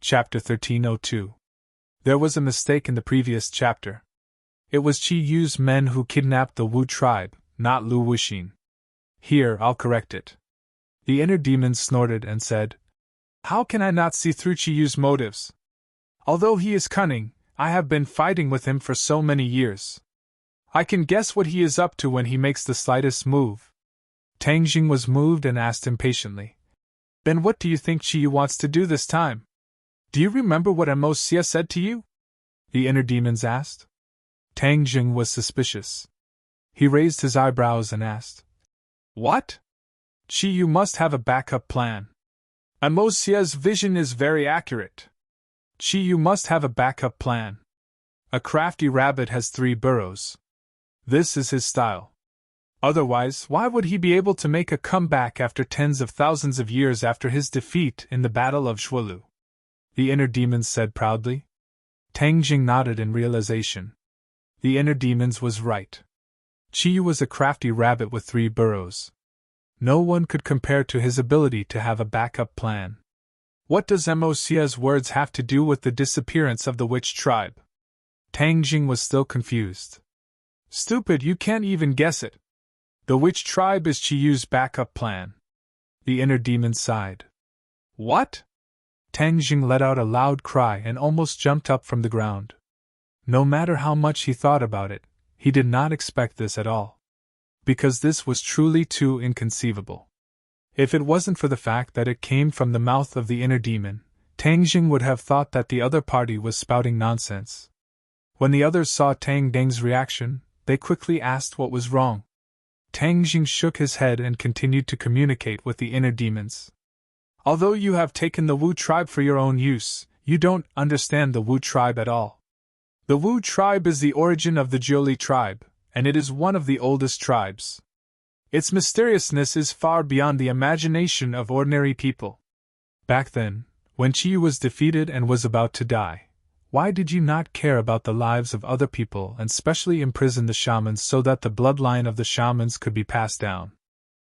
Chapter 1302. There was a mistake in the previous chapter. It was Chi Yu's men who kidnapped the Wu tribe, not Lu Wuxin. Here, I'll correct it. The inner demon snorted and said, "How can I not see through Chi Yu's motives? Although he is cunning, I have been fighting with him for so many years. I can guess what he is up to when he makes the slightest move." Tang Jing was moved and asked impatiently, "Then what do you think Chi Yu wants to do this time? Do you remember what Amos Xia said to you?" the inner demons asked. Tang Jing was suspicious. He raised his eyebrows and asked, "What? Chi Yu must have a backup plan. Amos Xia's vision is very accurate. Chi Yu must have a backup plan. A crafty rabbit has 3 burrows. This is his style. Otherwise, why would he be able to make a comeback after tens of thousands of years after his defeat in the Battle of Shuolu?" the inner demons said proudly. Tang Jing nodded in realization. The inner demons was right. Chi Yu was a crafty rabbit with 3 burrows. No one could compare to his ability to have a backup plan. What does Amos Xia's words have to do with the disappearance of the witch tribe? Tang Jing was still confused. "Stupid, you can't even guess it. The witch tribe is Chi Yu's backup plan." The inner demon sighed. "What?" Tang Jing let out a loud cry and almost jumped up from the ground. No matter how much he thought about it, he did not expect this at all. Because this was truly too inconceivable. If it wasn't for the fact that it came from the mouth of the inner demon, Tang Jing would have thought that the other party was spouting nonsense. When the others saw Tang Deng's reaction, they quickly asked what was wrong. Tang Jing shook his head and continued to communicate with the inner demons. "Although you have taken the Wu tribe for your own use, you don't understand the Wu tribe at all. The Wu tribe is the origin of the Jiuli tribe, and it is one of the oldest tribes. Its mysteriousness is far beyond the imagination of ordinary people. Back then, when Chi Yu was defeated and was about to die, why did you not care about the lives of other people and specially imprison the shamans so that the bloodline of the shamans could be passed down?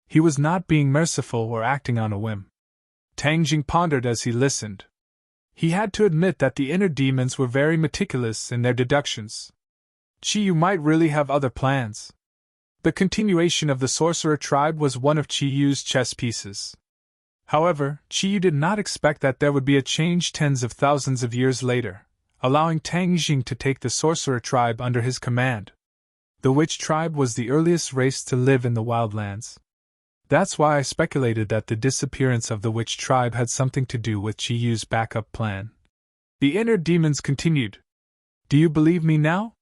He was not being merciful or acting on a whim." Tang Jing pondered as he listened. He had to admit that the inner demons were very meticulous in their deductions. Chi Yu might really have other plans. The continuation of the sorcerer tribe was one of Chi Yu's chess pieces. However, Chi Yu did not expect that there would be a change tens of thousands of years later, allowing Tang Jing to take the sorcerer tribe under his command. The witch tribe was the earliest race to live in the wildlands. That's why I speculated that the disappearance of the witch tribe had something to do with Chi Yu's backup plan. The inner demons continued. "Do you believe me now?"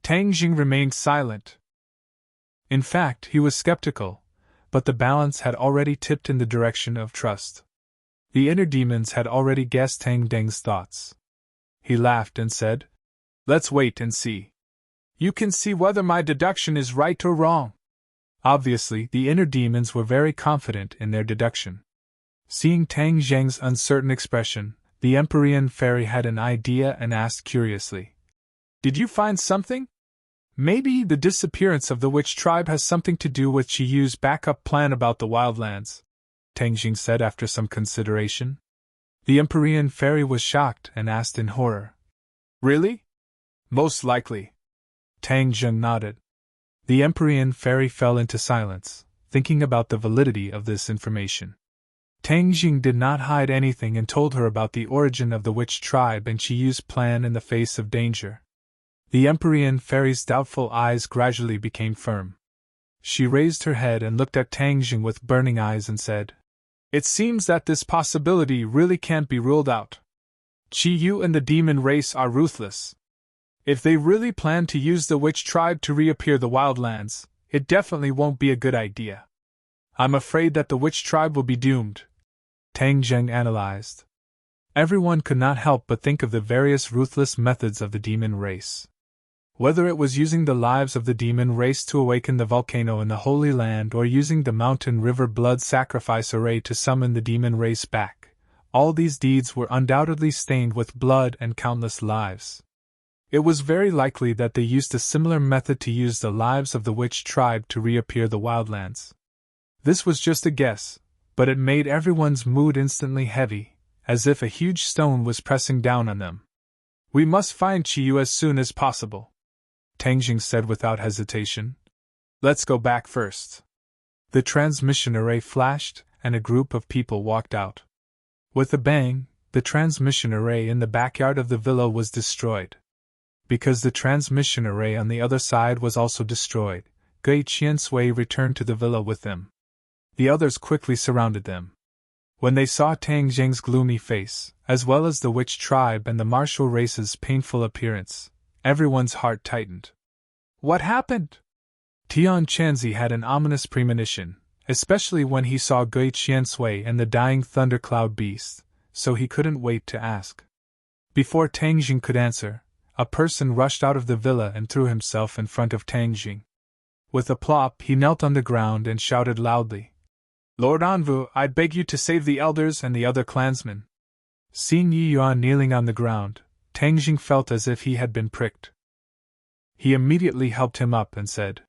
Tang Jing remained silent. In fact, he was skeptical, but the balance had already tipped in the direction of trust. The inner demons had already guessed Tang Deng's thoughts. He laughed and said, "Let's wait and see. You can see whether my deduction is right or wrong." Obviously, the inner demons were very confident in their deduction. Seeing Tang Zheng's uncertain expression, the Empyrean fairy had an idea and asked curiously, "Did you find something? Maybe the disappearance of the witch tribe has something to do with Chi Yu's backup plan about the wildlands," Tang Jing said after some consideration. The Empyrean fairy was shocked and asked in horror, "Really?" "Most likely." Tang Jing nodded. The Empyrean fairy fell into silence, thinking about the validity of this information. Tang Jing did not hide anything and told her about the origin of the witch tribe and Chi Yu's plan in the face of danger. The Empyrean fairy's doubtful eyes gradually became firm. She raised her head and looked at Tang Jing with burning eyes and said, "It seems that this possibility really can't be ruled out. Chi Yu and the demon race are ruthless. If they really plan to use the witch tribe to reappear the wildlands, it definitely won't be a good idea. I'm afraid that the witch tribe will be doomed." Tang Jing analyzed. Everyone could not help but think of the various ruthless methods of the demon race. Whether it was using the lives of the demon race to awaken the volcano in the Holy Land or using the mountain river blood sacrifice array to summon the demon race back, all these deeds were undoubtedly stained with blood and countless lives. It was very likely that they used a similar method to use the lives of the witch tribe to reappear the wildlands. This was just a guess, but it made everyone's mood instantly heavy, as if a huge stone was pressing down on them. "We must find Qiyu as soon as possible," Tang Jing said without hesitation. "Let's go back first." The transmission array flashed, and a group of people walked out. With a bang, the transmission array in the backyard of the villa was destroyed. Because the transmission array on the other side was also destroyed, Gui Qiansui returned to the villa with them. The others quickly surrounded them. When they saw Tang Jing's gloomy face, as well as the witch tribe and the martial race's painful appearance, everyone's heart tightened. What happened? Tian Chanzi had an ominous premonition, especially when he saw Gui Qiansui and the dying thundercloud beast, so he couldn't wait to ask. Before Tang Jing could answer, a person rushed out of the villa and threw himself in front of Tang Jing. With a plop, he knelt on the ground and shouted loudly, "Lord Anvu, I beg you to save the elders and the other clansmen." Seeing Yi Yuan kneeling on the ground, Tang Jing felt as if he had been pricked. He immediately helped him up and said,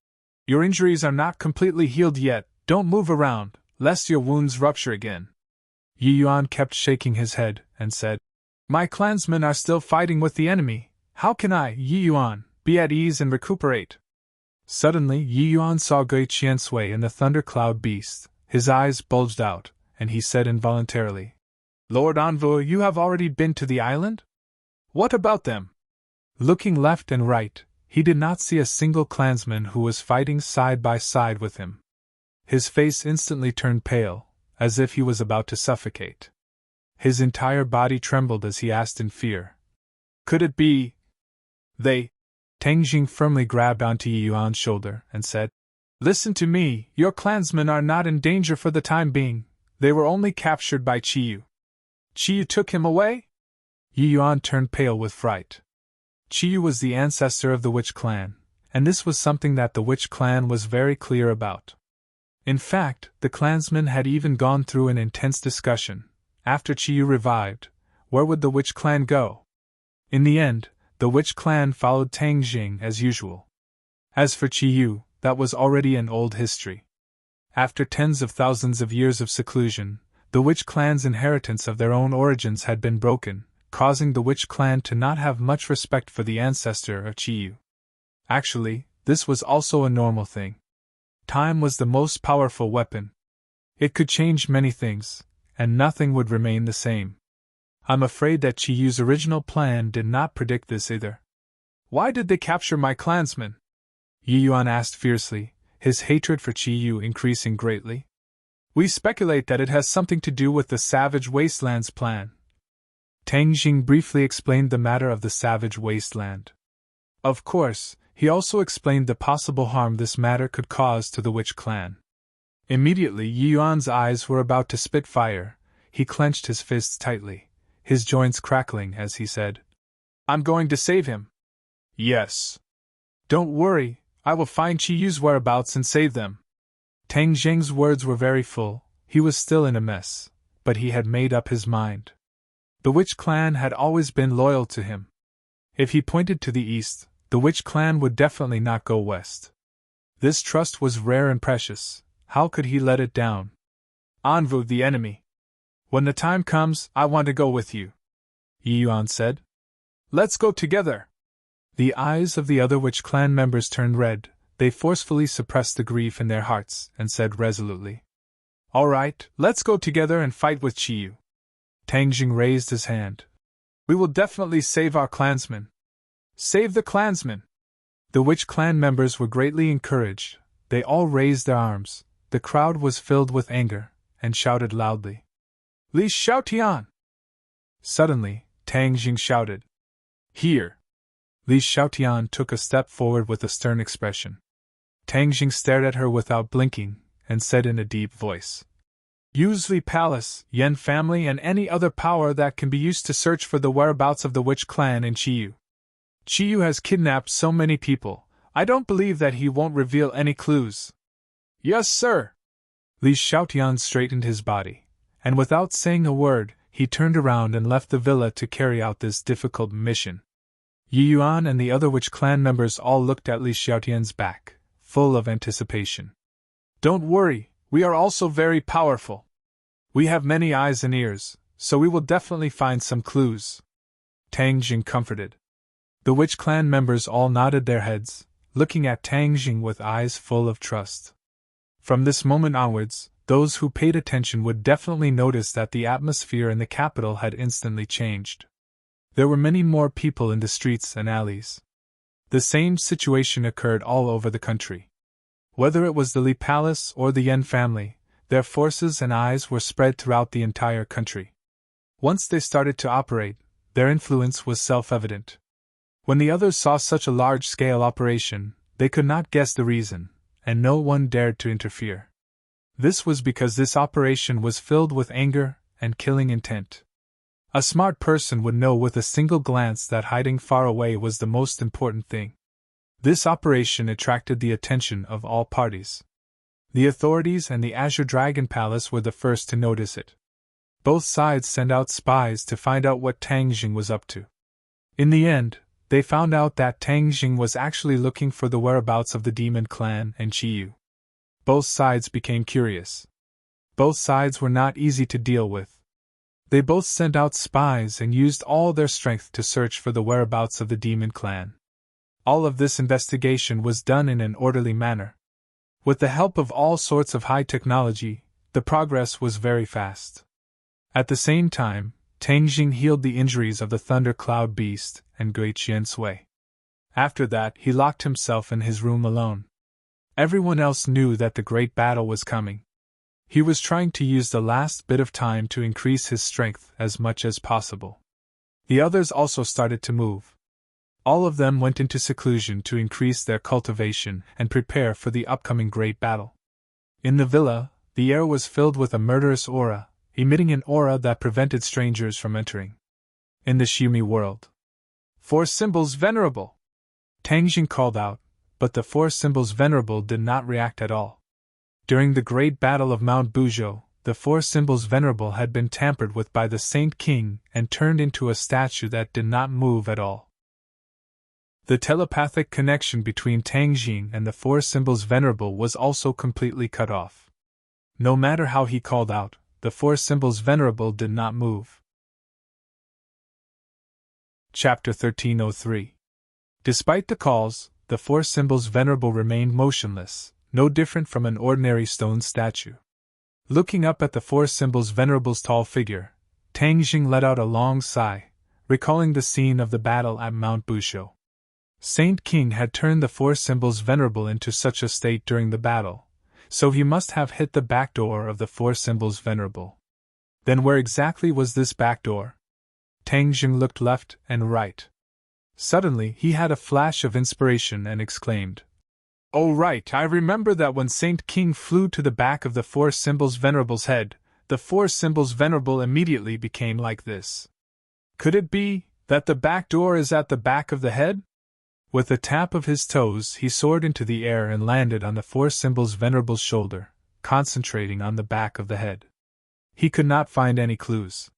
"Your injuries are not completely healed yet, don't move around, lest your wounds rupture again." Yi Yuan kept shaking his head and said, "My clansmen are still fighting with the enemy, how can I, Yi Yuan, be at ease and recuperate?" Suddenly Yi Yuan saw Gui Qiansui and the thundercloud beast. His eyes bulged out, and he said involuntarily, "Lord Envoy, you have already been to the island? What about them?" Looking left and right, he did not see a single clansman who was fighting side by side with him. His face instantly turned pale, as if he was about to suffocate. His entire body trembled as he asked in fear, "Could it be they?" Tang Jing firmly grabbed onto Yi Yuan's shoulder and said, "Listen to me, your clansmen are not in danger for the time being, they were only captured by Qiyu." "Qiyu took him away?" Yi Yuan turned pale with fright. Qiyu was the ancestor of the Witch clan, and this was something that the Witch clan was very clear about. In fact, the clansmen had even gone through an intense discussion. After Qiyu revived, where would the Witch clan go? In the end, the Witch clan followed Tang Jing as usual. As for Qiyu, that was already an old history. After tens of thousands of years of seclusion, the Witch clan's inheritance of their own origins had been broken, causing the Witch clan to not have much respect for the ancestor of Qiyu. Actually, this was also a normal thing. Time was the most powerful weapon. It could change many things, and nothing would remain the same. I'm afraid that Qiyu's original plan did not predict this either. "Why did they capture my clansmen?" Yi Yuan asked fiercely, his hatred for Qiyu increasing greatly. "We speculate that it has something to do with the Savage Wastelands plan." Tang Jing briefly explained the matter of the Savage Wasteland. Of course, he also explained the possible harm this matter could cause to the Witch clan. Immediately Yi Yuan's eyes were about to spit fire. He clenched his fists tightly, his joints crackling as he said, "I'm going to save him." "Yes. Don't worry, I will find Qiyu's whereabouts and save them." Tang Jing's words were very full. He was still in a mess, but he had made up his mind. The Witch clan had always been loyal to him. If he pointed to the east, the Witch clan would definitely not go west. This trust was rare and precious. How could he let it down? "Envu the enemy. When the time comes, I want to go with you," Yi Yuan said. "Let's go together." The eyes of the other Witch clan members turned red. They forcefully suppressed the grief in their hearts and said resolutely, "All right, let's go together and fight with Qiyu." Tang Jing raised his hand. "We will definitely save our clansmen." "Save the clansmen!" The Witch clan members were greatly encouraged. They all raised their arms. The crowd was filled with anger, and shouted loudly, "Li Xiaotian!" Suddenly, Tang Jing shouted, "Here!" Li Xiaotian took a step forward with a stern expression. Tang Jing stared at her without blinking, and said in a deep voice, "Use Li Palace, Yan family and any other power that can be used to search for the whereabouts of the Witch clan in Qiyu. Qiyu has kidnapped so many people, I don't believe that he won't reveal any clues." "Yes, sir." Li Xiaotian straightened his body, and without saying a word, he turned around and left the villa to carry out this difficult mission. Yi Yuan and the other Witch clan members all looked at Li Xiaotian's back, full of anticipation. "Don't worry, we are also very powerful. We have many eyes and ears, so we will definitely find some clues," Tang Jing comforted. The Witch Clan members all nodded their heads, looking at Tang Jing with eyes full of trust. From this moment onwards, those who paid attention would definitely notice that the atmosphere in the capital had instantly changed. There were many more people in the streets and alleys. The same situation occurred all over the country. Whether it was the Li Palace or the Yen family, their forces and eyes were spread throughout the entire country. Once they started to operate, their influence was self-evident. When the others saw such a large-scale operation, they could not guess the reason, and no one dared to interfere. This was because this operation was filled with anger and killing intent. A smart person would know with a single glance that hiding far away was the most important thing. This operation attracted the attention of all parties. The authorities and the Azure Dragon Palace were the first to notice it. Both sides sent out spies to find out what Tang Jing was up to. In the end, they found out that Tang Jing was actually looking for the whereabouts of the Demon Clan and Chiyu. Both sides became curious. Both sides were not easy to deal with. They both sent out spies and used all their strength to search for the whereabouts of the Demon Clan. All of this investigation was done in an orderly manner. With the help of all sorts of high technology, the progress was very fast. At the same time, Tang Jing healed the injuries of the Thunder Cloud Beast and Gui Qian Sui. After that, he locked himself in his room alone. Everyone else knew that the great battle was coming. He was trying to use the last bit of time to increase his strength as much as possible. The others also started to move. All of them went into seclusion to increase their cultivation and prepare for the upcoming great battle. In the villa, the air was filled with a murderous aura, emitting an aura that prevented strangers from entering. In the Shumi world, 4 symbols venerable! Tang Jing called out, but the 4 symbols venerable did not react at all. During the great battle of Mount Buzhou, the 4 symbols venerable had been tampered with by the Saint King and turned into a statue that did not move at all. The telepathic connection between Tang Jing and the 4 symbols venerable was also completely cut off. No matter how he called out, the 4 symbols venerable did not move. Chapter 1303. Despite the calls, the 4 symbols venerable remained motionless, no different from an ordinary stone statue. Looking up at the 4 symbols venerable's tall figure, Tang Jing let out a long sigh, recalling the scene of the battle at Mount Buzhou. Saint King had turned the 4 symbols venerable into such a state during the battle, so he must have hit the back door of the 4 symbols venerable. Then where exactly was this back door? Tang Jing looked left and right. Suddenly he had a flash of inspiration and exclaimed, "Oh right, I remember that when Saint King flew to the back of the 4 symbols venerable's head, the 4 symbols venerable immediately became like this. Could it be that the back door is at the back of the head?" With a tap of his toes, he soared into the air and landed on the 4 symbols venerable's shoulder, concentrating on the back of the head. He could not find any clues.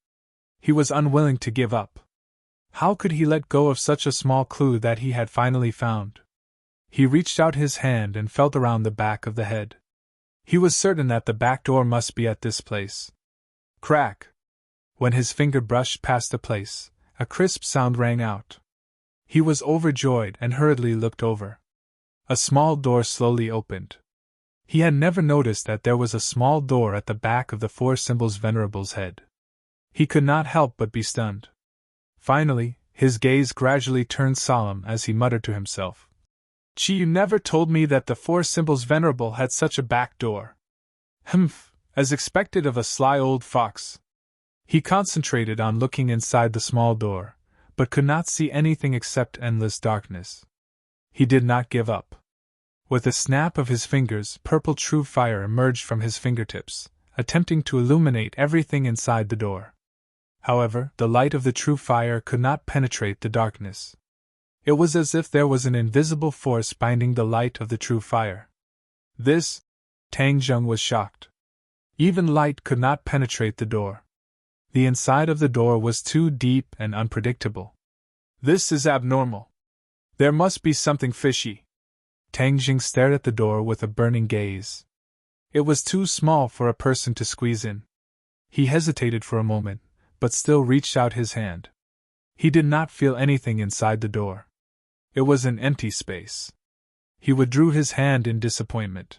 He was unwilling to give up. How could he let go of such a small clue that he had finally found? He reached out his hand and felt around the back of the head. He was certain that the back door must be at this place. Crack! When his finger brushed past the place, a crisp sound rang out. He was overjoyed and hurriedly looked over. A small door slowly opened. He had never noticed that there was a small door at the back of the 4 symbols venerable's head. He could not help but be stunned. Finally, his gaze gradually turned solemn as he muttered to himself, "You never told me that the 4 symbols venerable had such a back door. Humph, as expected of a sly old fox." He concentrated on looking inside the small door, but could not see anything except endless darkness. He did not give up. With a snap of his fingers, purple true fire emerged from his fingertips, attempting to illuminate everything inside the door. However, the light of the true fire could not penetrate the darkness. It was as if there was an invisible force binding the light of the true fire. This, Tang Jing was shocked. Even light could not penetrate the door. The inside of the door was too deep and unpredictable. This is abnormal. There must be something fishy. Tang Jing stared at the door with a burning gaze. It was too small for a person to squeeze in. He hesitated for a moment, but still reached out his hand. He did not feel anything inside the door. It was an empty space. He withdrew his hand in disappointment.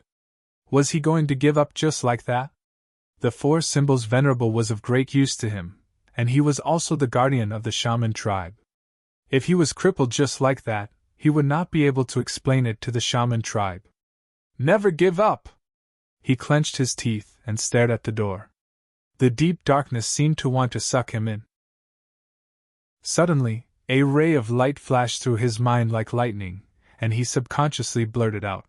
Was he going to give up just like that? The four symbols venerable was of great use to him, and he was also the guardian of the shaman tribe. If he was crippled just like that, he would not be able to explain it to the shaman tribe. Never give up! He clenched his teeth and stared at the door. The deep darkness seemed to want to suck him in. Suddenly, a ray of light flashed through his mind like lightning, and he subconsciously blurted out.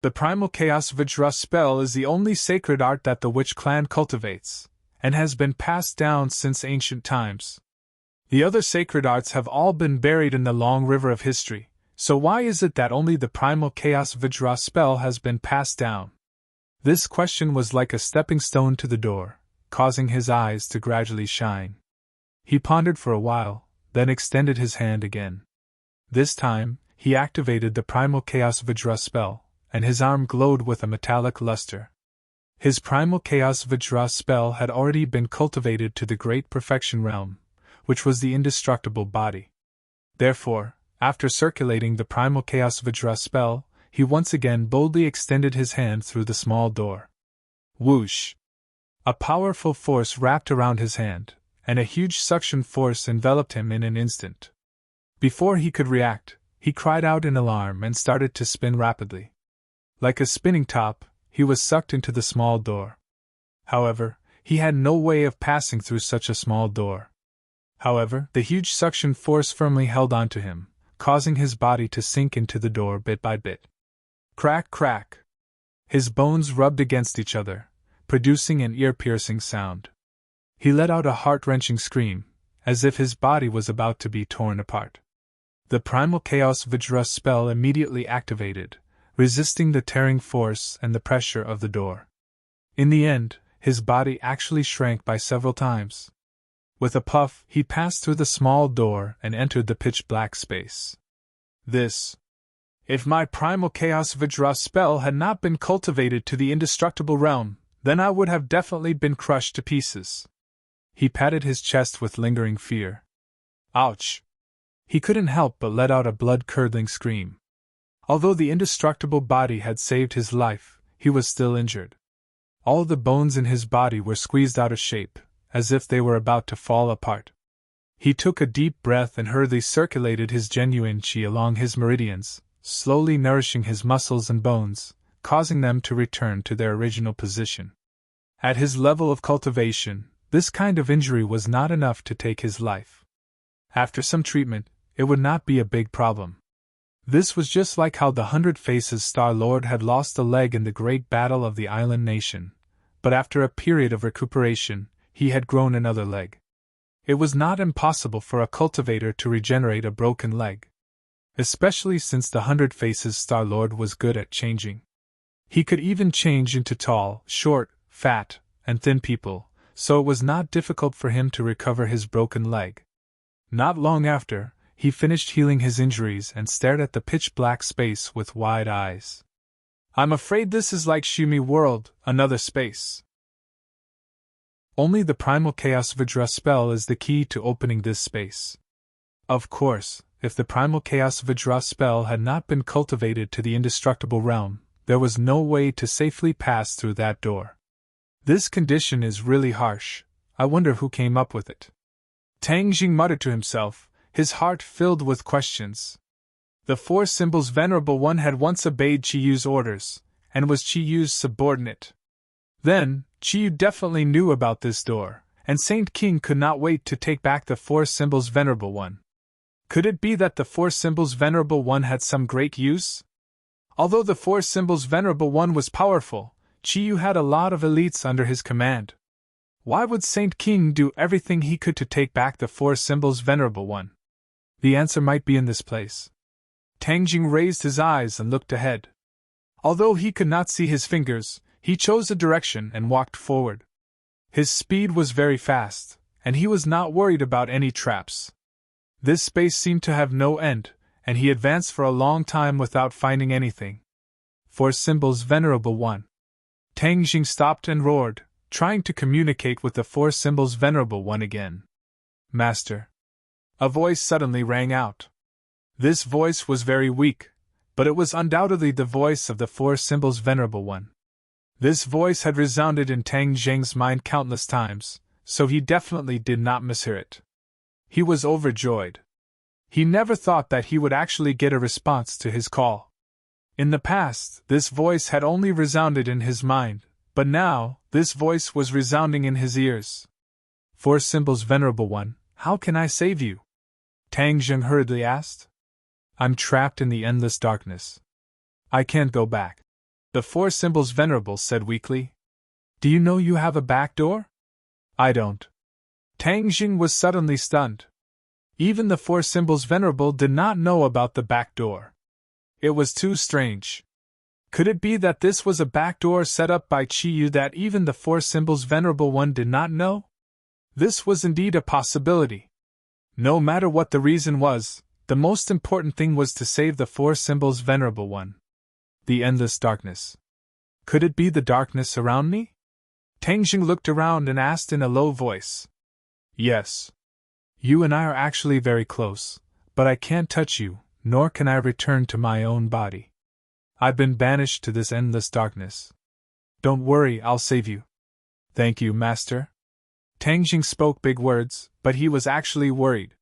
The primal chaos Vajra spell is the only sacred art that the witch clan cultivates, and has been passed down since ancient times. The other sacred arts have all been buried in the long river of history, so why is it that only the primal chaos Vajra spell has been passed down? This question was like a stepping stone to the door, causing his eyes to gradually shine. He pondered for a while, then extended his hand again. This time, he activated the primal chaos Vajra spell, and his arm glowed with a metallic luster. His primal chaos Vajra spell had already been cultivated to the great perfection realm, which was the indestructible body. Therefore, after circulating the primal chaos Vajra spell, he once again boldly extended his hand through the small door. Whoosh! A powerful force wrapped around his hand, and a huge suction force enveloped him in an instant. Before he could react, he cried out in alarm and started to spin rapidly. Like a spinning top, he was sucked into the small door. However, he had no way of passing through such a small door. However, the huge suction force firmly held onto him, causing his body to sink into the door bit by bit. Crack, crack! His bones rubbed against each other, producing an ear-piercing sound. He let out a heart-wrenching scream, as if his body was about to be torn apart. The primal chaos Vajra spell immediately activated, resisting the tearing force and the pressure of the door. In the end, his body actually shrank by several times. With a puff, he passed through the small door and entered the pitch-black space. If my primal chaos Vajra spell had not been cultivated to the indestructible realm, then I would have definitely been crushed to pieces. He patted his chest with lingering fear. Ouch! He couldn't help but let out a blood-curdling scream. Although the indestructible body had saved his life, he was still injured. All the bones in his body were squeezed out of shape, as if they were about to fall apart. He took a deep breath and hurriedly circulated his genuine chi along his meridians, slowly nourishing his muscles and bones, causing them to return to their original position. At his level of cultivation, this kind of injury was not enough to take his life. After some treatment, it would not be a big problem. This was just like how the 100 Faces Star-Lord had lost a leg in the great battle of the island nation, but after a period of recuperation, he had grown another leg. It was not impossible for a cultivator to regenerate a broken leg, especially since the 100 Faces Star-Lord was good at changing. He could even change into tall, short, fat, and thin people, so it was not difficult for him to recover his broken leg. Not long after, he finished healing his injuries and stared at the pitch-black space with wide eyes. I'm afraid this is like Shumi World, another space. Only the primal chaos Vajra spell is the key to opening this space. Of course, if the primal chaos Vajra spell had not been cultivated to the indestructible realm, there was no way to safely pass through that door. This condition is really harsh. I wonder who came up with it. Tang Jing muttered to himself, his heart filled with questions. The four symbols Venerable One had once obeyed Chiyu's orders, and was Chiyu's subordinate. Then, Chiyu definitely knew about this door, and Saint King could not wait to take back the four symbols Venerable One. Could it be that the four symbols Venerable One had some great use? Although the four symbols Venerable One was powerful, Chiyu had a lot of elites under his command. Why would Saint King do everything he could to take back the four symbols Venerable One? The answer might be in this place. Tang Jing raised his eyes and looked ahead. Although he could not see his fingers, he chose a direction and walked forward. His speed was very fast, and he was not worried about any traps. This space seemed to have no end, and he advanced for a long time without finding anything. Four symbols Venerable One. Tang Jing stopped and roared, trying to communicate with the Four Symbols Venerable One again. Master. A voice suddenly rang out. This voice was very weak, but it was undoubtedly the voice of the Four Symbols Venerable One. This voice had resounded in Tang Jing's mind countless times, so he definitely did not mishear it. He was overjoyed. He never thought that he would actually get a response to his call. In the past, this voice had only resounded in his mind, but now, this voice was resounding in his ears. Four Symbols Venerable One, how can I save you? Tang Jing hurriedly asked. I'm trapped in the endless darkness. I can't go back. The Four Symbols Venerable said weakly. Do you know you have a back door? I don't. Tang Jing was suddenly stunned. Even the Four Symbols Venerable did not know about the back door. It was too strange. Could it be that this was a back door set up by Qiyu that even the Four Symbols Venerable One did not know? This was indeed a possibility. No matter what the reason was, the most important thing was to save the Four Symbols Venerable One. The endless darkness. Could it be the darkness around me? Tang Jing looked around and asked in a low voice. Yes. You and I are actually very close, but I can't touch you, nor can I return to my own body. I've been banished to this endless darkness. Don't worry, I'll save you. Thank you, Master. Tang Jing spoke big words, but he was actually worried.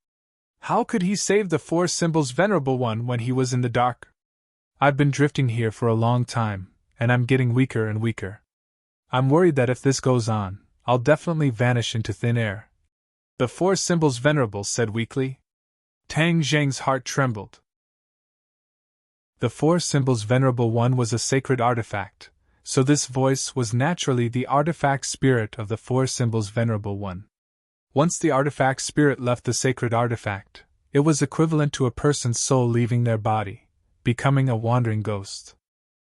How could he save the Four Symbols Venerable One when he was in the dark? I've been drifting here for a long time, and I'm getting weaker and weaker. I'm worried that if this goes on, I'll definitely vanish into thin air. The Four Symbols Venerable said weakly. Tang Jing's heart trembled. The Four Symbols Venerable One was a sacred artifact, so this voice was naturally the artifact spirit of the Four Symbols Venerable One. Once the artifact spirit left the sacred artifact, it was equivalent to a person's soul leaving their body, becoming a wandering ghost.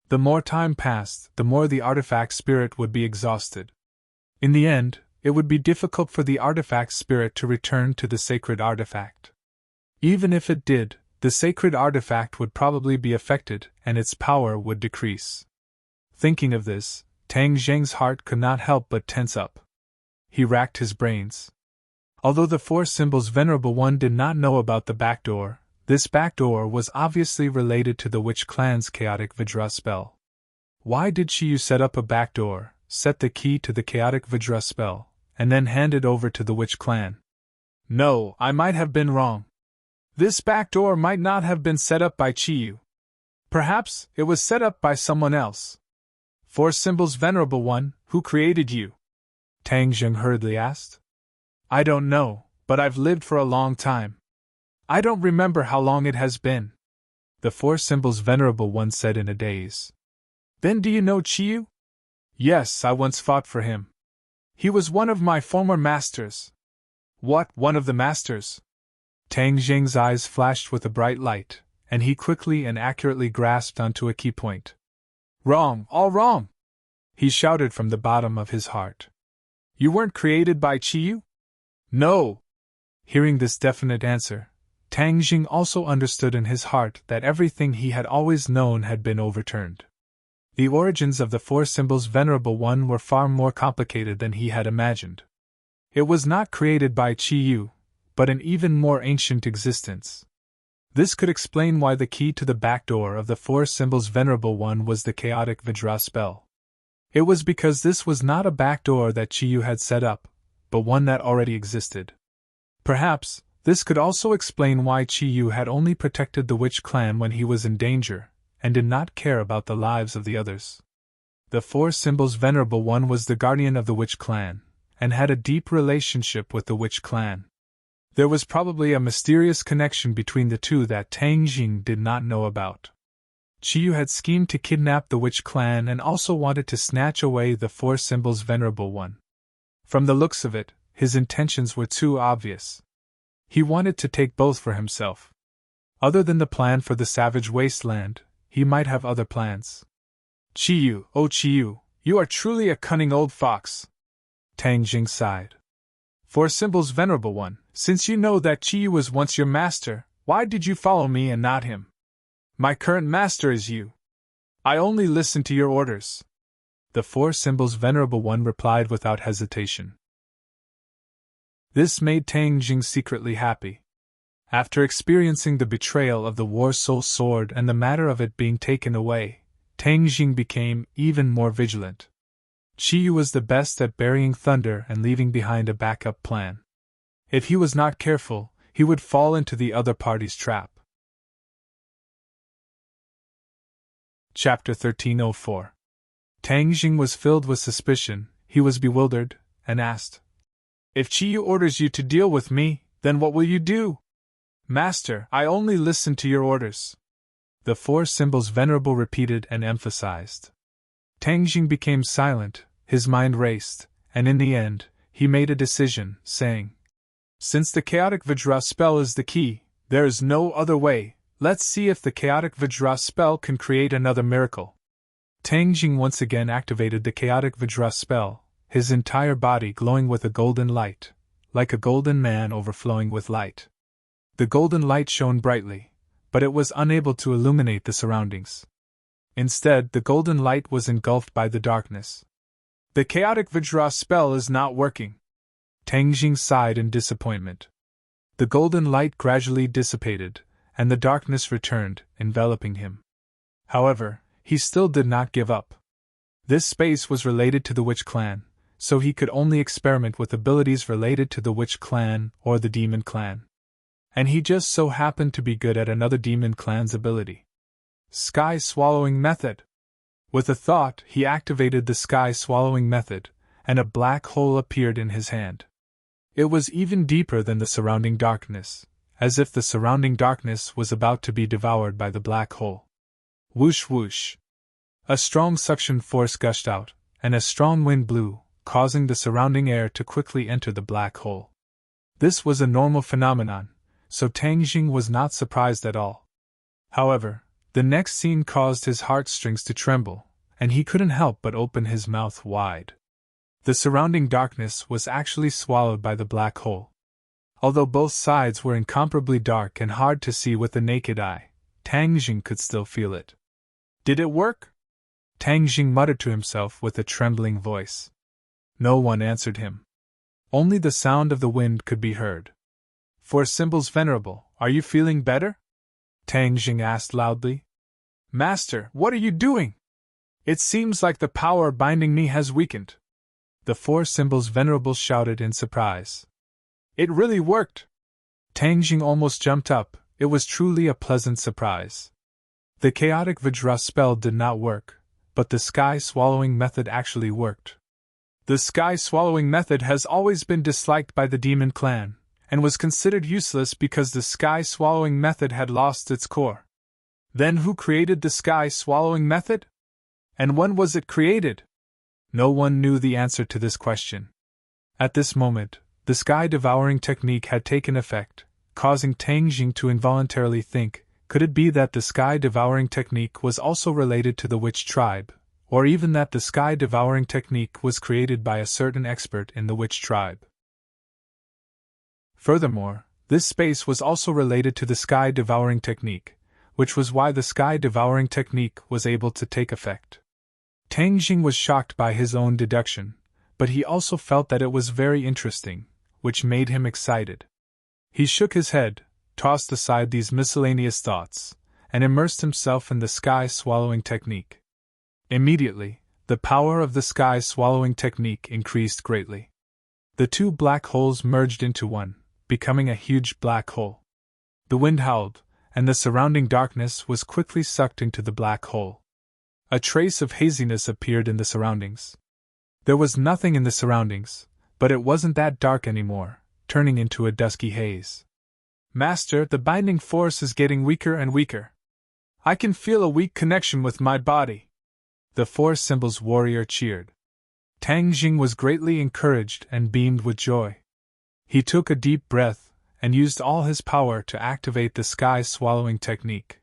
The more time passed, the more the artifact spirit would be exhausted. In the end, it would be difficult for the artifact spirit to return to the sacred artifact. Even if it did, the sacred artifact would probably be affected and its power would decrease. Thinking of this, Tang Jing's heart could not help but tense up. He racked his brains. Although the Four Symbols Venerable One did not know about the back door, this back door was obviously related to the Witch Clan's chaotic Vajra spell. Why did Qiyu set up a back door, set the key to the chaotic Vajra spell, and then hand it over to the Witch Clan? No, I might have been wrong. This back door might not have been set up by Qiyu. Perhaps it was set up by someone else. Four Symbols Venerable One, who created you? Tang Jing hurriedly asked. I don't know, but I've lived for a long time. I don't remember how long it has been. The Four Symbols Venerable One said in a daze. Then do you know Qiyu? Yes, I once fought for him. He was one of my former masters. What, one of the masters? Tang Jing's eyes flashed with a bright light, and he quickly and accurately grasped onto a key point. Wrong, all wrong! He shouted from the bottom of his heart. You weren't created by Qiyu? No! Hearing this definite answer, Tang Jing also understood in his heart that everything he had always known had been overturned. The origins of the Four Symbols Venerable One were far more complicated than he had imagined. It was not created by Qiyu, but an even more ancient existence. This could explain why the key to the back door of the Four Symbols Venerable One was the chaotic Vajra spell. It was because this was not a back door that Qiyu had set up, but one that already existed. Perhaps, this could also explain why Qiyu had only protected the Witch Clan when he was in danger, and did not care about the lives of the others. The Four Symbols Venerable One was the guardian of the Witch Clan, and had a deep relationship with the Witch Clan. There was probably a mysterious connection between the two that Tang Jing did not know about. Qiyu had schemed to kidnap the Witch Clan and also wanted to snatch away the Four Symbols Venerable One. From the looks of it, his intentions were too obvious. He wanted to take both for himself. Other than the plan for the savage wasteland, he might have other plans. Qiyu, oh Qiyu, you are truly a cunning old fox. Tang Jing sighed. Four Symbols Venerable One, since you know that Qiyu was once your master, why did you follow me and not him? My current master is you. I only listen to your orders. The four symbols Venerable One replied without hesitation. This made Tang Jing secretly happy. After experiencing the betrayal of the War Soul Sword and the matter of it being taken away, Tang Jing became even more vigilant. Qi Yu was the best at burying thunder and leaving behind a backup plan. If he was not careful, he would fall into the other party's trap. Chapter 1304. Tang Jing was filled with suspicion, he was bewildered, and asked, "If Qi Yu orders you to deal with me, then what will you do?" "Master, I only listen to your orders," the four symbols Venerable repeated and emphasized. Tang Jing became silent, his mind raced, and in the end, he made a decision, saying, "Since the chaotic Vajra spell is the key, there is no other way. Let's see if the chaotic Vajra spell can create another miracle." Tang Jing once again activated the chaotic Vajra spell, his entire body glowing with a golden light, like a golden man overflowing with light. The golden light shone brightly, but it was unable to illuminate the surroundings. Instead, the golden light was engulfed by the darkness. "The chaotic Vajra spell is not working." Tang Jing sighed in disappointment. The golden light gradually dissipated, and the darkness returned, enveloping him. However, he still did not give up. This space was related to the Witch Clan, so he could only experiment with abilities related to the Witch Clan or the Demon Clan. And he just so happened to be good at another Demon Clan's ability. Sky Swallowing Method. With a thought, he activated the Sky Swallowing Method, and a black hole appeared in his hand. It was even deeper than the surrounding darkness, as if the surrounding darkness was about to be devoured by the black hole. Whoosh whoosh. A strong suction force gushed out, and a strong wind blew, causing the surrounding air to quickly enter the black hole. This was a normal phenomenon, so Tang Jing was not surprised at all. However, the next scene caused his heartstrings to tremble, and he couldn't help but open his mouth wide. The surrounding darkness was actually swallowed by the black hole. Although both sides were incomparably dark and hard to see with the naked eye, Tang Jing could still feel it. "Did it work?" Tang Jing muttered to himself with a trembling voice. No one answered him. Only the sound of the wind could be heard. "Four symbols Venerable, are you feeling better?" Tang Jing asked loudly. "Master, what are you doing? It seems like the power binding me has weakened." The four symbols Venerable shouted in surprise. "It really worked!" Tang Jing almost jumped up, it was truly a pleasant surprise. The chaotic Vajra spell did not work, but the Sky Swallowing Method actually worked. The Sky Swallowing Method has always been disliked by the Demon Clan, and was considered useless because the Sky Swallowing Method had lost its core. Then who created the Sky Swallowing Method? And when was it created? No one knew the answer to this question. At this moment, the Sky Devouring technique had taken effect, causing Tang Jing to involuntarily think, could it be that the Sky Devouring technique was also related to the Witch tribe, or even that the Sky Devouring technique was created by a certain expert in the Witch tribe? Furthermore, this space was also related to the Sky Devouring technique, which was why the Sky Devouring technique was able to take effect. Tang Jing was shocked by his own deduction, but he also felt that it was very interesting, which made him excited. He shook his head, tossed aside these miscellaneous thoughts, and immersed himself in the Sky Swallowing technique. Immediately, the power of the Sky Swallowing technique increased greatly. The two black holes merged into one, becoming a huge black hole. The wind howled, and the surrounding darkness was quickly sucked into the black hole. A trace of haziness appeared in the surroundings. There was nothing in the surroundings, but it wasn't that dark anymore, turning into a dusky haze. "Master, the binding force is getting weaker and weaker. I can feel a weak connection with my body." The four symbols warrior cheered. Tang Jing was greatly encouraged and beamed with joy. He took a deep breath and used all his power to activate the Sky Swallowing technique.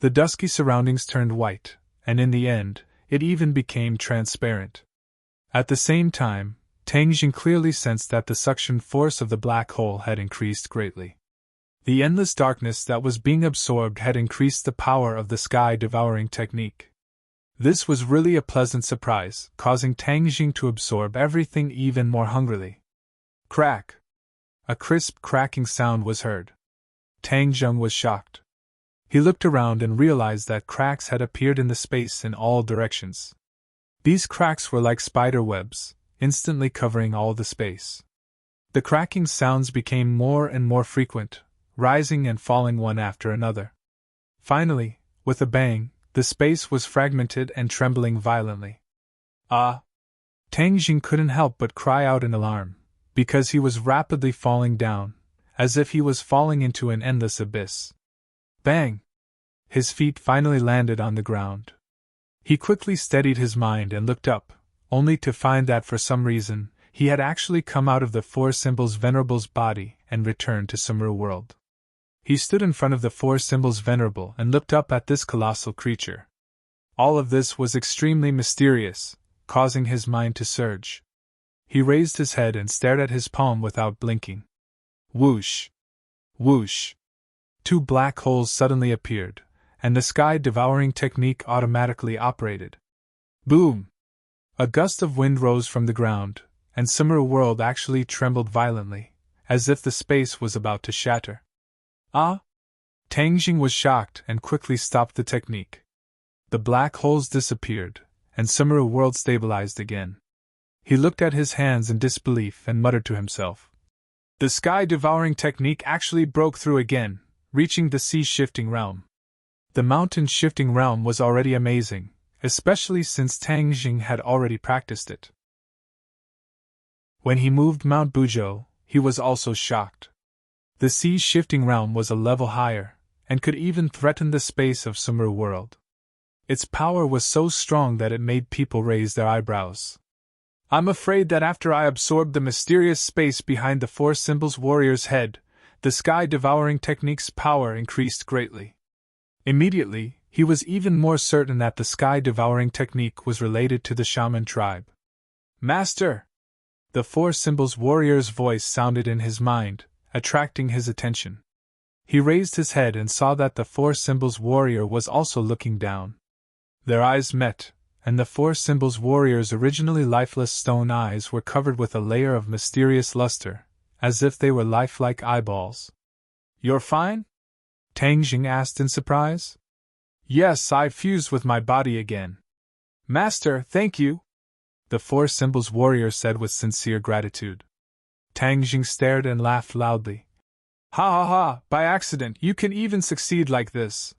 The dusky surroundings turned white, and in the end, it even became transparent. At the same time, Tang Jing clearly sensed that the suction force of the black hole had increased greatly. The endless darkness that was being absorbed had increased the power of the Sky Devouring technique. This was really a pleasant surprise, causing Tang Jing to absorb everything even more hungrily. Crack! A crisp cracking sound was heard. Tang Jing was shocked. He looked around and realized that cracks had appeared in the space in all directions. These cracks were like spider webs, instantly covering all the space. The cracking sounds became more and more frequent, rising and falling one after another. Finally, with a bang, the space was fragmented and trembling violently. Ah! Tang Jing couldn't help but cry out in alarm, because he was rapidly falling down, as if he was falling into an endless abyss. Bang! His feet finally landed on the ground. He quickly steadied his mind and looked up, only to find that for some reason, he had actually come out of the Four Symbols Venerable's body and returned to Sumeru world. He stood in front of the Four Symbols Venerable and looked up at this colossal creature. All of this was extremely mysterious, causing his mind to surge. He raised his head and stared at his palm without blinking. Whoosh! Whoosh! Two black holes suddenly appeared, and the sky-devouring technique automatically operated. Boom! A gust of wind rose from the ground, and Sumeru world actually trembled violently, as if the space was about to shatter. Ah! Tang Jing was shocked and quickly stopped the technique. The black holes disappeared, and Sumeru world stabilized again. He looked at his hands in disbelief and muttered to himself. The sky-devouring technique actually broke through again, reaching the sea-shifting realm. The mountain-shifting realm was already amazing, especially since Tang Jing had already practiced it. When he moved Mount Buzhou, he was also shocked. The sea-shifting realm was a level higher, and could even threaten the space of Sumeru world. Its power was so strong that it made people raise their eyebrows. I'm afraid that after I absorbed the mysterious space behind the Four Symbols warrior's head, the sky-devouring technique's power increased greatly. Immediately, he was even more certain that the sky-devouring technique was related to the shaman tribe. Master! The Four Symbols warrior's voice sounded in his mind, attracting his attention. He raised his head and saw that the Four Symbols warrior was also looking down. Their eyes met, and the Four Symbols warrior's originally lifeless stone eyes were covered with a layer of mysterious luster, as if they were lifelike eyeballs. You're fine? Tang Jing asked in surprise. Yes, I fused with my body again. Master, thank you, the Four Symbols warrior said with sincere gratitude. Tang Jing stared and laughed loudly. Ha ha ha, by accident you can even succeed like this.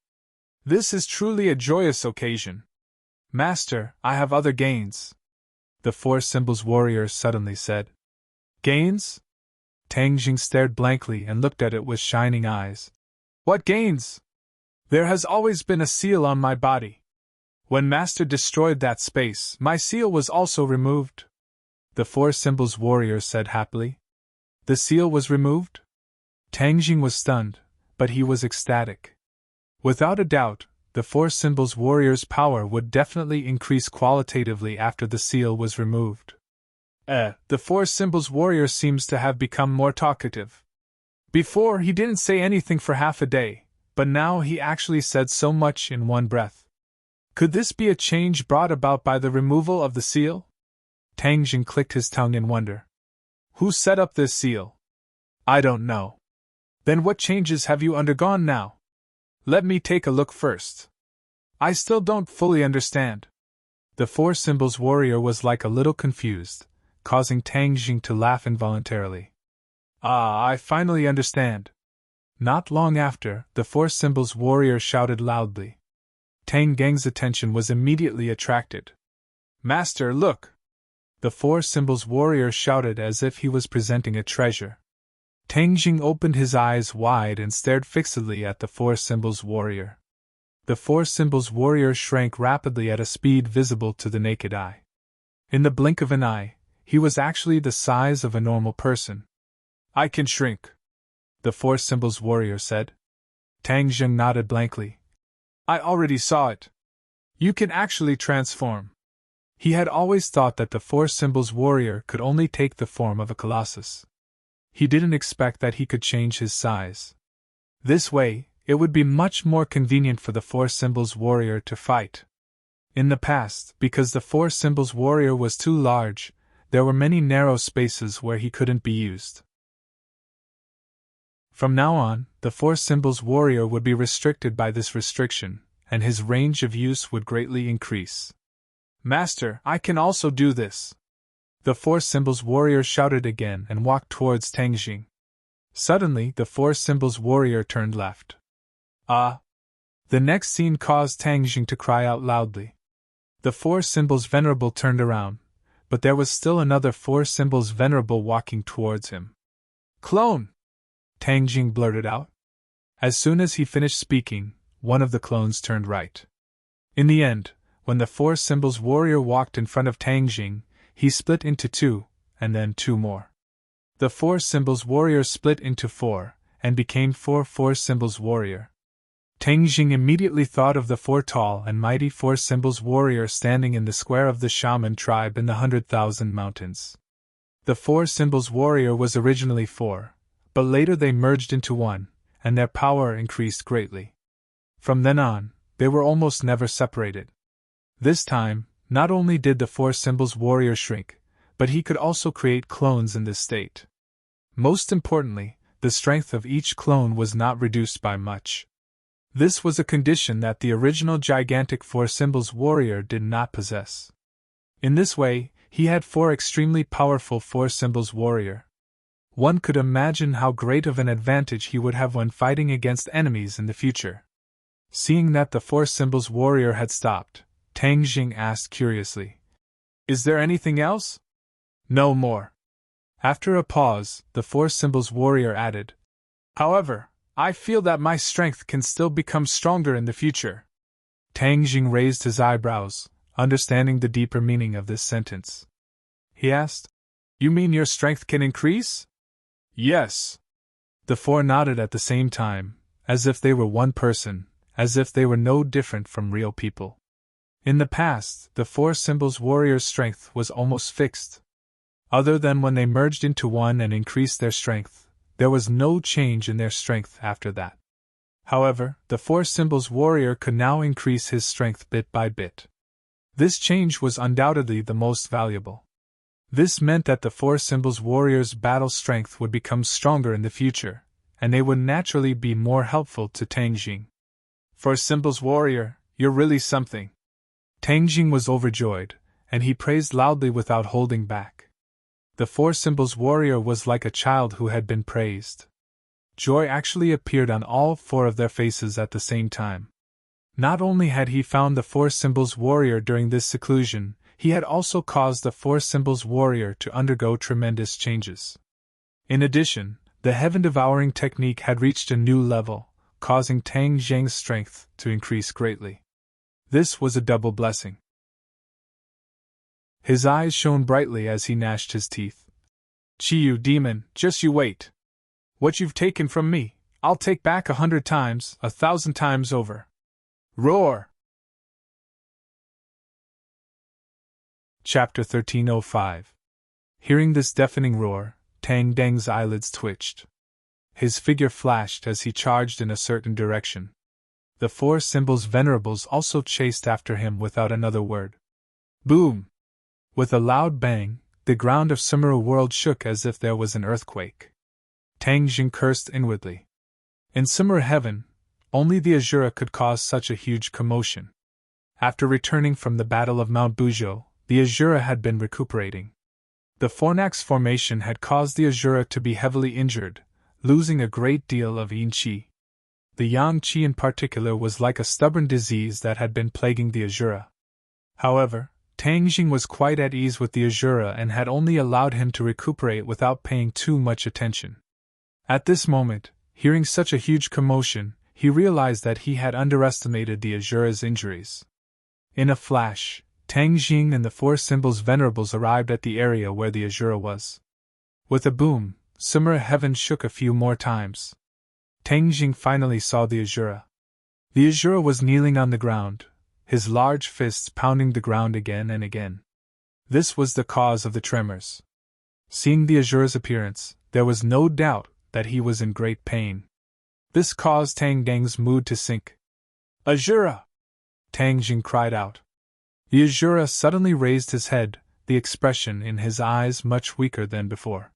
This is truly a joyous occasion. Master, I have other gains, the Four Symbols warrior suddenly said. Gains? Tang Jing stared blankly and looked at it with shining eyes. What gains? There has always been a seal on my body. When Master destroyed that space, my seal was also removed, the Four Symbols warrior said happily. The seal was removed? Tang Jing was stunned, but he was ecstatic. Without a doubt, the Four Symbols warrior's power would definitely increase qualitatively after the seal was removed. The Four Symbols warrior seems to have become more talkative. Before, he didn't say anything for half a day, but now he actually said so much in one breath. Could this be a change brought about by the removal of the seal? Tang Jing clicked his tongue in wonder. Who set up this seal? I don't know. Then what changes have you undergone now? Let me take a look first. I still don't fully understand. The Four Symbols warrior was like a little confused, causing Tang Jing to laugh involuntarily. Ah, I finally understand. Not long after, the Four Symbols warrior shouted loudly. Tang Geng's attention was immediately attracted. Master, look! The Four Symbols warrior shouted as if he was presenting a treasure. Tang Jing opened his eyes wide and stared fixedly at the Four Symbols warrior. The Four Symbols warrior shrank rapidly at a speed visible to the naked eye. In the blink of an eye, he was actually the size of a normal person. I can shrink, the Four Symbols warrior said. Tang Jing nodded blankly. I already saw it. You can actually transform. He had always thought that the Four Symbols warrior could only take the form of a colossus. He didn't expect that he could change his size. This way, it would be much more convenient for the Four Symbols warrior to fight. In the past, because the four symbols warrior was too large, there were many narrow spaces where he couldn't be used. From now on, the four symbols warrior would be restricted by this restriction, and his range of use would greatly increase. Master, I can also do this! The four symbols warrior shouted again and walked towards Tang Jing. Suddenly, the four symbols warrior turned left. Ah! The next scene caused Tang Jing to cry out loudly. The four symbols venerable turned around, but there was still another four symbols venerable walking towards him. Clone! Tang Jing blurted out. As soon as he finished speaking, one of the clones turned right. In the end, when the four symbols warrior walked in front of Tang Jing, he split into two, and then two more. The four symbols warrior split into four, and became four symbols warrior. Tang Jing immediately thought of the four tall and mighty four symbols warrior standing in the square of the shaman tribe in the 100,000 mountains. The four symbols warrior was originally four, but later they merged into one, and their power increased greatly. From then on, they were almost never separated. This time, not only did the four symbols warrior shrink, but he could also create clones in this state. Most importantly, the strength of each clone was not reduced by much. This was a condition that the original gigantic four symbols warrior did not possess. In this way, he had four extremely powerful four symbols warrior. One could imagine how great of an advantage he would have when fighting against enemies in the future. Seeing that the four symbols warrior had stopped, Tang Jing asked curiously, "Is there anything else?" "No more." After a pause, the four symbols warrior added, "However, I feel that my strength can still become stronger in the future." Tang Jing raised his eyebrows, understanding the deeper meaning of this sentence. He asked, "You mean your strength can increase?" "Yes." The four nodded at the same time, as if they were one person, as if they were no different from real people. In the past, the four symbols warrior's strength was almost fixed. Other than when they merged into one and increased their strength, there was no change in their strength after that. However, the four symbols warrior could now increase his strength bit by bit. This change was undoubtedly the most valuable. This meant that the four symbols warrior's battle strength would become stronger in the future, and they would naturally be more helpful to Tang Jing. "For symbols warrior, you're really something." Tang Jing was overjoyed, and he praised loudly without holding back. The four symbols warrior was like a child who had been praised. Joy actually appeared on all four of their faces at the same time. Not only had he found the four symbols warrior during this seclusion, he had also caused the four symbols warrior to undergo tremendous changes. In addition, the heaven-devouring technique had reached a new level, causing Tang Jing's strength to increase greatly. This was a double blessing. His eyes shone brightly as he gnashed his teeth. "Chi-Yu demon, just you wait. What you've taken from me, I'll take back 100 times, 1,000 times over." Roar! Chapter 1305. Hearing this deafening roar, Tang Deng's eyelids twitched. His figure flashed as he charged in a certain direction. The four symbols venerables also chased after him without another word. Boom! With a loud bang, the ground of Sumeru world shook as if there was an earthquake. Tang Jing cursed inwardly. In Sumeru heaven, only the Azura could cause such a huge commotion. After returning from the Battle of Mount Bujo, the Azura had been recuperating. The Fornax formation had caused the Azura to be heavily injured, losing a great deal of Yin Qi. The Yang Qi in particular was like a stubborn disease that had been plaguing the Azura. However, Tang Jing was quite at ease with the Azura and had only allowed him to recuperate without paying too much attention. At this moment, hearing such a huge commotion, he realized that he had underestimated the Azura's injuries. In a flash, Tang Jing and the four symbols venerables arrived at the area where the Azura was. With a boom, Sumeru heaven shook a few more times. Tang Jing finally saw the Azura. The Azura was kneeling on the ground, his large fists pounding the ground again and again. This was the cause of the tremors. Seeing the Azura's appearance, there was no doubt that he was in great pain. This caused Tang Deng's mood to sink. "Azura!" Tang Jing cried out. The Azura suddenly raised his head, the expression in his eyes much weaker than before.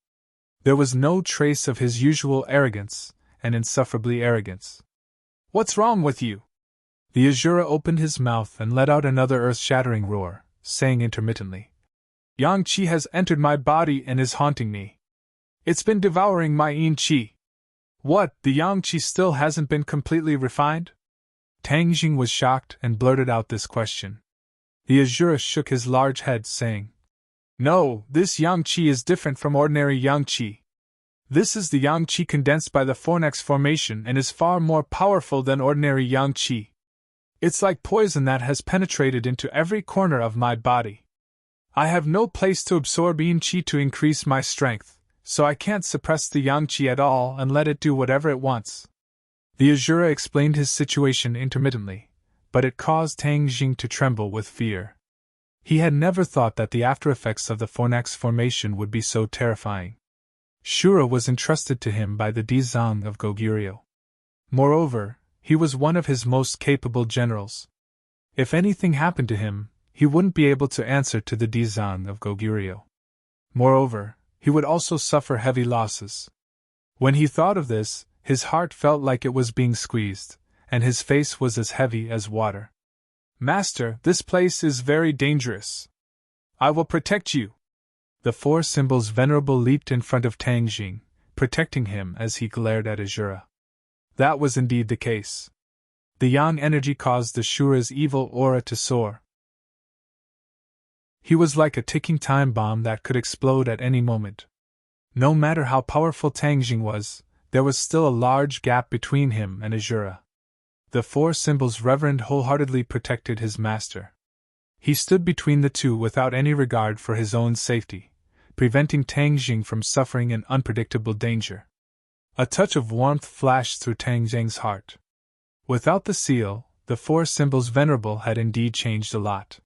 There was no trace of his usual arrogance, and insufferably arrogance. "What's wrong with you?" The Azura opened his mouth and let out another earth-shattering roar, saying intermittently, "Yang Qi has entered my body and is haunting me. It's been devouring my Yin Qi." "What, the Yang Qi still hasn't been completely refined?" Tang Jing was shocked and blurted out this question. The Azura shook his large head, saying, "No, this Yang Qi is different from ordinary Yang Qi. This is the Yang Qi condensed by the Fornax formation and is far more powerful than ordinary Yang Qi. It's like poison that has penetrated into every corner of my body. I have no place to absorb Yin Qi to increase my strength, so I can't suppress the Yang Qi at all and let it do whatever it wants." The Azura explained his situation intermittently, but it caused Tang Jing to tremble with fear. He had never thought that the after-effects of the Fornax formation would be so terrifying. Shura was entrusted to him by the Dizang of Goguryeo. Moreover, he was one of his most capable generals. If anything happened to him, he wouldn't be able to answer to the Dizang of Goguryeo. Moreover, he would also suffer heavy losses. When he thought of this, his heart felt like it was being squeezed, and his face was as heavy as water. "Master, this place is very dangerous. I will protect you." The four symbols venerable leaped in front of Tang Jing, protecting him as he glared at Azura. That was indeed the case. The yang energy caused the Shura's evil aura to soar. He was like a ticking time bomb that could explode at any moment. No matter how powerful Tang Jing was, there was still a large gap between him and Azura. The four symbols reverend wholeheartedly protected his master. He stood between the two without any regard for his own safety, preventing Tang Jing from suffering an unpredictable danger. A touch of warmth flashed through Tang Jing's heart. Without the seal, the four symbols venerable had indeed changed a lot.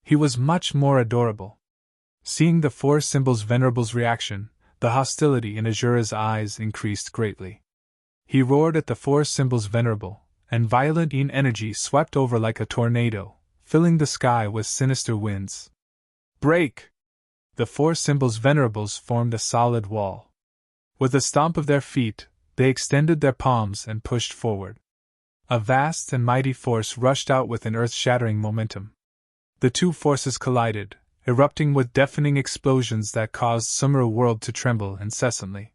He was much more adorable. Seeing the four symbols venerable's reaction, the hostility in Azura's eyes increased greatly. He roared at the four symbols venerable, and violent Yin energy swept over like a tornado, filling the sky with sinister winds. "Break!" The four symbols venerables formed a solid wall. With a stomp of their feet, they extended their palms and pushed forward. A vast and mighty force rushed out with an earth-shattering momentum. The two forces collided, erupting with deafening explosions that caused Sumera world to tremble incessantly.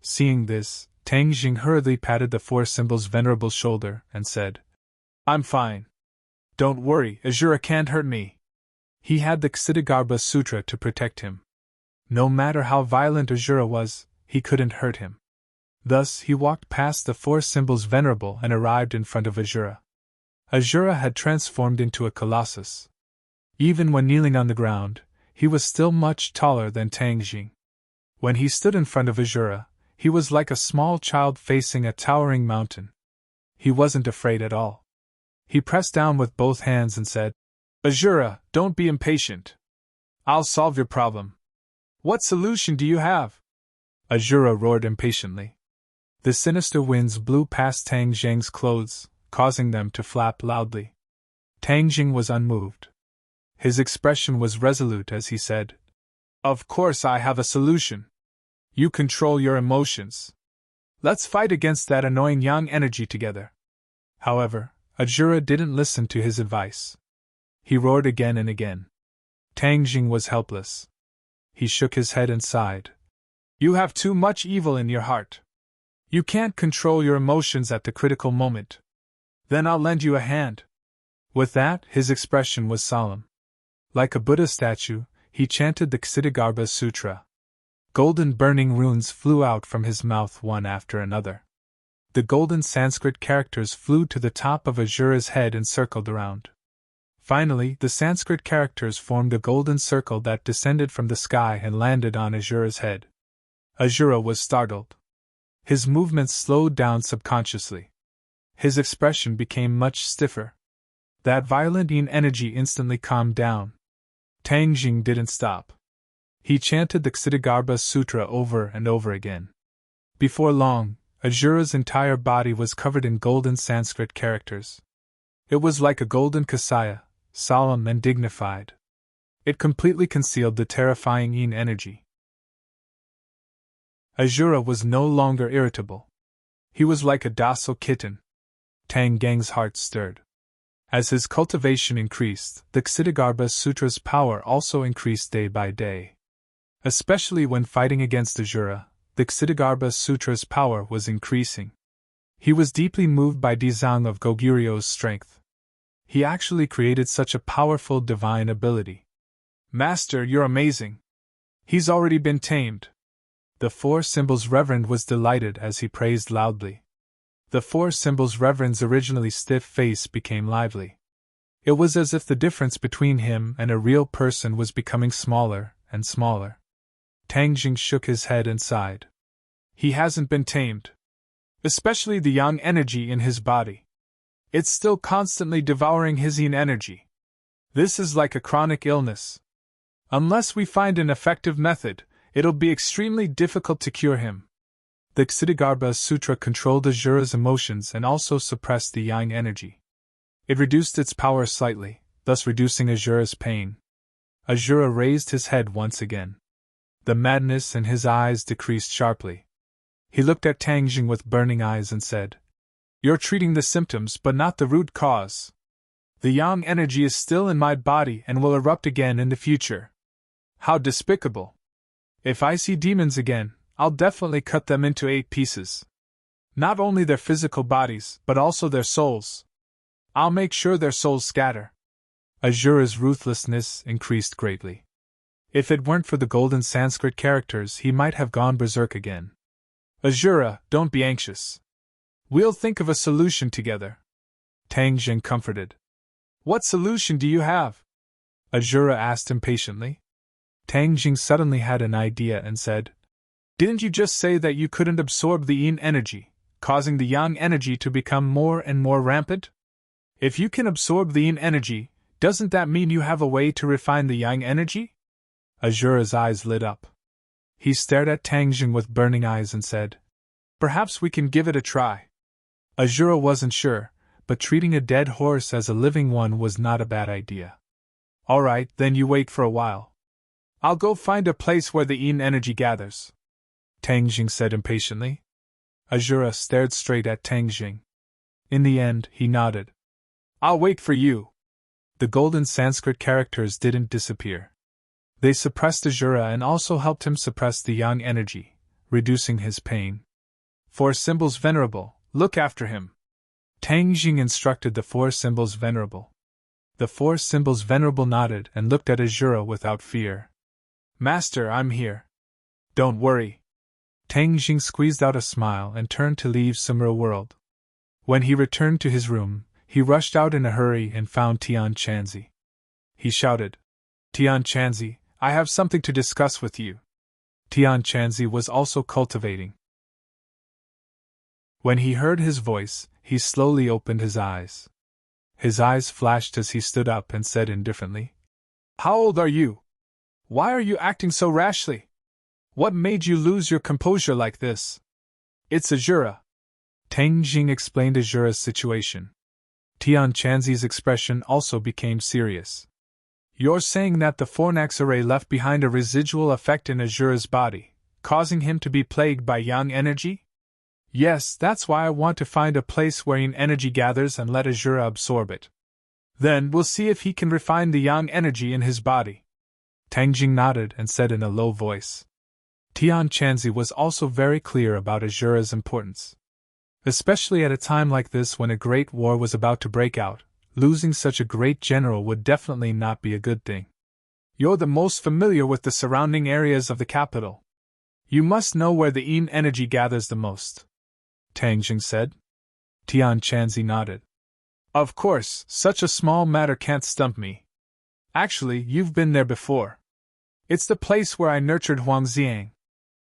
Seeing this, Tang Jing hurriedly patted the four symbols' venerable shoulder and said, "I'm fine. Don't worry, Azura can't hurt me." He had the Ksitigarbha Sutra to protect him. No matter how violent Azura was, he couldn't hurt him. Thus he walked past the four symbols venerable and arrived in front of Azura. Azura had transformed into a colossus. Even when kneeling on the ground, he was still much taller than Tang Jing. When he stood in front of Azura, he was like a small child facing a towering mountain. He wasn't afraid at all. He pressed down with both hands and said, "Azura, don't be impatient. I'll solve your problem. What solution do you have?" Azura roared impatiently. The sinister winds blew past Tang Jing's clothes, causing them to flap loudly. Tang Jing was unmoved. His expression was resolute as he said, "Of course I have a solution. You control your emotions. Let's fight against that annoying yang energy together." However, Azura didn't listen to his advice. He roared again and again. Tang Jing was helpless. He shook his head and sighed. "You have too much evil in your heart. You can't control your emotions at the critical moment. Then I'll lend you a hand." With that, his expression was solemn. Like a Buddha statue, he chanted the Ksitigarbha Sutra. Golden burning runes flew out from his mouth one after another. The golden Sanskrit characters flew to the top of Azura's head and circled around. Finally, the Sanskrit characters formed a golden circle that descended from the sky and landed on Azura's head. Azura was startled. His movements slowed down subconsciously. His expression became much stiffer. That violent Yin energy instantly calmed down. Tang Jing didn't stop. He chanted the Ksitigarbha Sutra over and over again. Before long, Azura's entire body was covered in golden Sanskrit characters. It was like a golden kasaya, solemn and dignified. It completely concealed the terrifying yin energy. Azura was no longer irritable. He was like a docile kitten. Tang Geng's heart stirred. As his cultivation increased, the Ksitigarbha Sutra's power also increased day by day. Especially when fighting against Azura, the Ksitigarbha Sutra's power was increasing. He was deeply moved by Dizang of Goguryu's strength. He actually created such a powerful divine ability. Master, you're amazing. He's already been tamed. The Four Symbols Reverend was delighted as he praised loudly. The Four Symbols Reverend's originally stiff face became lively. It was as if the difference between him and a real person was becoming smaller and smaller. Tang Jing shook his head and sighed. He hasn't been tamed. Especially the yang energy in his body. It's still constantly devouring his yin energy. This is like a chronic illness. Unless we find an effective method, it'll be extremely difficult to cure him. The Ksitigarbha Sutra controlled Azura's emotions and also suppressed the yang energy. It reduced its power slightly, thus reducing Azura's pain. Azura raised his head once again. The madness in his eyes decreased sharply. He looked at Tang Jing with burning eyes and said, "You're treating the symptoms but not the root cause. The yang energy is still in my body and will erupt again in the future. How despicable! If I see demons again, I'll definitely cut them into 8 pieces. Not only their physical bodies, but also their souls. I'll make sure their souls scatter." Azura's ruthlessness increased greatly. If it weren't for the golden Sanskrit characters, he might have gone berserk again. "Azura, don't be anxious. We'll think of a solution together," Tang Jing comforted. "What solution do you have?" Azura asked impatiently. Tang Jing suddenly had an idea and said, "Didn't you just say that you couldn't absorb the yin energy, causing the yang energy to become more and more rampant? If you can absorb the yin energy, doesn't that mean you have a way to refine the yang energy?" Azura's eyes lit up. He stared at Tang Jing with burning eyes and said, "Perhaps we can give it a try." Azura wasn't sure, but treating a dead horse as a living one was not a bad idea. "All right, then you wait for a while. I'll go find a place where the yin energy gathers," Tang Jing said impatiently. Azura stared straight at Tang Jing. In the end, he nodded. "I'll wait for you." The golden Sanskrit characters didn't disappear. They suppressed Azura and also helped him suppress the yang energy, reducing his pain. "Four Symbols Venerable, look after him," Tang Jing instructed the Four Symbols Venerable. The Four Symbols Venerable nodded and looked at Azura without fear. "Master, I'm here. Don't worry." Tang Jing squeezed out a smile and turned to leave Sumra World. When he returned to his room, he rushed out in a hurry and found Tian Chanzi. He shouted, "Tian Chanzi, I have something to discuss with you." Tian Chanzi was also cultivating. When he heard his voice, he slowly opened his eyes. His eyes flashed as he stood up and said indifferently, "How old are you? Why are you acting so rashly? What made you lose your composure like this?" "It's Azura." Tang Jing explained Azura's situation. Tian Chanzi's expression also became serious. "You're saying that the Fornax array left behind a residual effect in Azura's body, causing him to be plagued by yang energy?" "Yes, that's why I want to find a place where yin energy gathers and let Azura absorb it. Then we'll see if he can refine the yang energy in his body." Tang Jing nodded and said in a low voice. Tian Chanzi was also very clear about Azura's importance. Especially at a time like this when a great war was about to break out, losing such a great general would definitely not be a good thing. "You're the most familiar with the surrounding areas of the capital. You must know where the yin energy gathers the most," Tang Jing said. Tian Chanzi nodded. "Of course, such a small matter can't stump me. Actually, you've been there before. It's the place where I nurtured Huang Xiang.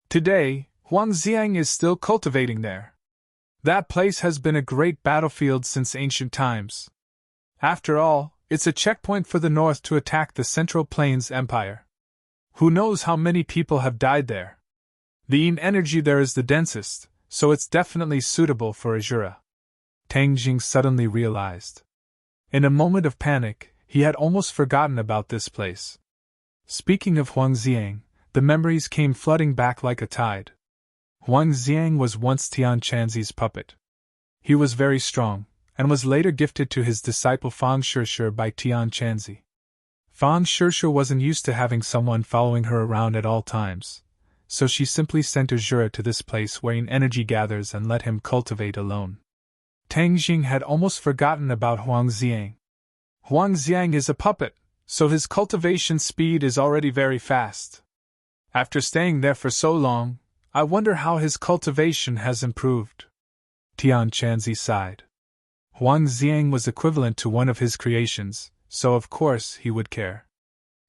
Today, Huang Xiang is still cultivating there. That place has been a great battlefield since ancient times. After all, it's a checkpoint for the North to attack the Central Plains Empire. Who knows how many people have died there? The yin energy there is the densest, so it's definitely suitable for Azura." Tang Jing suddenly realized. In a moment of panic, He had almost forgotten about this place. Speaking of Huang Xiang, the memories came flooding back like a tide. Huang Xiang was once Tian Chanzi's puppet. He was very strong, and was later gifted to his disciple Fang Shishir by Tian Chanzi. Fang Shishir wasn't used to having someone following her around at all times, so she simply sent Azura to this place wherein energy gathers and let him cultivate alone. Tang Jing had almost forgotten about Huang Xiang. Huang Xiang is a puppet, so his cultivation speed is already very fast. After staying there for so long, I wonder how his cultivation has improved. Tian Chanzi sighed. Huang Xiang was equivalent to one of his creations, so of course he would care.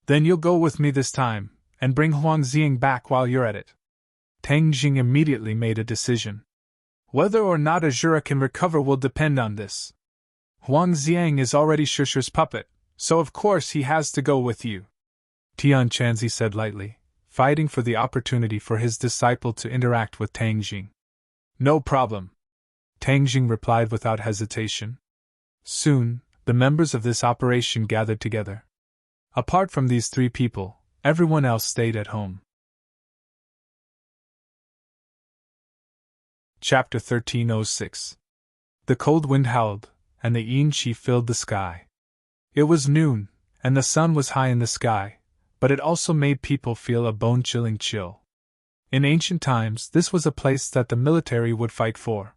Then you'll go with me this time, and bring Huang Xiang back while you're at it. Tang Jing immediately made a decision. Whether or not Azura can recover will depend on this. Huang Xiang is already Shishir's puppet, so of course he has to go with you. Tian Chanzi said lightly, fighting for the opportunity for his disciple to interact with Tang Jing. No problem. Tang Jing replied without hesitation. Soon, the members of this operation gathered together. Apart from these three people, everyone else stayed at home. Chapter 1306. The cold wind howled, and the yin qi filled the sky. It was noon, and the sun was high in the sky, but it also made people feel a bone-chilling chill. In ancient times, this was a place that the military would fight for.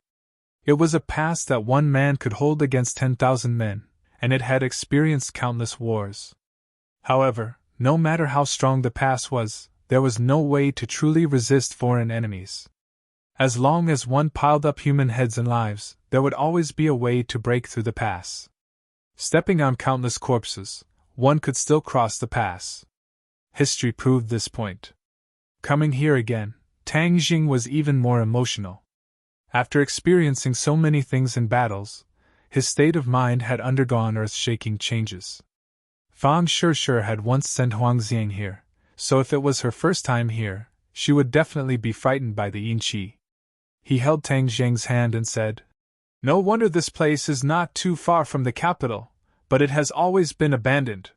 It was a pass that one man could hold against 10,000 men, and it had experienced countless wars. However, no matter how strong the pass was, there was no way to truly resist foreign enemies. As long as one piled up human heads and lives, there would always be a way to break through the pass. Stepping on countless corpses, one could still cross the pass. History proved this point. Coming here again, Tang Jing was even more emotional. After experiencing so many things in battles, his state of mind had undergone earth-shaking changes. Fang Shishir had once sent Huang Xiang here, so if it was her first time here, she would definitely be frightened by the yin qi. He held Tang Jing's hand and said, No wonder this place is not too far from the capital, but it has always been abandoned.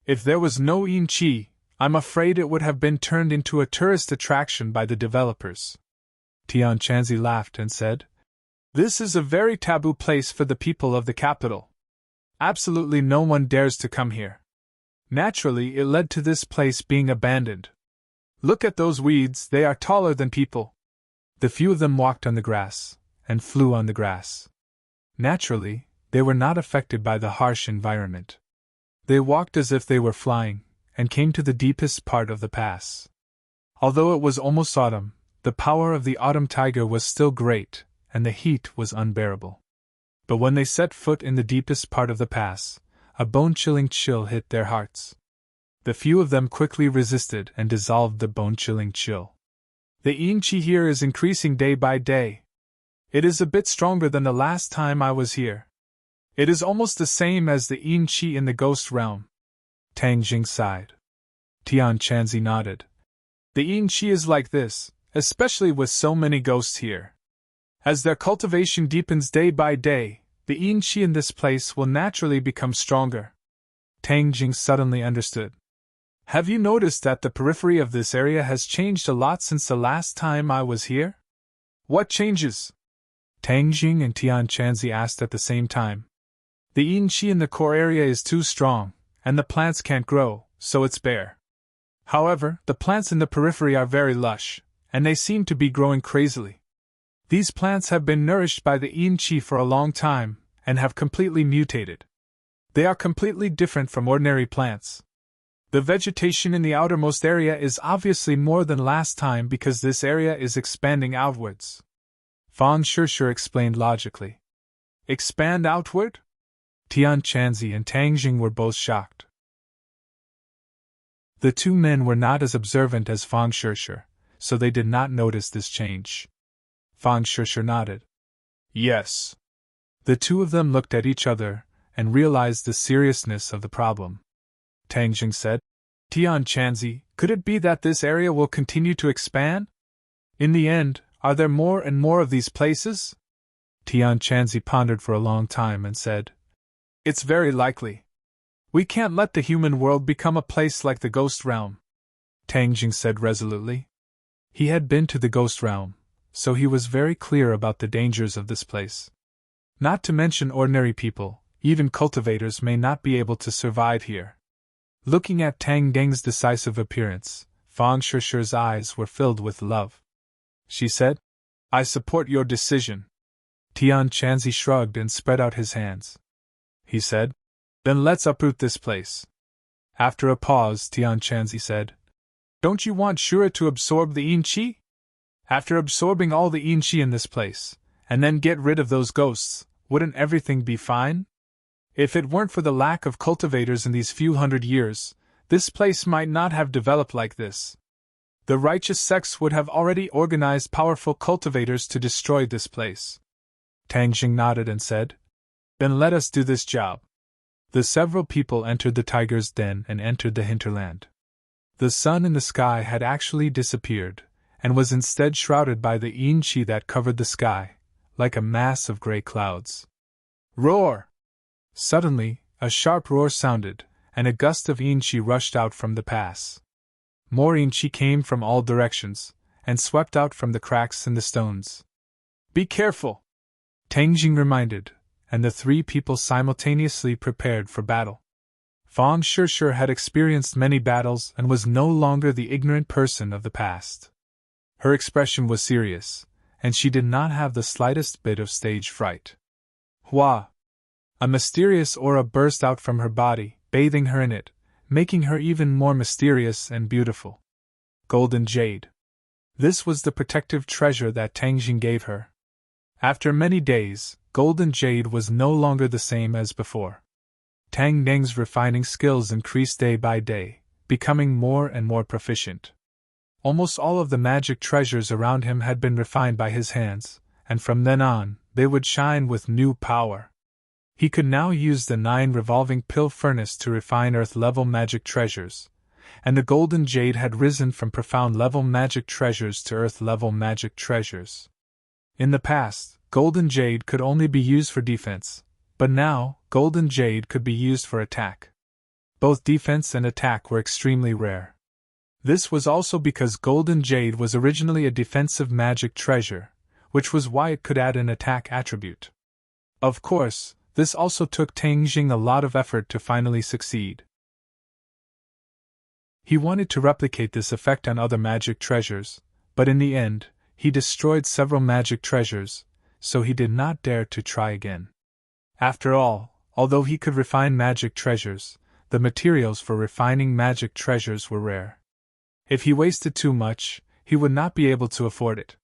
If there was no yin qi, I'm afraid it would have been turned into a tourist attraction by the developers. Tian Chanzi laughed and said, This is a very taboo place for the people of the capital. Absolutely no one dares to come here. Naturally, it led to this place being abandoned. Look at those weeds, they are taller than people. The few of them walked on the grass, and flew on the grass. Naturally, they were not affected by the harsh environment. They walked as if they were flying, and came to the deepest part of the pass. Although it was almost autumn, the power of the autumn tiger was still great, and the heat was unbearable. But when they set foot in the deepest part of the pass, a bone-chilling chill hit their hearts. The few of them quickly resisted and dissolved the bone-chilling chill. The yin qi here is increasing day by day. It is a bit stronger than the last time I was here. It is almost the same as the yin qi in the ghost realm. Tang Jing sighed. Tian Chanzi nodded. The yin qi is like this, especially with so many ghosts here. As their cultivation deepens day by day, the yin qi in this place will naturally become stronger. Tang Jing suddenly understood. Have you noticed that the periphery of this area has changed a lot since the last time I was here? What changes? Tang Jing and Tian Chanzi asked at the same time. The yin qi in the core area is too strong, and the plants can't grow, so it's bare. However, the plants in the periphery are very lush, and they seem to be growing crazily. These plants have been nourished by the yin qi for a long time, and have completely mutated. They are completely different from ordinary plants. The vegetation in the outermost area is obviously more than last time because this area is expanding outwards. Fang Shishir explained logically. Expand outward? Tian Chanzi and Tang Jing were both shocked. The two men were not as observant as Fang Shishir, so they did not notice this change. Fang Shishir nodded. Yes. The two of them looked at each other and realized the seriousness of the problem. Tang Jing said, Tian Chanzi, could it be that this area will continue to expand? In the end, are there more and more of these places? Tian Chanzi pondered for a long time and said, It's very likely. We can't let the human world become a place like the ghost realm, Tang Jing said resolutely. He had been to the ghost realm, so he was very clear about the dangers of this place. Not to mention ordinary people, even cultivators may not be able to survive here. Looking at Tang Deng's decisive appearance, Fang Shishi's eyes were filled with love. She said, I support your decision. Tian Chanzi shrugged and spread out his hands. He said, Then let's uproot this place. After a pause, Tian Chanzi said, Don't you want Shura to absorb the Yin Qi? After absorbing all the Yin Qi in this place, and then get rid of those ghosts, wouldn't everything be fine? If it weren't for the lack of cultivators in these few hundred years, this place might not have developed like this. The righteous sects would have already organized powerful cultivators to destroy this place. Tang Jing nodded and said, Then let us do this job. The several people entered the tiger's den and entered the hinterland. The sun in the sky had actually disappeared, and was instead shrouded by the Yin Qi that covered the sky, like a mass of gray clouds. Roar! Suddenly, a sharp roar sounded, and a gust of Yin Qi rushed out from the pass. More Yin Qi came from all directions, and swept out from the cracks in the stones. Be careful! Tang Jing reminded, and the three people simultaneously prepared for battle. Fang Shishi had experienced many battles and was no longer the ignorant person of the past. Her expression was serious, and she did not have the slightest bit of stage fright. Hua! A mysterious aura burst out from her body, bathing her in it, making her even more mysterious and beautiful. Golden Jade. This was the protective treasure that Tang Jing gave her. After many days, Golden Jade was no longer the same as before. Tang Deng's refining skills increased day by day, becoming more and more proficient. Almost all of the magic treasures around him had been refined by his hands, and from then on, they would shine with new power. He could now use the 9 revolving pill furnace to refine earth-level magic treasures, and the Golden Jade had risen from profound-level magic treasures to earth-level magic treasures. In the past, Golden Jade could only be used for defense, but now, Golden Jade could be used for attack. Both defense and attack were extremely rare. This was also because Golden Jade was originally a defensive magic treasure, which was why it could add an attack attribute. Of course, this also took Tang Jing a lot of effort to finally succeed. He wanted to replicate this effect on other magic treasures, but in the end, he destroyed several magic treasures, so he did not dare to try again. After all, although he could refine magic treasures, the materials for refining magic treasures were rare. If he wasted too much, he would not be able to afford it.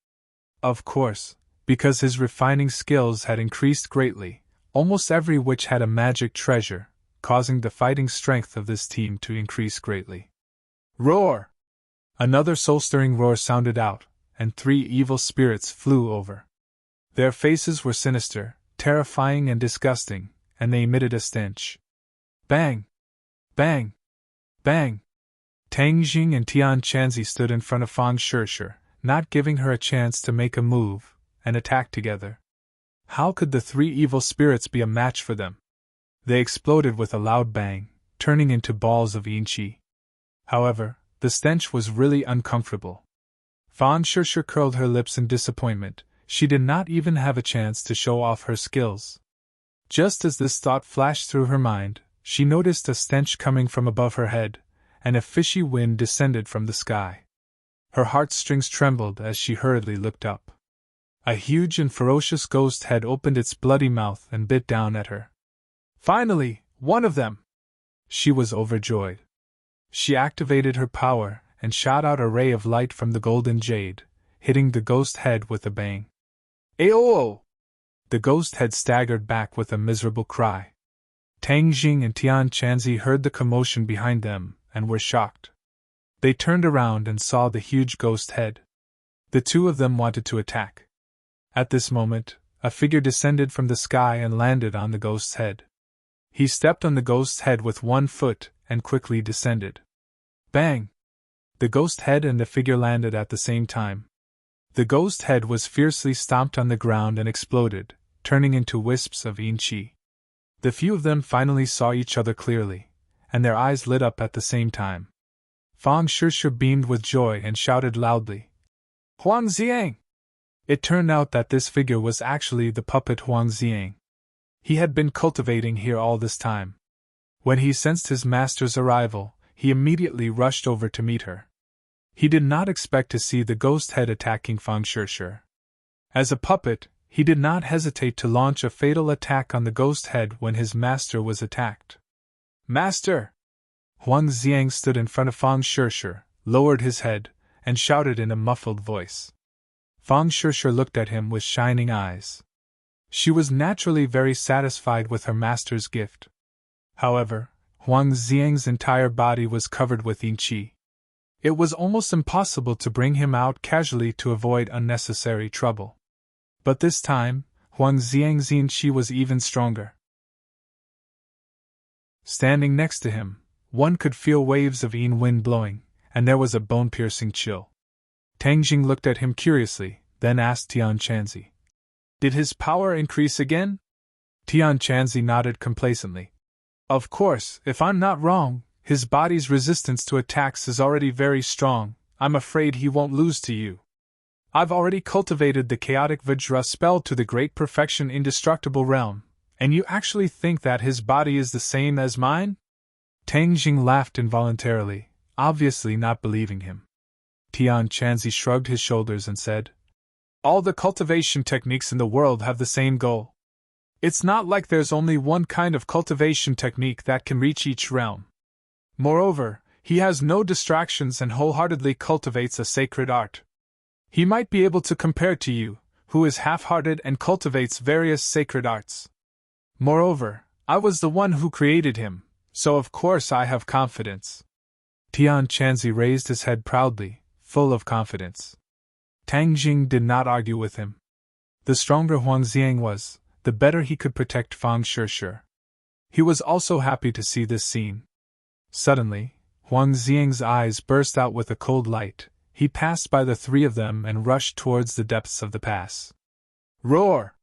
Of course, because his refining skills had increased greatly, almost every witch had a magic treasure, causing the fighting strength of this team to increase greatly. Roar! Another soul-stirring roar sounded out, and 3 evil spirits flew over. Their faces were sinister, terrifying and disgusting, and they emitted a stench. Bang! Bang! Bang! Tang Jing and Tian Chanzi stood in front of Fang Shishi, not giving her a chance to make a move, and attack together. How could the 3 evil spirits be a match for them? They exploded with a loud bang, turning into balls of Yin Qi. However, the stench was really uncomfortable. Fang Shishi curled her lips in disappointment. She did not even have a chance to show off her skills. Just as this thought flashed through her mind, she noticed a stench coming from above her head, and a fishy wind descended from the sky. Her heartstrings trembled as she hurriedly looked up. A huge and ferocious ghost head opened its bloody mouth and bit down at her. Finally, one of them! She was overjoyed. She activated her power and shot out a ray of light from the Golden Jade, hitting the ghost head with a bang. Ayo! The ghost head staggered back with a miserable cry. Tang Jing and Tian Chanzi heard the commotion behind them and were shocked. They turned around and saw the huge ghost head. The 2 of them wanted to attack. At this moment, a figure descended from the sky and landed on the ghost's head. He stepped on the ghost's head with 1 foot and quickly descended. Bang! The ghost head and the figure landed at the same time. The ghost head was fiercely stomped on the ground and exploded, turning into wisps of Yin Qi. The few of them finally saw each other clearly, and their eyes lit up at the same time. Fang Shushu beamed with joy and shouted loudly, "Huang Xiang!" It turned out that this figure was actually the puppet Huang Xiang. He had been cultivating here all this time. When he sensed his master's arrival, he immediately rushed over to meet her. He did not expect to see the ghost head attacking Fang Shushu. As a puppet, he did not hesitate to launch a fatal attack on the ghost head when his master was attacked. "Master!" Huang Xiang stood in front of Fang Shushu, lowered his head, and shouted in a muffled voice. Fang Shushu looked at him with shining eyes. She was naturally very satisfied with her master's gift. However, Huang Xiang's entire body was covered with yin qi. It was almost impossible to bring him out casually to avoid unnecessary trouble. But this time, Huang Xiang's yin qi was even stronger. Standing next to him, one could feel waves of yin wind blowing, and there was a bone-piercing chill. Tang Jing looked at him curiously, then asked Tian Chanzi, "Did his power increase again?" Tian Chanzi nodded complacently. "Of course, if I'm not wrong, his body's resistance to attacks is already very strong. I'm afraid he won't lose to you. I've already cultivated the chaotic Vajra spell to the great perfection indestructible realm, and you actually think that his body is the same as mine?" Tang Jing laughed involuntarily, obviously not believing him. Tian Chanzi shrugged his shoulders and said, "All the cultivation techniques in the world have the same goal. It's not like there's only one kind of cultivation technique that can reach each realm. Moreover, he has no distractions and wholeheartedly cultivates a sacred art. He might be able to compare to you, who is half-hearted and cultivates various sacred arts. Moreover, I was the one who created him, so of course I have confidence." Tian Chanzi raised his head proudly, full of confidence. Tang Jing did not argue with him. The stronger Huang Xiang was, the better he could protect Fang Shushu. He was also happy to see this scene. Suddenly, Huang Xiang's eyes burst out with a cold light. He passed by the three of them and rushed towards the depths of the pass. Roar!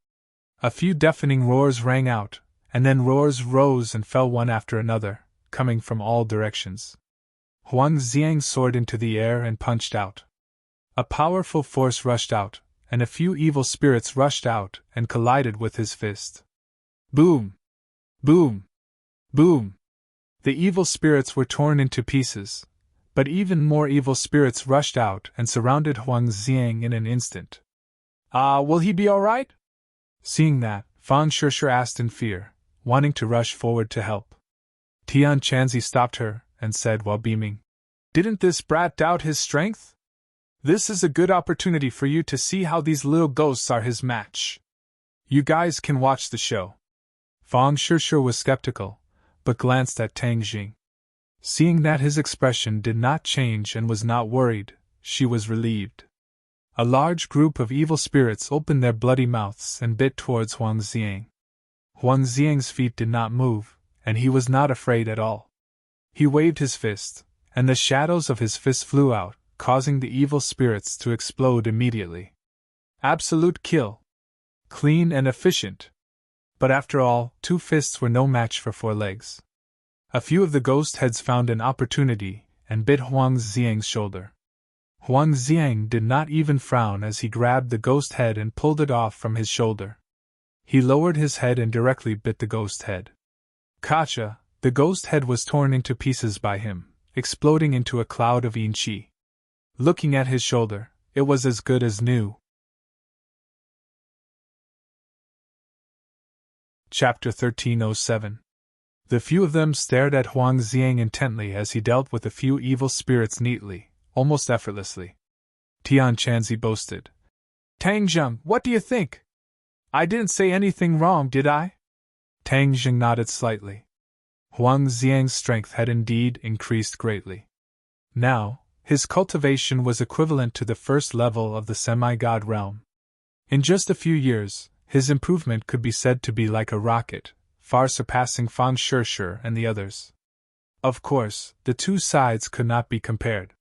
A few deafening roars rang out, and then roars rose and fell one after another, coming from all directions. Huang Xiang soared into the air and punched out. A powerful force rushed out, and a few evil spirits rushed out and collided with his fist. Boom! Boom! Boom! The evil spirits were torn into pieces, but even more evil spirits rushed out and surrounded Huang Xiang in an instant. Will he be all right?" Seeing that, Fang Shushu asked in fear, wanting to rush forward to help. Tian Chanzi stopped her and said while beaming, "Didn't this brat doubt his strength? This is a good opportunity for you to see how these little ghosts are his match. You guys can watch the show." Fang Shushu was skeptical, but glanced at Tang Jing. Seeing that his expression did not change and was not worried, she was relieved. A large group of evil spirits opened their bloody mouths and bit towards Huang Xiang. Huang Xiang's feet did not move, and he was not afraid at all. He waved his fist, and the shadows of his fist flew out, causing the evil spirits to explode immediately. Absolute kill. Clean and efficient. But after all, 2 fists were no match for 4 legs. A few of the ghost heads found an opportunity and bit Huang Xiang's shoulder. Huang Xiang did not even frown as he grabbed the ghost head and pulled it off from his shoulder. He lowered his head and directly bit the ghost head. Kacha, the ghost head was torn into pieces by him, exploding into a cloud of yin qi. Looking at his shoulder, it was as good as new. Chapter 1307. The few of them stared at Huang Xiang intently as he dealt with a few evil spirits neatly, almost effortlessly. Tian Chanzi boasted, "Tang Zheng, what do you think? I didn't say anything wrong, did I?" Tang Zheng nodded slightly. Huang Xiang's strength had indeed increased greatly. Now, his cultivation was equivalent to the first level of the semi-god realm. In just a few years, his improvement could be said to be like a rocket, far surpassing Fang Shushu and the others. Of course, the two sides could not be compared.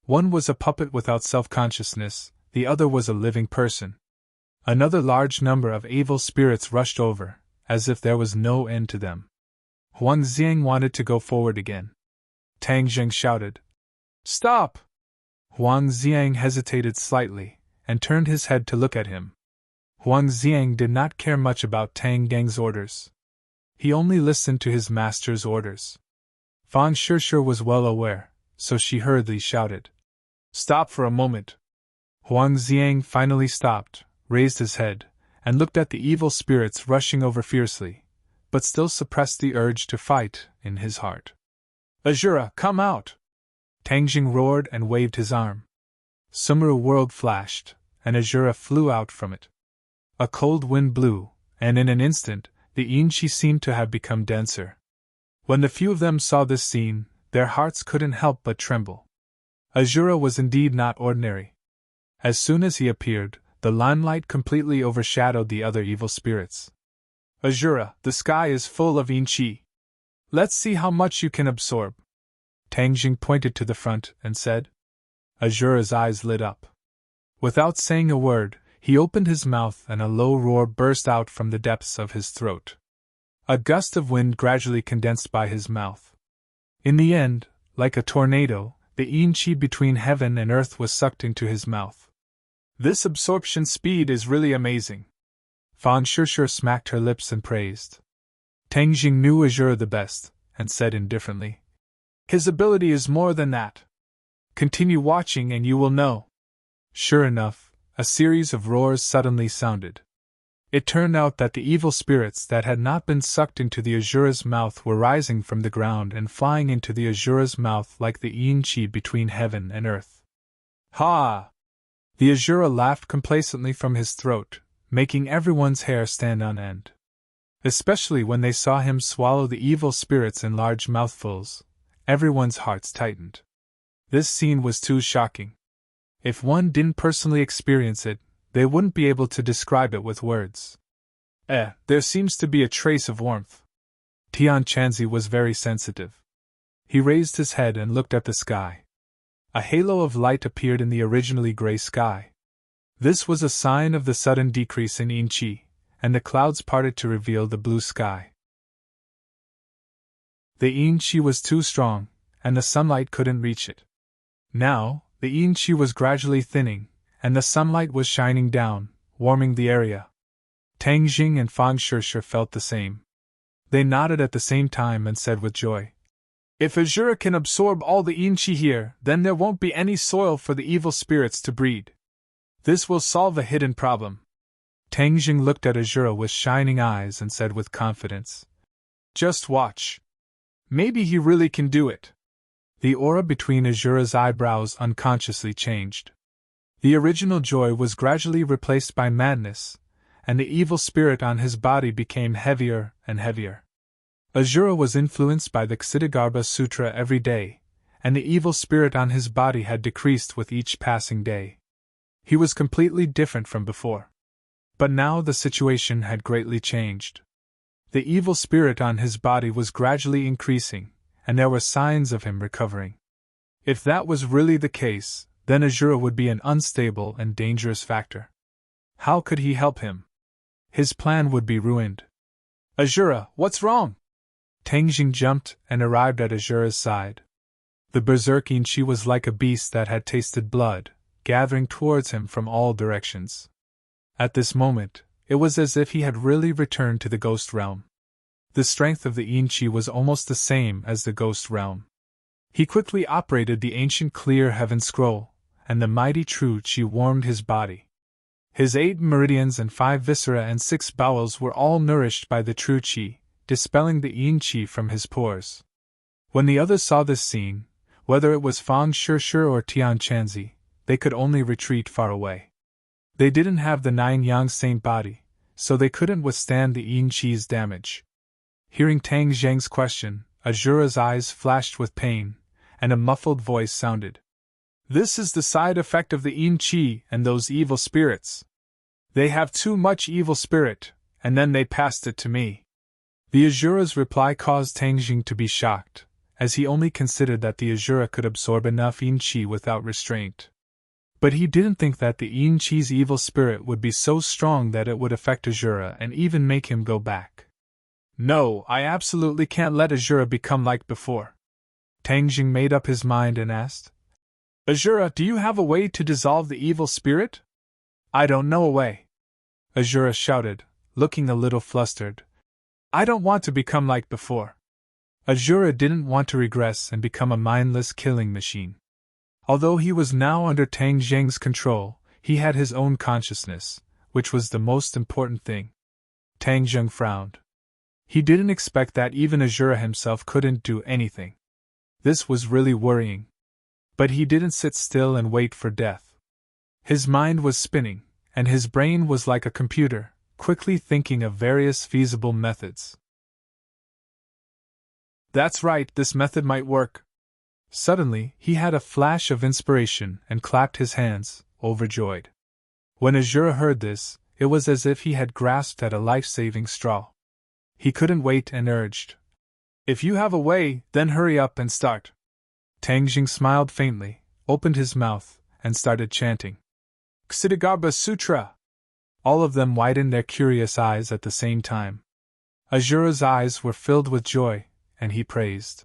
One was a puppet without self-consciousness, the other was a living person. Another large number of evil spirits rushed over, as if there was no end to them. Huang Xiang wanted to go forward again. Tang Zheng shouted, "Stop!" Huang Xiang hesitated slightly, and turned his head to look at him. Huang Xiang did not care much about Tang Geng's orders. He only listened to his master's orders. Fang Shishir was well aware, so she hurriedly shouted, "Stop for a moment!" Huang Xiang finally stopped, raised his head, and looked at the evil spirits rushing over fiercely, but still suppressed the urge to fight in his heart. "Azura, come out!" Tang Jing roared and waved his arm. Sumeru world flashed, and Azura flew out from it. A cold wind blew, and in an instant, the Inchi seemed to have become denser. When the few of them saw this scene, their hearts couldn't help but tremble. Azura was indeed not ordinary. As soon as he appeared, the limelight completely overshadowed the other evil spirits. "Azura, the sky is full of Inchi. Let's see how much you can absorb." Tang Jing pointed to the front and said. Azura's eyes lit up. Without saying a word, he opened his mouth and a low roar burst out from the depths of his throat. A gust of wind gradually condensed by his mouth. In the end, like a tornado, the Inchi between heaven and earth was sucked into his mouth. "This absorption speed is really amazing." Fang Shishir smacked her lips and praised. Tang Jing knew Azura the best, and said indifferently, "His ability is more than that. Continue watching and you will know." Sure enough, a series of roars suddenly sounded. It turned out that the evil spirits that had not been sucked into the Azura's mouth were rising from the ground and flying into the Azura's mouth like the Inchi between heaven and earth. "Ha!" The Azura laughed complacently from his throat, making everyone's hair stand on end. Especially when they saw him swallow the evil spirits in large mouthfuls, everyone's hearts tightened. This scene was too shocking. If one didn't personally experience it, they wouldn't be able to describe it with words. There seems to be a trace of warmth." Tian Chanzi was very sensitive. He raised his head and looked at the sky. A halo of light appeared in the originally gray sky. This was a sign of the sudden decrease in Inchi, and the clouds parted to reveal the blue sky. The Inchi was too strong, and the sunlight couldn't reach it. Now, the Inchi was gradually thinning, and the sunlight was shining down, warming the area. Tang Jing and Fang Shishir felt the same. They nodded at the same time and said with joy, "If Azura can absorb all the Inchi here, then there won't be any soil for the evil spirits to breed. This will solve a hidden problem." Tang Jing looked at Azura with shining eyes and said with confidence, "Just watch. Maybe he really can do it." The aura between Azura's eyebrows unconsciously changed. The original joy was gradually replaced by madness, and the evil spirit on his body became heavier and heavier. Azura was influenced by the Ksitigarbha Sutra every day, and the evil spirit on his body had decreased with each passing day. He was completely different from before. But now the situation had greatly changed. The evil spirit on his body was gradually increasing, and there were signs of him recovering. If that was really the case, then Azura would be an unstable and dangerous factor. How could he help him? His plan would be ruined. "Azura, what's wrong?" Tang Jing jumped and arrived at Azura's side. The berserk Inchi was like a beast that had tasted blood, gathering towards him from all directions. At this moment, it was as if he had really returned to the ghost realm. The strength of the Inchi was almost the same as the ghost realm. He quickly operated the ancient clear heaven scroll, and the mighty true Qi warmed his body. His 8 meridians and 5 viscera and 6 bowels were all nourished by the true Qi, dispelling the yin Qi from his pores. When the others saw this scene, whether it was Fang Shishir or Tian Chanzi, they could only retreat far away. They didn't have the 9 yang saint body, so they couldn't withstand the yin Qi's damage. Hearing Tang Zheng's question, Azura's eyes flashed with pain, and a muffled voice sounded. "This is the side effect of the yin Qi and those evil spirits. They have too much evil spirit, and then they passed it to me." The Azura's reply caused Tang Jing to be shocked, as he only considered that the Azura could absorb enough yin Qi without restraint. But he didn't think that the yin Qi's evil spirit would be so strong that it would affect Azura and even make him go back. No, I absolutely can't let Azura become like before. Tangjing made up his mind and asked, Azura, do you have a way to dissolve the evil spirit? I don't know a way. Azura shouted, looking a little flustered. I don't want to become like before. Azura didn't want to regress and become a mindless killing machine. Although he was now under Tang Zheng's control, he had his own consciousness, which was the most important thing. Tang Zheng frowned. He didn't expect that even Azura himself couldn't do anything. This was really worrying. But he didn't sit still and wait for death. His mind was spinning, and his brain was like a computer, quickly thinking of various feasible methods. That's right, this method might work. Suddenly, he had a flash of inspiration and clapped his hands, overjoyed. When Azura heard this, it was as if he had grasped at a life-saving straw. He couldn't wait and urged, If you have a way, then hurry up and start. Tang Jing smiled faintly, opened his mouth, and started chanting. Ksitigarbha Sutra! All of them widened their curious eyes at the same time. Azura's eyes were filled with joy, and he praised.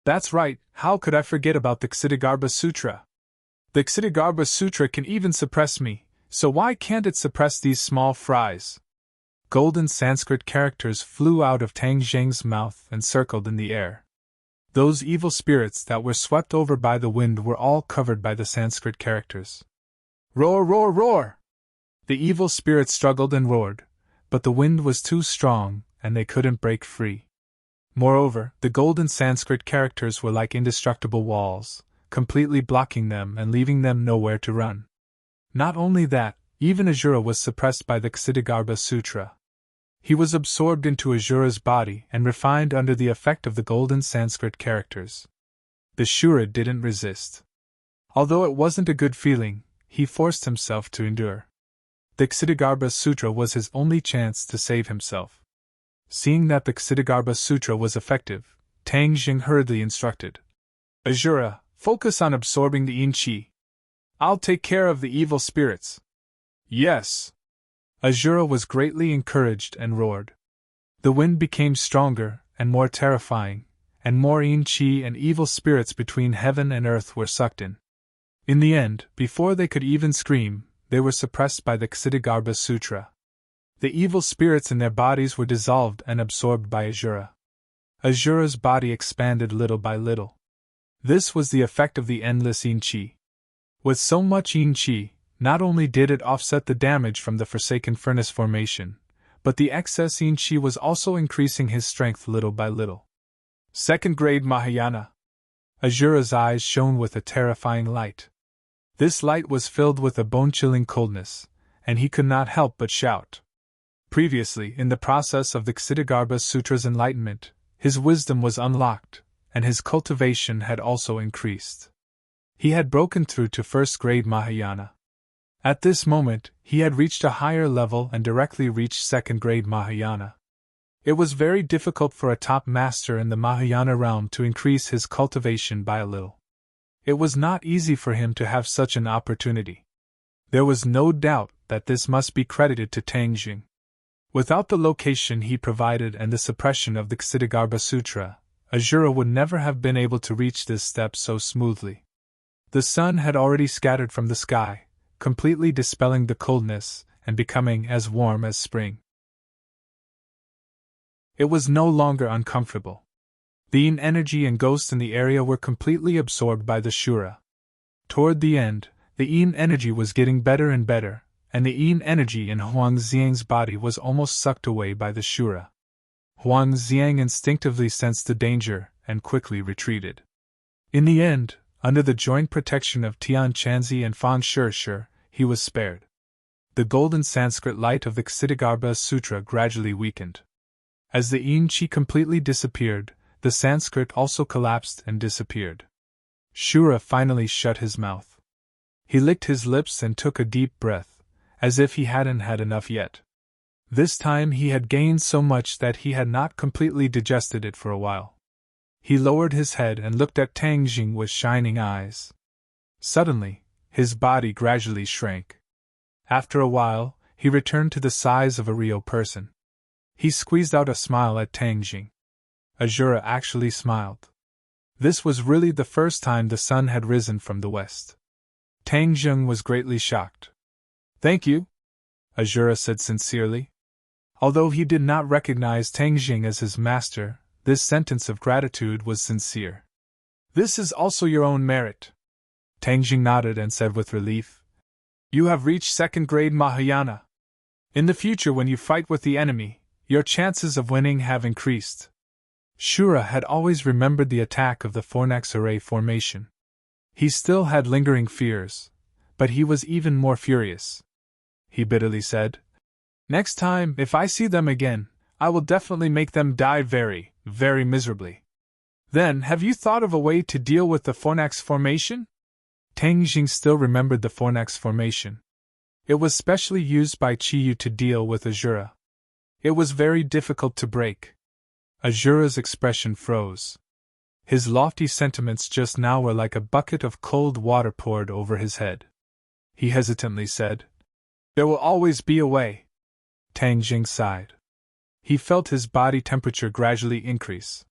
That's right, how could I forget about the Ksitigarbha Sutra? The Ksitigarbha Sutra can even suppress me, so why can't it suppress these small fries? Golden Sanskrit characters flew out of Tang Zheng's mouth and circled in the air. Those evil spirits that were swept over by the wind were all covered by the Sanskrit characters. Roar, roar, roar! The evil spirits struggled and roared, but the wind was too strong, and they couldn't break free. Moreover, the golden Sanskrit characters were like indestructible walls, completely blocking them and leaving them nowhere to run. Not only that, even Azura was suppressed by the Ksitigarbha Sutra. He was absorbed into Azura's body and refined under the effect of the golden Sanskrit characters. The Shura didn't resist. Although it wasn't a good feeling, he forced himself to endure. The Ksitigarbha Sutra was his only chance to save himself. Seeing that the Ksitigarbha Sutra was effective, Tang Jing hurriedly instructed. Azura, focus on absorbing the yin qi. I'll take care of the evil spirits. Yes. Azura was greatly encouraged and roared. The wind became stronger and more terrifying, and more yin qi and evil spirits between heaven and earth were sucked in. In the end, before they could even scream, they were suppressed by the Ksitigarbha Sutra. The evil spirits in their bodies were dissolved and absorbed by Azura. Azura's body expanded little by little. This was the effect of the endless yin qi. With so much yin qi, not only did it offset the damage from the Forsaken Furnace formation, but the excess yin qi was also increasing his strength little by little. Second grade Mahayana. Azura's eyes shone with a terrifying light. This light was filled with a bone-chilling coldness, and he could not help but shout. Previously, in the process of the Ksitigarbha Sutra's enlightenment, his wisdom was unlocked, and his cultivation had also increased. He had broken through to first grade Mahayana. At this moment, he had reached a higher level and directly reached second grade Mahayana. It was very difficult for a top master in the Mahayana realm to increase his cultivation by a little. It was not easy for him to have such an opportunity. There was no doubt that this must be credited to Tang Jing. Without the location he provided and the suppression of the Ksitigarbha Sutra, Azura would never have been able to reach this step so smoothly. The sun had already scattered from the sky, completely dispelling the coldness and becoming as warm as spring. It was no longer uncomfortable. The yin energy and ghosts in the area were completely absorbed by the Shura. Toward the end, the yin energy was getting better and better, and the yin energy in Huang Xiang's body was almost sucked away by the Shura. Huang Xiang instinctively sensed the danger and quickly retreated. In the end, under the joint protection of Tian Chanzi and Fang Shirshir, he was spared. The golden Sanskrit light of the Ksitigarbha Sutra gradually weakened. As the yin qi completely disappeared, the Sanskrit also collapsed and disappeared. Shura finally shut his mouth. He licked his lips and took a deep breath, as if he hadn't had enough yet. This time he had gained so much that he had not completely digested it for a while. He lowered his head and looked at Tang Jing with shining eyes. Suddenly, his body gradually shrank. After a while, he returned to the size of a real person. He squeezed out a smile at Tang Jing. Azura actually smiled. This was really the first time the sun had risen from the west. Tang Jing was greatly shocked. "Thank you," Azura said sincerely. Although he did not recognize Tang Jing as his master, this sentence of gratitude was sincere. "This is also your own merit." Tang Jing nodded and said with relief, "You have reached second grade Mahayana. In the future, when you fight with the enemy, your chances of winning have increased." Shura had always remembered the attack of the Fornax Array formation. He still had lingering fears, but he was even more furious. He bitterly said, "Next time, if I see them again, I will definitely make them die very, very miserably." "Then, have you thought of a way to deal with the Fornax formation?" Tang Jing still remembered the Fornax formation. It was specially used by Chiyu to deal with Azura. It was very difficult to break. Azura's expression froze. His lofty sentiments just now were like a bucket of cold water poured over his head. He hesitantly said, "There will always be a way." Tang Jing sighed. He felt his body temperature gradually increase.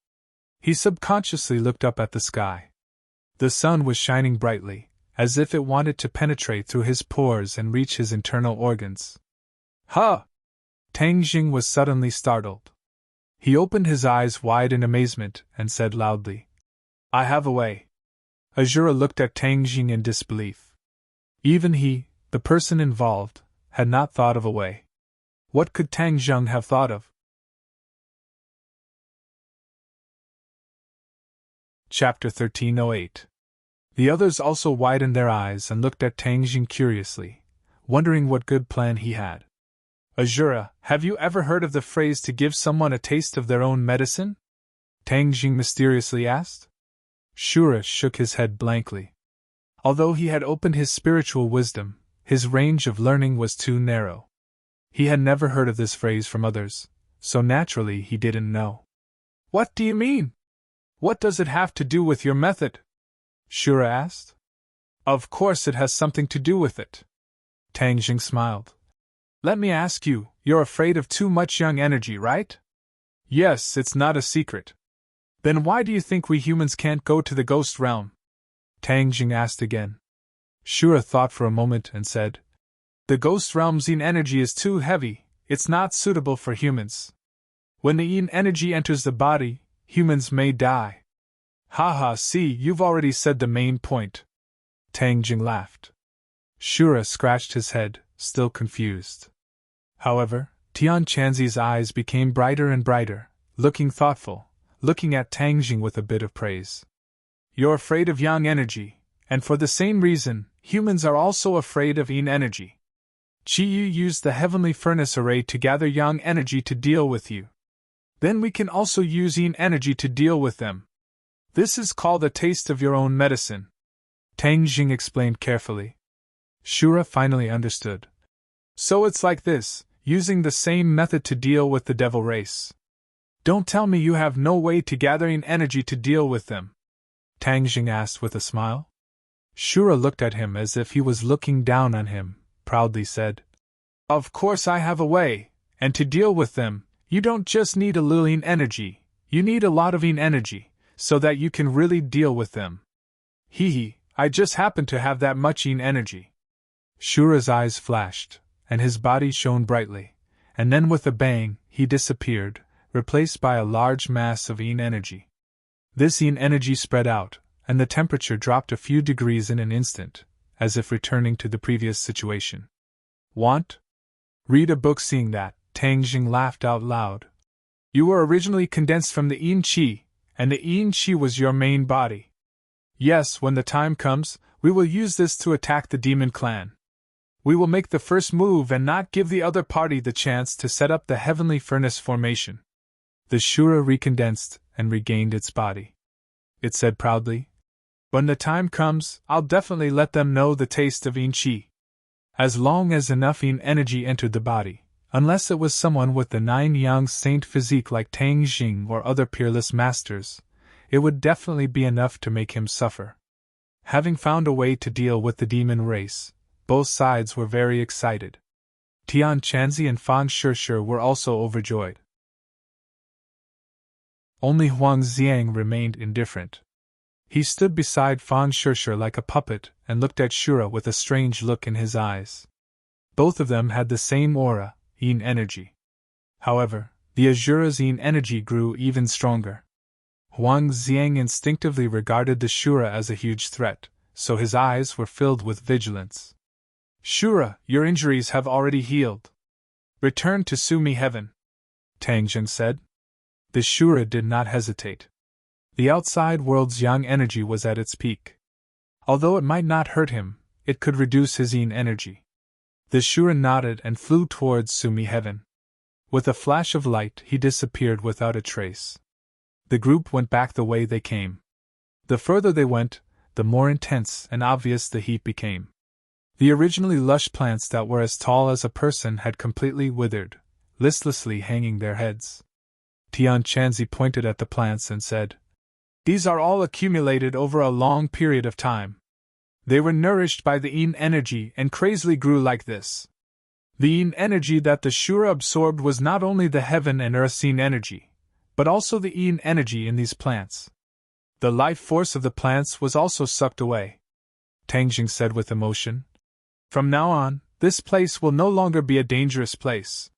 He subconsciously looked up at the sky. The sun was shining brightly, as if it wanted to penetrate through his pores and reach his internal organs. "Huh!" Tang Jing was suddenly startled. He opened his eyes wide in amazement and said loudly, "I have a way." Azura looked at Tang Jing in disbelief. Even he, the person involved, had not thought of a way. What could Tang Jing have thought of? Chapter 1308. The others also widened their eyes and looked at Tang Jing curiously, wondering what good plan he had. "Azura, have you ever heard of the phrase to give someone a taste of their own medicine?" Tang Jing mysteriously asked. Shura shook his head blankly. Although he had opened his spiritual wisdom, his range of learning was too narrow. He had never heard of this phrase from others, so naturally he didn't know. "What do you mean? What does it have to do with your method?" Shura asked. "Of course it has something to do with it." Tang Jing smiled. "Let me ask you, you're afraid of too much young energy, right?" "Yes, it's not a secret." "Then why do you think we humans can't go to the ghost realm?" Tang Jing asked again. Shura thought for a moment and said, "The ghost realm's yin energy is too heavy, it's not suitable for humans. When the yin energy enters the body, humans may die." "Haha, see, you've already said the main point." Tang Jing laughed. Shura scratched his head, still confused. However, Tian Chanzi's eyes became brighter and brighter, looking thoughtful, looking at Tang Jing with a bit of praise. "You're afraid of yang energy, and for the same reason, humans are also afraid of yin energy. Chiyu used the heavenly furnace array to gather yang energy to deal with you. Then we can also use yin energy to deal with them. This is called a taste of your own medicine," Tang Jing explained carefully. Shura finally understood. "So it's like this, using the same method to deal with the devil race. Don't tell me you have no way to gather yin energy to deal with them?" Tang Jing asked with a smile. Shura looked at him as if he was looking down on him, proudly said, "Of course I have a way, and to deal with them, you don't just need a little yin energy, you need a lot of yin energy, so that you can really deal with them. Hee, I just happen to have that much yin energy." Shura's eyes flashed, and his body shone brightly, and then with a bang, he disappeared, replaced by a large mass of yin energy. This yin energy spread out, and the temperature dropped a few degrees in an instant, as if returning to the previous situation. "Want? Read a book?" Seeing that, Tang Jing laughed out loud. "You were originally condensed from the yin qi, and the yin qi was your main body. Yes, when the time comes, we will use this to attack the demon clan. We will make the first move and not give the other party the chance to set up the heavenly furnace formation." The Shura recondensed and regained its body. It said proudly, "When the time comes, I'll definitely let them know the taste of yin qi." As long as enough yin energy entered the body, unless it was someone with the 9-yang saint physique like Tang Jing or other peerless masters, it would definitely be enough to make him suffer. Having found a way to deal with the demon race, both sides were very excited. Tian Chanzi and Fang Shishir were also overjoyed. Only Huang Xiang remained indifferent. He stood beside Fan Shishir like a puppet and looked at Shura with a strange look in his eyes. Both of them had the same aura, yin energy. However, the Azura's yin energy grew even stronger. Huang Xiang instinctively regarded the Shura as a huge threat, so his eyes were filled with vigilance. Shura, your injuries have already healed. Return to Sumi Heaven, Tang Jing said. The Shura did not hesitate. The outside world's yang energy was at its peak. Although it might not hurt him, it could reduce his yin energy. The Shura nodded and flew towards Sumi Heaven. With a flash of light, he disappeared without a trace. The group went back the way they came. The further they went, the more intense and obvious the heat became. The originally lush plants that were as tall as a person had completely withered, listlessly hanging their heads. Tian Chanzi pointed at the plants and said, "These are all accumulated over a long period of time. They were nourished by the yin energy and crazily grew like this. The yin energy that the Shura absorbed was not only the heaven and earth's yin energy, but also the yin energy in these plants. The life force of the plants was also sucked away," Tang Jing said with emotion. "From now on, this place will no longer be a dangerous place.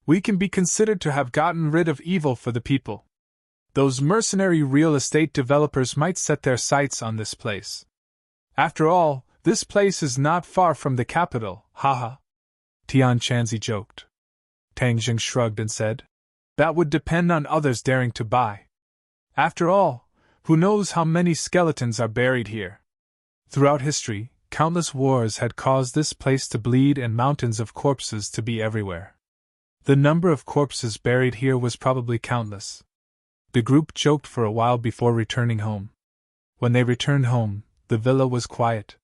We can be considered to have gotten rid of evil for the people. Those mercenary real estate developers might set their sights on this place. After all, this place is not far from the capital, haha." Tian Chanzi joked. Tang Jing shrugged and said, "That would depend on others daring to buy. After all, who knows how many skeletons are buried here?" Throughout history, countless wars had caused this place to bleed and mountains of corpses to be everywhere. The number of corpses buried here was probably countless. The group joked for a while before returning home. When they returned home, the villa was quiet.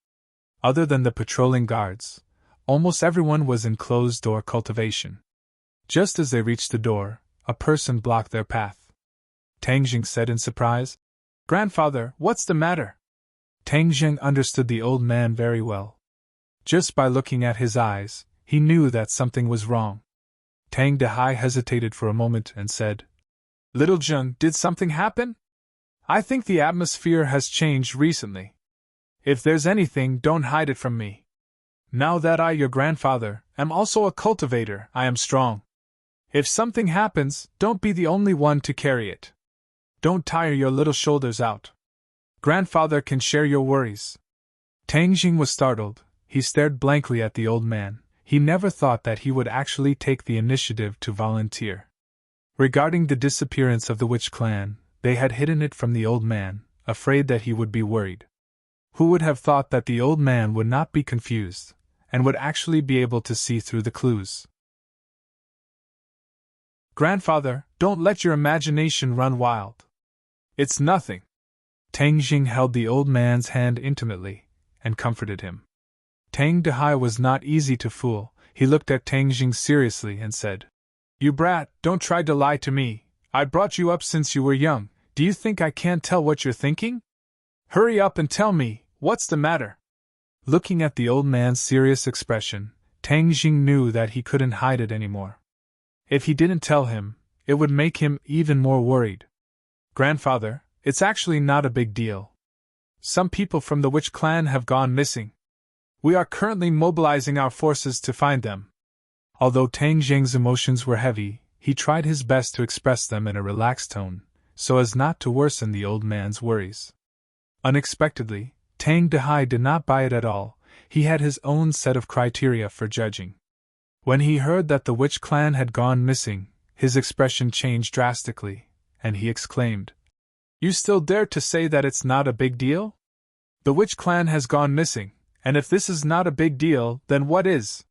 Other than the patrolling guards, almost everyone was in closed-door cultivation. Just as they reached the door, a person blocked their path. Tang Jing said in surprise, "Grandfather, what's the matter?" Tang Jing understood the old man very well. Just by looking at his eyes, he knew that something was wrong. Tang Dehai hesitated for a moment and said, "Little Jung, did something happen? I think the atmosphere has changed recently. If there's anything, don't hide it from me. Now that I, your grandfather, am also a cultivator, I am strong. If something happens, don't be the only one to carry it. Don't tire your little shoulders out. Grandfather can share your worries." Tang Jing was startled. He stared blankly at the old man. He never thought that he would actually take the initiative to volunteer. Regarding the disappearance of the witch clan, they had hidden it from the old man, afraid that he would be worried. Who would have thought that the old man would not be confused, and would actually be able to see through the clues? "Grandfather, don't let your imagination run wild. It's nothing." Tang Jing held the old man's hand intimately, and comforted him. Tang Dehai was not easy to fool. He looked at Tang Jing seriously and said, "You brat, don't try to lie to me. I brought you up since you were young. Do you think I can't tell what you're thinking? Hurry up and tell me, what's the matter?" Looking at the old man's serious expression, Tang Jing knew that he couldn't hide it anymore. If he didn't tell him, it would make him even more worried. "Grandfather, it's actually not a big deal. Some people from the witch clan have gone missing. We are currently mobilizing our forces to find them." Although Tang Jing's emotions were heavy, he tried his best to express them in a relaxed tone, so as not to worsen the old man's worries. Unexpectedly, Tang Dehai did not buy it at all. He had his own set of criteria for judging. When he heard that the witch clan had gone missing, his expression changed drastically, and he exclaimed, "You still dare to say that it's not a big deal? The witch clan has gone missing, and if this is not a big deal, then what is?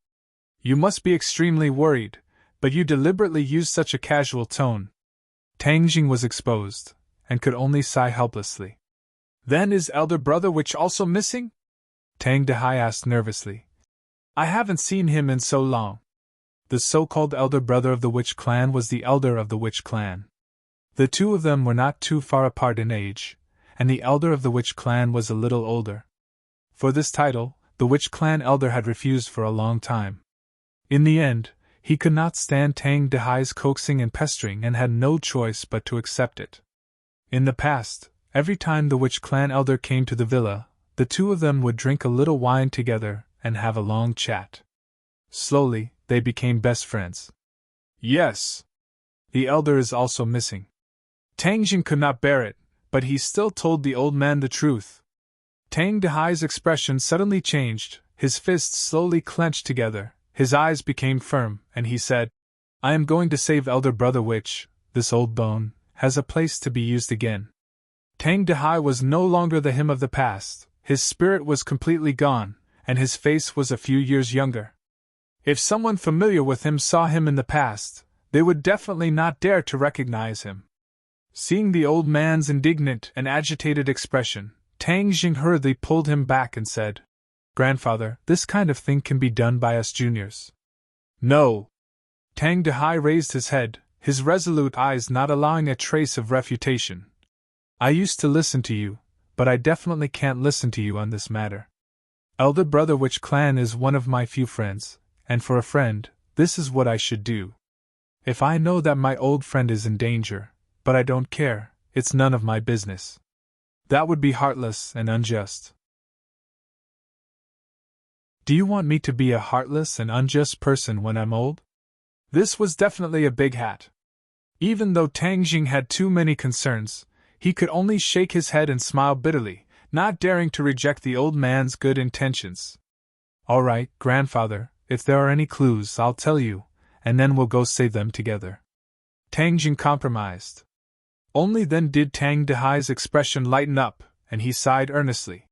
You must be extremely worried, but you deliberately used such a casual tone." Tang Jing was exposed, and could only sigh helplessly. "Then is elder brother witch also missing?" Tang Dehai asked nervously. "I haven't seen him in so long." The so-called elder brother of the witch clan was the elder of the witch clan. The two of them were not too far apart in age, and the elder of the witch clan was a little older. For this title, the witch clan elder had refused for a long time. In the end, He could not stand Tang Dehai's coaxing and pestering and had no choice but to accept it. In the past, every time the witch clan elder came to the villa, the two of them would drink a little wine together and have a long chat. Slowly, they became best friends. Yes. The elder is also missing. Tang Jing could not bear it, but he still told the old man the truth. Tang Dehai's expression suddenly changed, his fists slowly clenched together, his eyes became firm, and he said, I am going to save elder brother witch. This old bone has a place to be used again. Tang Dehai was no longer the him of the past, his spirit was completely gone, and his face was a few years younger. If someone familiar with him saw him in the past, they would definitely not dare to recognize him. Seeing the old man's indignant and agitated expression, Tang Jing hurriedly pulled him back and said, Grandfather, this kind of thing can be done by us juniors. No. Tang Dehai raised his head, his resolute eyes not allowing a trace of refutation. I used to listen to you, but I definitely can't listen to you on this matter. Elder brother witch clan is one of my few friends, and for a friend, this is what I should do. If I know that my old friend is in danger, but I don't care, it's none of my business. That would be heartless and unjust. Do you want me to be a heartless and unjust person when I'm old? This was definitely a big hat. Even though Tang Jing had too many concerns, he could only shake his head and smile bitterly, not daring to reject the old man's good intentions. All right, grandfather, if there are any clues, I'll tell you, and then we'll go save them together. Tang Jing compromised. Only then did Tang Dehai's expression lighten up, and he sighed earnestly.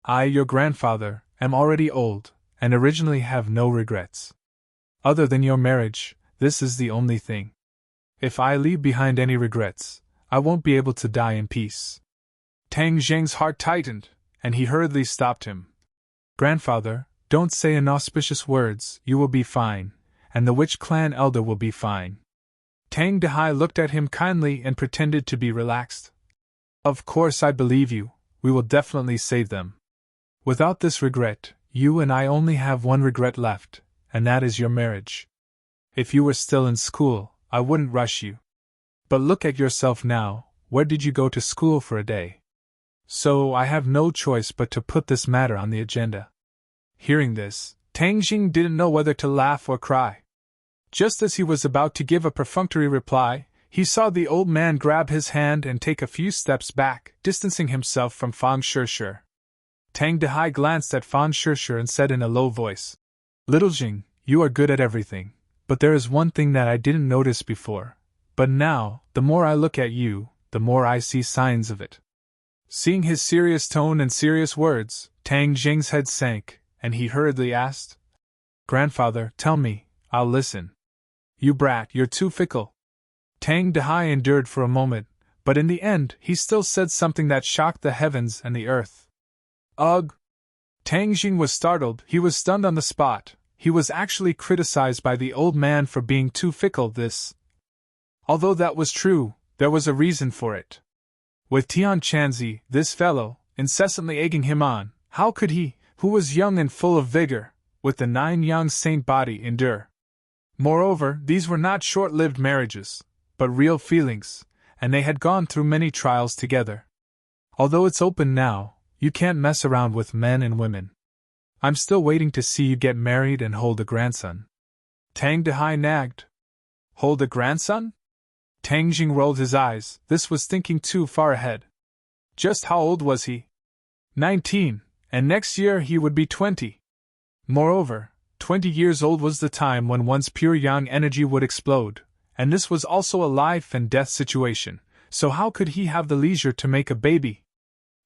I, your grandfather, am already old, and originally have no regrets. Other than your marriage, this is the only thing. If I leave behind any regrets, I won't be able to die in peace. Tang Jing's heart tightened, and he hurriedly stopped him. Grandfather, don't say inauspicious words, you will be fine, and the witch clan elder will be fine. Tang Dehai looked at him kindly and pretended to be relaxed. Of course I believe you, we will definitely save them. Without this regret, you and I only have one regret left, and that is your marriage. If you were still in school, I wouldn't rush you. But look at yourself now, where did you go to school for a day? So I have no choice but to put this matter on the agenda. Hearing this, Tang Jing didn't know whether to laugh or cry. Just as he was about to give a perfunctory reply, he saw the old man grab his hand and take a few steps back, distancing himself from Fan Shishir. Tang Dehai glanced at Fan Shishir and said in a low voice, Little Jing, you are good at everything, but there is one thing that I didn't notice before. But now, the more I look at you, the more I see signs of it. Seeing his serious tone and serious words, Tang Jing's head sank, and he hurriedly asked, Grandfather, tell me, I'll listen. You brat, you're too fickle. Tang Dehai endured for a moment, but in the end he still said something that shocked the heavens and the earth. Ugh! Tang Jing was startled, he was stunned on the spot. He was actually criticized by the old man for being too fickle. Although that was true, there was a reason for it. With Tian Chanzi, this fellow, incessantly egging him on, how could he, who was young and full of vigor, with the 9 young saint body, endure? Moreover, these were not short-lived marriages, but real feelings, and they had gone through many trials together. Although it's open now, you can't mess around with men and women. I'm still waiting to see you get married and hold a grandson. Tang Dehai nagged. Hold a grandson? Tang Jing rolled his eyes, this was thinking too far ahead. Just how old was he? 19, and next year he would be 20. Moreover, 20 years old was the time when one's pure yang energy would explode, and this was also a life and death situation, so how could he have the leisure to make a baby?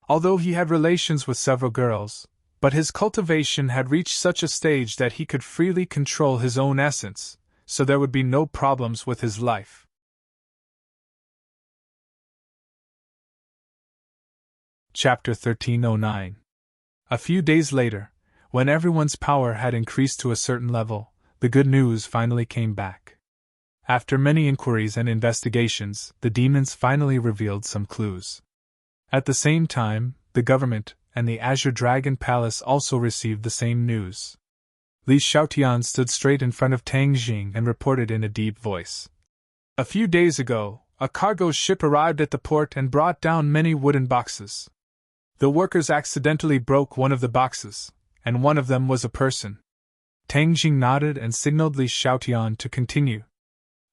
Although he had relations with several girls, but his cultivation had reached such a stage that he could freely control his own essence, so there would be no problems with his life. Chapter 1309. A few days later, when everyone's power had increased to a certain level, the good news finally came back. After many inquiries and investigations, the demons finally revealed some clues. At the same time, the government and the Azure Dragon Palace also received the same news. Li Xiaotian stood straight in front of Tang Jing and reported in a deep voice. A few days ago, a cargo ship arrived at the port and brought down many wooden boxes. The workers accidentally broke one of the boxes, and one of them was a person. Tang Jing nodded and signaled Li Xiaotian to continue.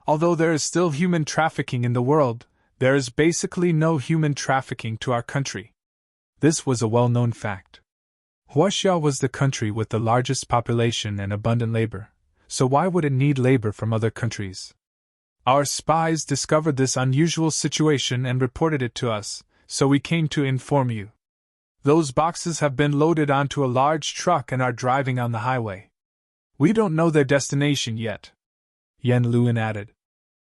Although there is still human trafficking in the world, there is basically no human trafficking to our country. This was a well-known fact. Huaxia was the country with the largest population and abundant labor, so why would it need labor from other countries? Our spies discovered this unusual situation and reported it to us, so we came to inform you. Those boxes have been loaded onto a large truck and are driving on the highway. We don't know their destination yet. Yan Luyan added.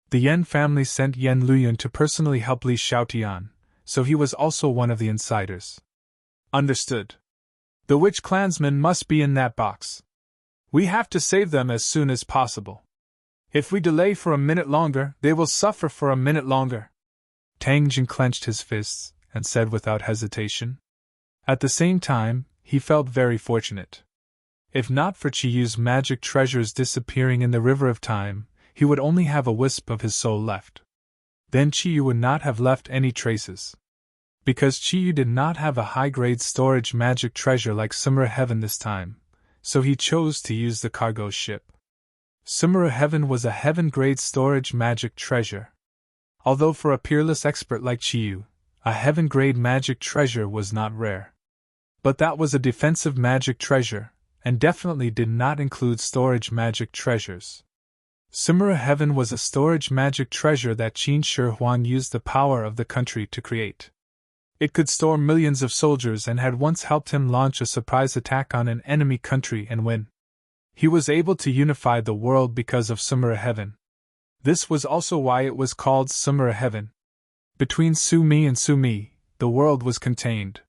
The Yan family sent Yan Luyan to personally help Li Xiaotian, so he was also one of the insiders. Understood. The witch clansmen must be in that box. We have to save them as soon as possible. If we delay for a minute longer, they will suffer for a minute longer. Tang Jing clenched his fists and said without hesitation. At the same time, he felt very fortunate. If not for Qiyu's magic treasures disappearing in the river of time, he would only have a wisp of his soul left. Then Qiyu would not have left any traces. Because Qiyu did not have a high-grade storage magic treasure like Summer Heaven this time, so he chose to use the cargo ship. Summer Heaven was a heaven-grade storage magic treasure. Although for a peerless expert like Qiyu, a heaven-grade magic treasure was not rare. But that was a defensive magic treasure, and definitely did not include storage magic treasures. Summer Heaven was a storage magic treasure that Qin Shi Huang used the power of the country to create. It could store millions of soldiers and had once helped him launch a surprise attack on an enemy country and win. He was able to unify the world because of Summer Heaven. This was also why it was called Summer Heaven. Between Su Mi and Su Mi, the world was contained.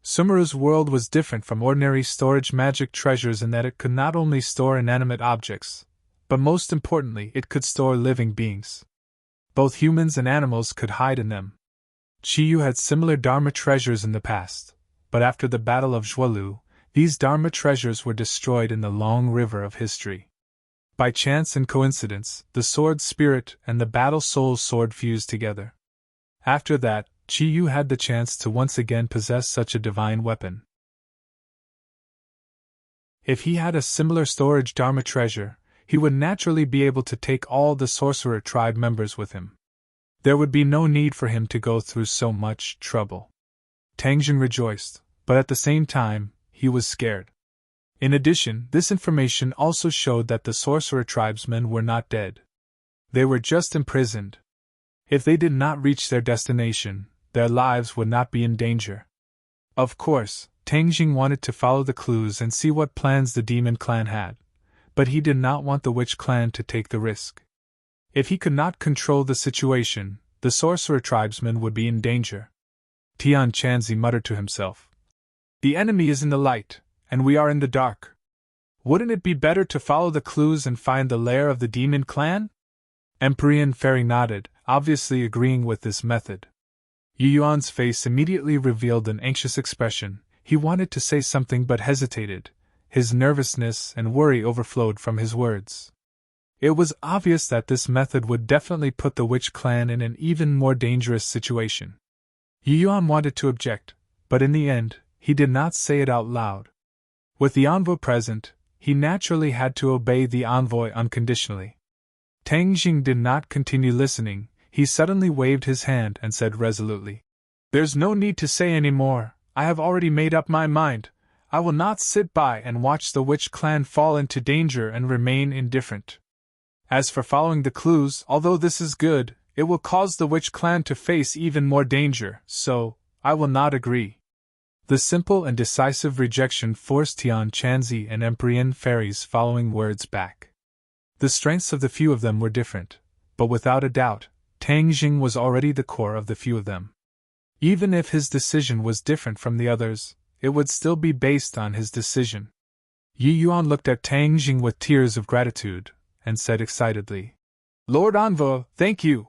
Summer's world was different from ordinary storage magic treasures in that it could not only store inanimate objects, but most importantly, it could store living beings. Both humans and animals could hide in them. Qiyu had similar Dharma treasures in the past, but after the Battle of Zhualu, these Dharma treasures were destroyed in the long river of history. By chance and coincidence, the sword spirit and the battle soul sword fused together. After that, Qiyu had the chance to once again possess such a divine weapon. If he had a similar storage Dharma treasure, he would naturally be able to take all the sorcerer tribe members with him. There would be no need for him to go through so much trouble. Tang Jing rejoiced, but at the same time, he was scared. In addition, this information also showed that the sorcerer tribesmen were not dead. They were just imprisoned. If they did not reach their destination, their lives would not be in danger. Of course, Tang Jing wanted to follow the clues and see what plans the demon clan had, but he did not want the witch clan to take the risk. If he could not control the situation, the sorcerer tribesmen would be in danger. Tian Chanzi muttered to himself. The enemy is in the light, and we are in the dark. Wouldn't it be better to follow the clues and find the lair of the demon clan? Emperor Fairy nodded, obviously agreeing with this method. Yu Yuan's face immediately revealed an anxious expression. He wanted to say something but hesitated. His nervousness and worry overflowed from his words. It was obvious that this method would definitely put the witch clan in an even more dangerous situation. Yu Yuan wanted to object, but in the end, he did not say it out loud. With the envoy present, he naturally had to obey the envoy unconditionally. Tang Jing did not continue listening. He suddenly waved his hand and said resolutely, "There's no need to say any more. I have already made up my mind. I will not sit by and watch the witch clan fall into danger and remain indifferent. As for following the clues, although this is good, it will cause the witch clan to face even more danger, so I will not agree." The simple and decisive rejection forced Tian Chanzi and Emperor Fairy's following words back. The strengths of the few of them were different, but without a doubt, Tang Jing was already the core of the few of them. Even if his decision was different from the others, it would still be based on his decision. Yu Yuan looked at Tang Jing with tears of gratitude, and said excitedly, "Lord Envoy, thank you!"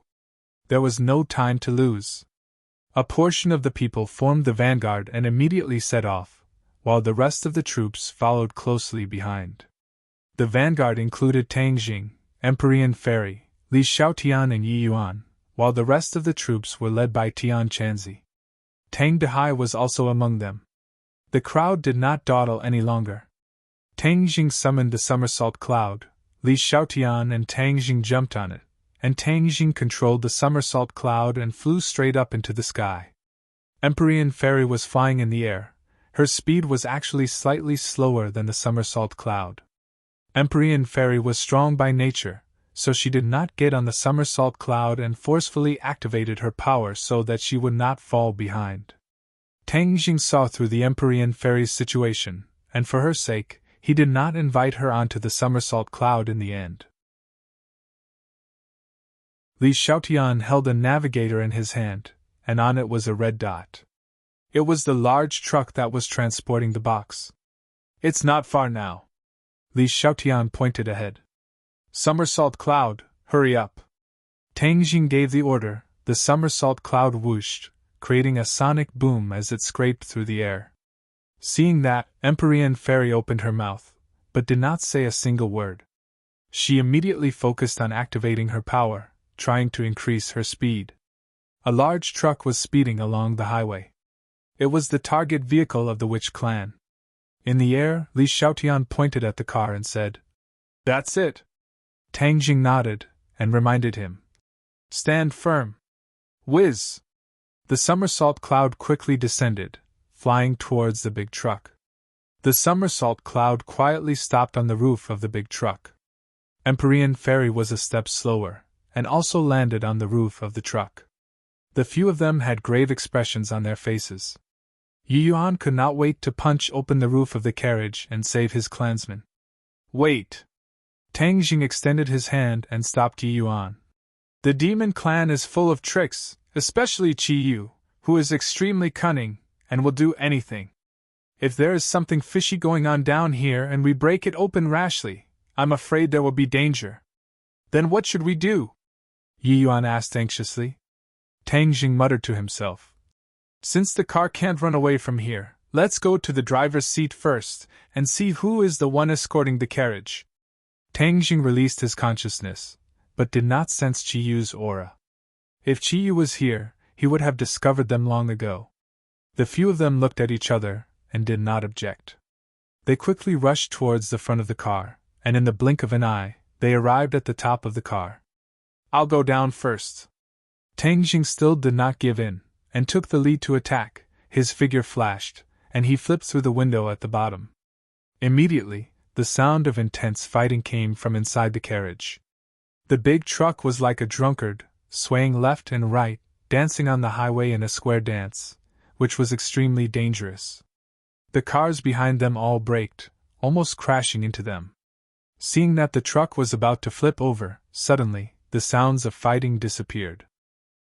There was no time to lose. A portion of the people formed the vanguard and immediately set off, while the rest of the troops followed closely behind. The vanguard included Tang Jing, Empyrean Fairy, Li Xiaotian and Yi Yuan, while the rest of the troops were led by Tian Chanzi. Tang Dehai was also among them. The crowd did not dawdle any longer. Tang Jing summoned the somersault cloud, Li Xiaotian and Tang Jing jumped on it, and Tang Jing controlled the somersault cloud and flew straight up into the sky. Empyrean Fairy was flying in the air. Her speed was actually slightly slower than the somersault cloud. Empyrean Fairy was strong by nature, so she did not get on the somersault cloud and forcefully activated her power so that she would not fall behind. Tang Jing saw through the Empyrean Fairy's situation, and for her sake, he did not invite her onto the somersault cloud in the end. Li Xiaotian held a navigator in his hand, and on it was a red dot. It was the large truck that was transporting the box. "It's not far now." Li Xiaotian pointed ahead. "Somersault cloud, hurry up." Tang Jing gave the order. The somersault cloud whooshed, creating a sonic boom as it scraped through the air. Seeing that, Empyrean Fairy opened her mouth, but did not say a single word. She immediately focused on activating her power, trying to increase her speed. A large truck was speeding along the highway. It was the target vehicle of the Witch clan. In the air, Li Xiaotian pointed at the car and said, "That's it." Tang Jing nodded, and reminded him, "Stand firm." Whiz! The somersault cloud quickly descended, flying towards the big truck. The somersault cloud quietly stopped on the roof of the big truck. Empyrean Fairy was a step slower, and also landed on the roof of the truck. The few of them had grave expressions on their faces. Yi Yuan could not wait to punch open the roof of the carriage and save his clansmen. "Wait!" Tang Jing extended his hand and stopped Yi Yuan. "The demon clan is full of tricks, especially Qi Yu, who is extremely cunning, and will do anything. If there is something fishy going on down here and we break it open rashly, I'm afraid there will be danger." "Then what should we do?" Yi Yuan asked anxiously. Tang Jing muttered to himself, "Since the car can't run away from here, let's go to the driver's seat first, and see who is the one escorting the carriage." Tang Jing released his consciousness, but did not sense Qi Yu's aura. If Qi Yu was here, he would have discovered them long ago. The few of them looked at each other, and did not object. They quickly rushed towards the front of the car, and in the blink of an eye, they arrived at the top of the car. "I'll go down first." Tang Jing still did not give in, and took the lead to attack. His figure flashed, and he flipped through the window at the bottom. Immediately, the sound of intense fighting came from inside the carriage. The big truck was like a drunkard, swaying left and right, dancing on the highway in a square dance, which was extremely dangerous. The cars behind them all braked, almost crashing into them. Seeing that the truck was about to flip over, suddenly, the sounds of fighting disappeared.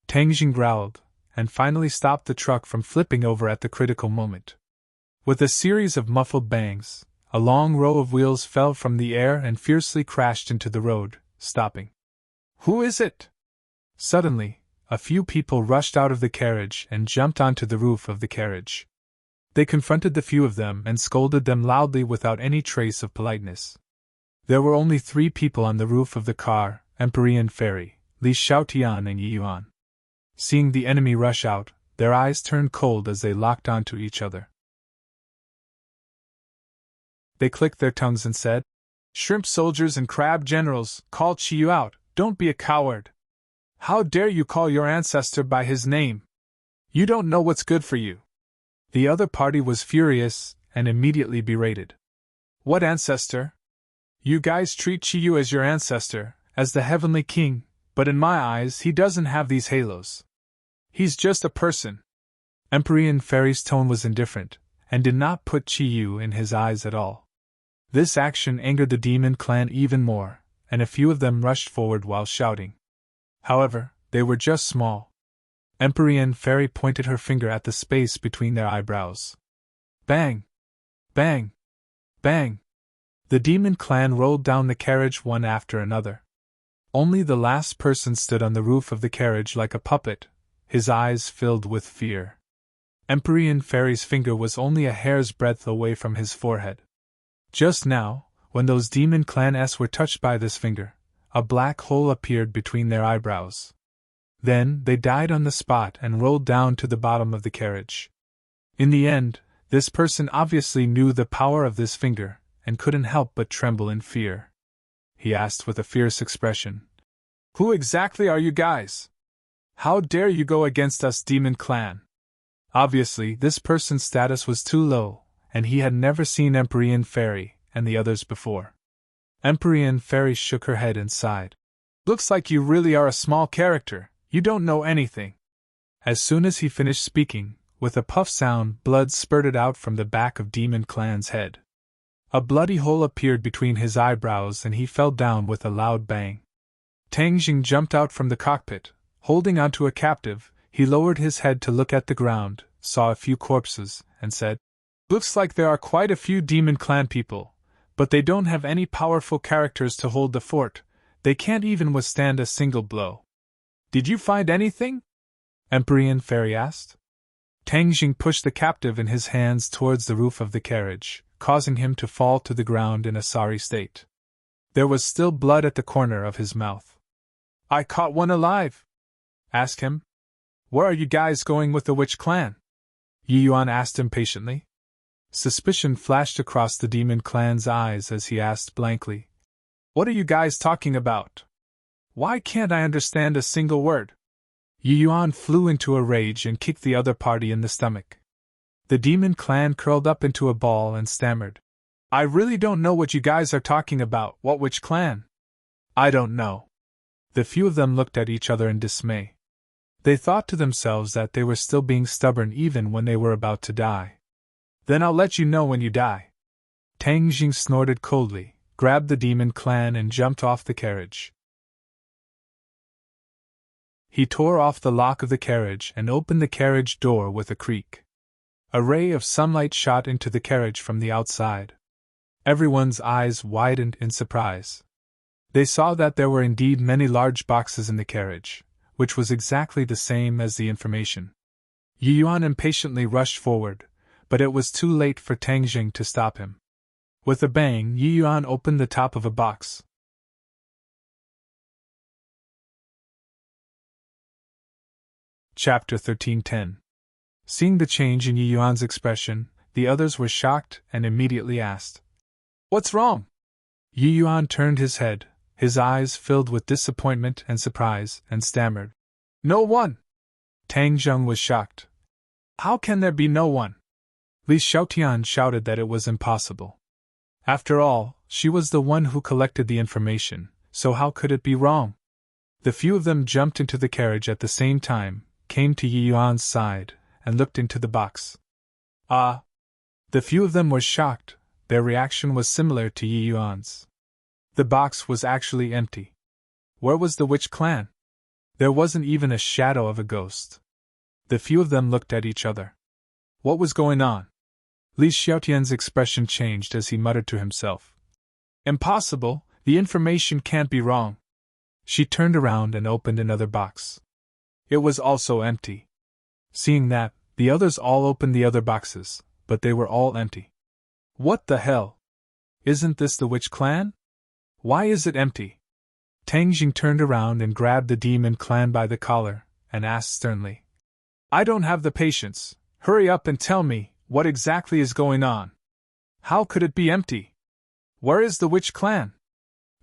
Tang Jing growled, and finally stopped the truck from flipping over at the critical moment. With a series of muffled bangs, a long row of wheels fell from the air and fiercely crashed into the road, stopping. "Who is it?" Suddenly, a few people rushed out of the carriage and jumped onto the roof of the carriage. They confronted the few of them and scolded them loudly without any trace of politeness. There were only 3 people on the roof of the car: Empyrean Fairy, Li Xiaotian and Yi Yuan. Seeing the enemy rush out, their eyes turned cold as they locked onto each other. They clicked their tongues and said, "Shrimp soldiers and crab generals, call Qi Yu out, don't be a coward. How dare you call your ancestor by his name? You don't know what's good for you." The other party was furious, and immediately berated. "What ancestor? You guys treat Qi Yu as your ancestor, as the heavenly king, but in my eyes he doesn't have these halos. He's just a person." Empyrean Fairy's tone was indifferent, and did not put Qi Yu in his eyes at all. This action angered the demon clan even more, and a few of them rushed forward while shouting. However, they were just small. Empyrean Fairy pointed her finger at the space between their eyebrows. Bang! Bang! Bang! The demon clan rolled down the carriage one after another. Only the last person stood on the roof of the carriage like a puppet, his eyes filled with fear. Empyrean Fairy's finger was only a hair's breadth away from his forehead. Just now, when those demon clans were touched by this finger, a black hole appeared between their eyebrows. Then they died on the spot and rolled down to the bottom of the carriage. In the end, this person obviously knew the power of this finger, and couldn't help but tremble in fear. He asked with a fierce expression, "Who exactly are you guys? How dare you go against us, demon clan?" Obviously, this person's status was too low, and he had never seen Empyrean Fairy and the others before. Empyrean Fairy shook her head and sighed. "Looks like you really are a small character, you don't know anything." As soon as he finished speaking, with a puff sound, blood spurted out from the back of Demon Clan's head. A bloody hole appeared between his eyebrows and he fell down with a loud bang. Tang Jing jumped out from the cockpit. Holding onto a captive, he lowered his head to look at the ground, saw a few corpses, and said, "Looks like there are quite a few Demon Clan people, but they don't have any powerful characters to hold the fort. They can't even withstand a single blow." "Did you find anything?" Empyrean Fairy asked. Tang Jing pushed the captive in his hands towards the roof of the carriage, causing him to fall to the ground in a sorry state. There was still blood at the corner of his mouth. "I caught one alive." "Ask him." "Where are you guys going with the witch clan?" Yi Yuan asked impatiently. Suspicion flashed across the demon clan's eyes as he asked blankly, "What are you guys talking about? Why can't I understand a single word?" Yi Yuan flew into a rage and kicked the other party in the stomach. The demon clan curled up into a ball and stammered, "I really don't know what you guys are talking about. What witch clan?" "I don't know." The few of them looked at each other in dismay. They thought to themselves that they were still being stubborn even when they were about to die. "Then I'll let you know when you die." Tang Jing snorted coldly, grabbed the demon clan and jumped off the carriage. He tore off the lock of the carriage and opened the carriage door with a creak. A ray of sunlight shot into the carriage from the outside. Everyone's eyes widened in surprise. They saw that there were indeed many large boxes in the carriage, which was exactly the same as the information. Yi Yuan impatiently rushed forward, but it was too late for Tang Jing to stop him. With a bang, Yi Yuan opened the top of a box. Chapter 13:10. Seeing the change in Yi Yuan's expression, the others were shocked and immediately asked, "What's wrong?" Yi Yuan turned his head, his eyes filled with disappointment and surprise, and stammered, "No one!" Tang Jing was shocked. "How can there be no one?" Li Xiaotian shouted that it was impossible. After all, she was the one who collected the information, so how could it be wrong? The few of them jumped into the carriage at the same time, came to Yi Yuan's side, and looked into the box. Ah! The few of them were shocked. Their reaction was similar to Yi Yuan's. The box was actually empty. Where was the witch clan? There wasn't even a shadow of a ghost. The few of them looked at each other. What was going on? Li Xiaotian's expression changed as he muttered to himself. "Impossible, the information can't be wrong." She turned around and opened another box. It was also empty. Seeing that, the others all opened the other boxes, but they were all empty. "What the hell? Isn't this the witch clan? Why is it empty?" Tang Jing turned around and grabbed the demon clan by the collar, and asked sternly, "I don't have the patience. Hurry up and tell me, what exactly is going on? How could it be empty? Where is the witch clan?"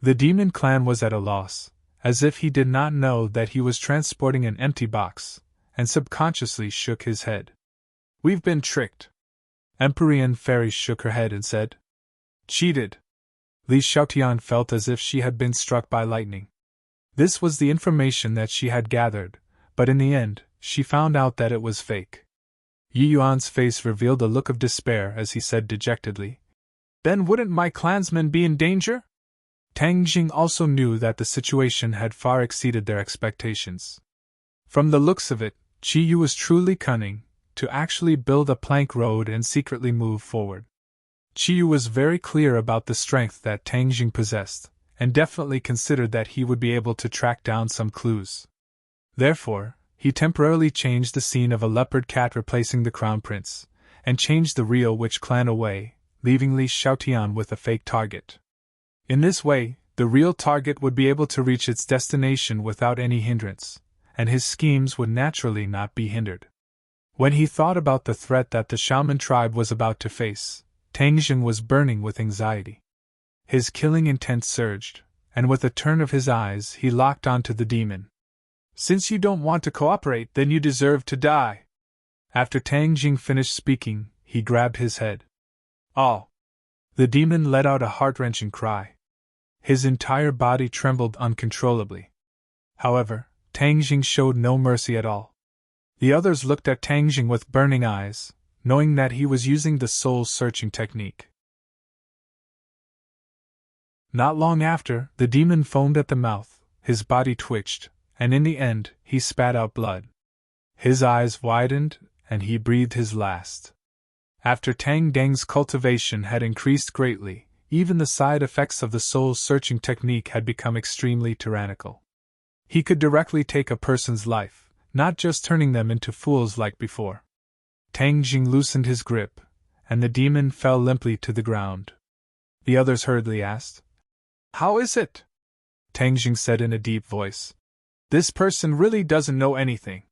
The demon clan was at a loss, as if he did not know that he was transporting an empty box, and subconsciously shook his head. "We've been tricked." Empyrean Fairy shook her head and said, "Cheated." Li Xiaotian felt as if she had been struck by lightning. This was the information that she had gathered, but in the end, she found out that it was fake. Yi Yuan's face revealed a look of despair as he said dejectedly, "Then wouldn't my clansmen be in danger?" Tang Jing also knew that the situation had far exceeded their expectations. From the looks of it, Qi Yu was truly cunning, to actually build a plank road and secretly move forward. Qi Yu was very clear about the strength that Tang Jing possessed, and definitely considered that he would be able to track down some clues. Therefore, he temporarily changed the scene of a leopard cat replacing the crown prince, and changed the real witch clan away, leaving Li Xiaotian with a fake target. In this way, the real target would be able to reach its destination without any hindrance, and his schemes would naturally not be hindered. When he thought about the threat that the shaman tribe was about to face, Tang Jing was burning with anxiety. His killing intent surged, and with a turn of his eyes he locked onto the demon. Since you don't want to cooperate, then you deserve to die. After Tang Jing finished speaking, he grabbed his head. Oh! The demon let out a heart-wrenching cry. His entire body trembled uncontrollably. However, Tang Jing showed no mercy at all. The others looked at Tang Jing with burning eyes, knowing that he was using the soul-searching technique. Not long after, the demon foamed at the mouth, his body twitched, and in the end, he spat out blood. His eyes widened, and he breathed his last. After Tang Deng's cultivation had increased greatly, even the side effects of the soul-searching technique had become extremely tyrannical. He could directly take a person's life, not just turning them into fools like before. Tang Jing loosened his grip, and the demon fell limply to the ground. The others hurriedly asked, "How is it?" Tang Jing said in a deep voice. "This person really doesn't know anything.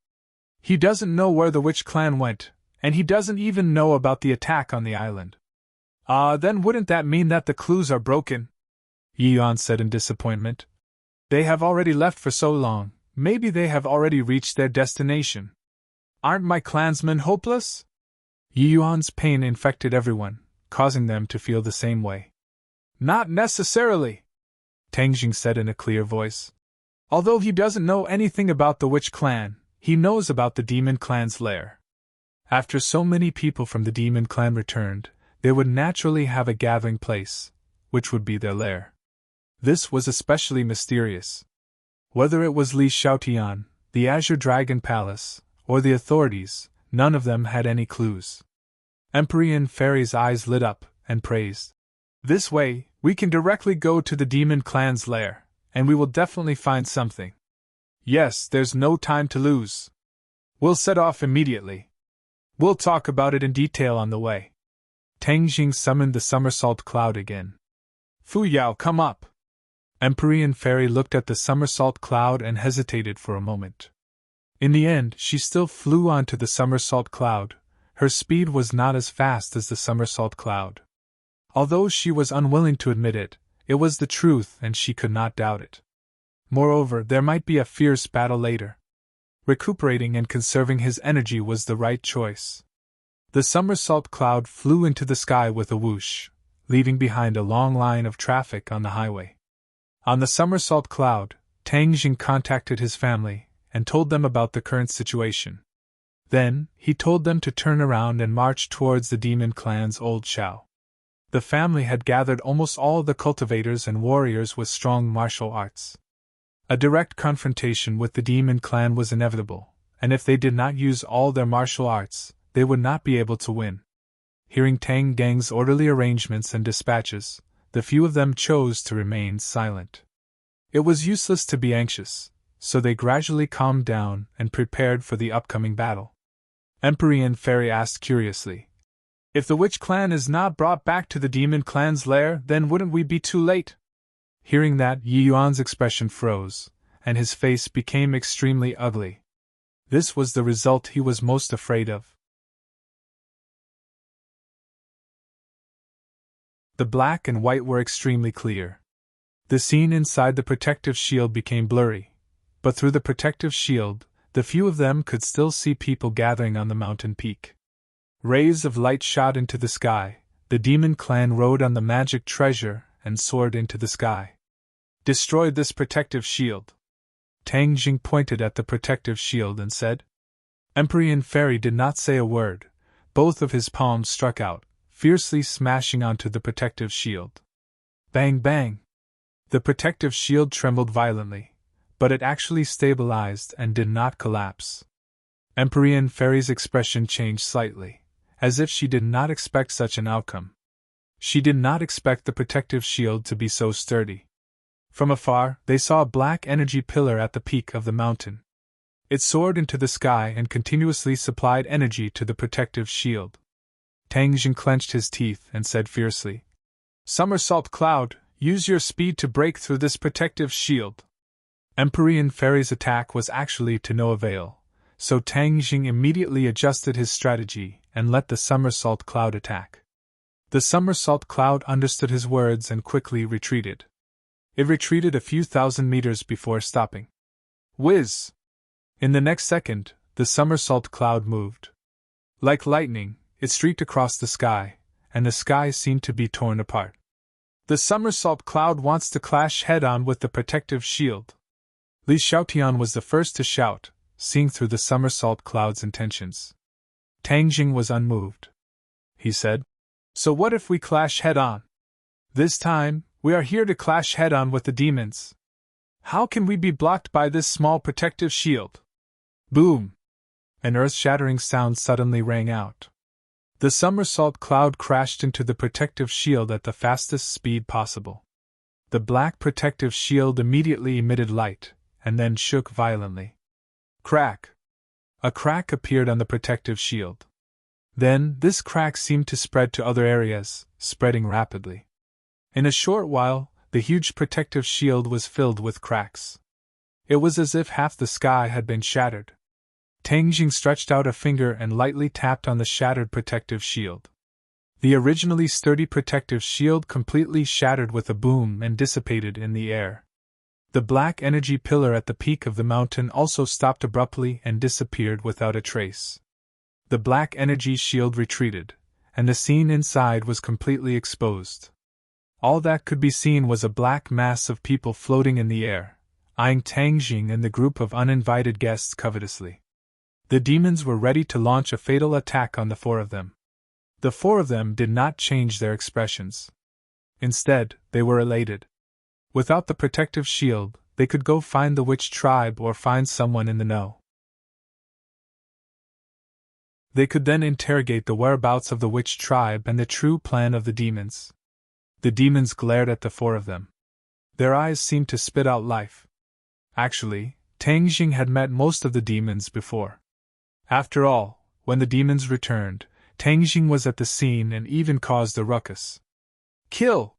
He doesn't know where the witch clan went, and he doesn't even know about the attack on the island." Then wouldn't that mean that the clues are broken?" Yi Yuan said in disappointment. "They have already left for so long, maybe they have already reached their destination. Aren't my clansmen hopeless?" Yi Yuan's pain infected everyone, causing them to feel the same way. "Not necessarily," Tang Jing said in a clear voice. "Although he doesn't know anything about the witch clan, he knows about the demon clan's lair. After so many people from the demon clan returned, they would naturally have a gathering place, which would be their lair. This was especially mysterious. Whether it was Li Xiaotian, the Azure Dragon Palace, or the authorities, none of them had any clues. Emperor Fairy's eyes lit up, and praised. "This way, we can directly go to the demon clan's lair, and we will definitely find something. Yes, there's no time to lose. We'll set off immediately. We'll talk about it in detail on the way." Tang Jing summoned the somersault cloud again. "Fu Yao, come up." Emperor Fairy looked at the somersault cloud and hesitated for a moment. In the end, she still flew onto the somersault cloud. Her speed was not as fast as the somersault cloud. Although she was unwilling to admit it, it was the truth and she could not doubt it. Moreover, there might be a fierce battle later. Recuperating and conserving his energy was the right choice. The somersault cloud flew into the sky with a whoosh, leaving behind a long line of traffic on the highway. On the somersault cloud, Tang Jing contacted his family and told them about the current situation. Then, he told them to turn around and march towards the demon clan's old Shao. The family had gathered almost all the cultivators and warriors with strong martial arts. A direct confrontation with the demon clan was inevitable, and if they did not use all their martial arts, they would not be able to win. Hearing Tang Deng's orderly arrangements and dispatches, the few of them chose to remain silent. It was useless to be anxious, so they gradually calmed down and prepared for the upcoming battle. Emperor Fairy asked curiously, "If the witch clan is not brought back to the demon clan's lair, then wouldn't we be too late?" Hearing that, Yi Yuan's expression froze, and his face became extremely ugly. This was the result he was most afraid of. The black and white were extremely clear. The scene inside the protective shield became blurry, but through the protective shield, the few of them could still see people gathering on the mountain peak. Rays of light shot into the sky. The demon clan rode on the magic treasure and soared into the sky. "Destroy this protective shield." Tang Jing pointed at the protective shield and said. Emperor Fairy did not say a word. Both of his palms struck out, fiercely smashing onto the protective shield. Bang bang! The protective shield trembled violently, but it actually stabilized and did not collapse. Emperor Fairy's expression changed slightly, as if she did not expect such an outcome. She did not expect the protective shield to be so sturdy. From afar, they saw a black energy pillar at the peak of the mountain. It soared into the sky and continuously supplied energy to the protective shield. Tang Jing clenched his teeth and said fiercely, "Somersault Cloud, use your speed to break through this protective shield. Empyrean Fairy's attack was actually to no avail, so Tang Jing immediately adjusted his strategy and let the somersault cloud attack. The somersault cloud understood his words and quickly retreated. It retreated a few thousand meters before stopping. Whiz! In the next second, the somersault cloud moved. Like lightning, it streaked across the sky, and the sky seemed to be torn apart. The somersault cloud wants to clash head-on with the protective shield. Li Xiaotian was the first to shout, seeing through the somersault cloud's intentions. Tang Jing was unmoved. He said, "So what if we clash head-on? This time, we are here to clash head-on with the demons. How can we be blocked by this small protective shield?" Boom! An earth-shattering sound suddenly rang out. The somersault cloud crashed into the protective shield at the fastest speed possible. The black protective shield immediately emitted light, and then shook violently. Crack! A crack appeared on the protective shield. Then, this crack seemed to spread to other areas, spreading rapidly. In a short while, the huge protective shield was filled with cracks. It was as if half the sky had been shattered. Tang Jing stretched out a finger and lightly tapped on the shattered protective shield. The originally sturdy protective shield completely shattered with a boom and dissipated in the air. The black energy pillar at the peak of the mountain also stopped abruptly and disappeared without a trace. The black energy shield retreated, and the scene inside was completely exposed. All that could be seen was a black mass of people floating in the air, eyeing Tang Jing and the group of uninvited guests covetously. The demons were ready to launch a fatal attack on the four of them. The four of them did not change their expressions. Instead, they were elated. Without the protective shield, they could go find the witch tribe or find someone in the know. They could then interrogate the whereabouts of the witch tribe and the true plan of the demons. The demons glared at the four of them. Their eyes seemed to spit out life. Actually, Tang Jing had met most of the demons before. After all, when the demons returned, Tang Jing was at the scene and even caused a ruckus. Kill!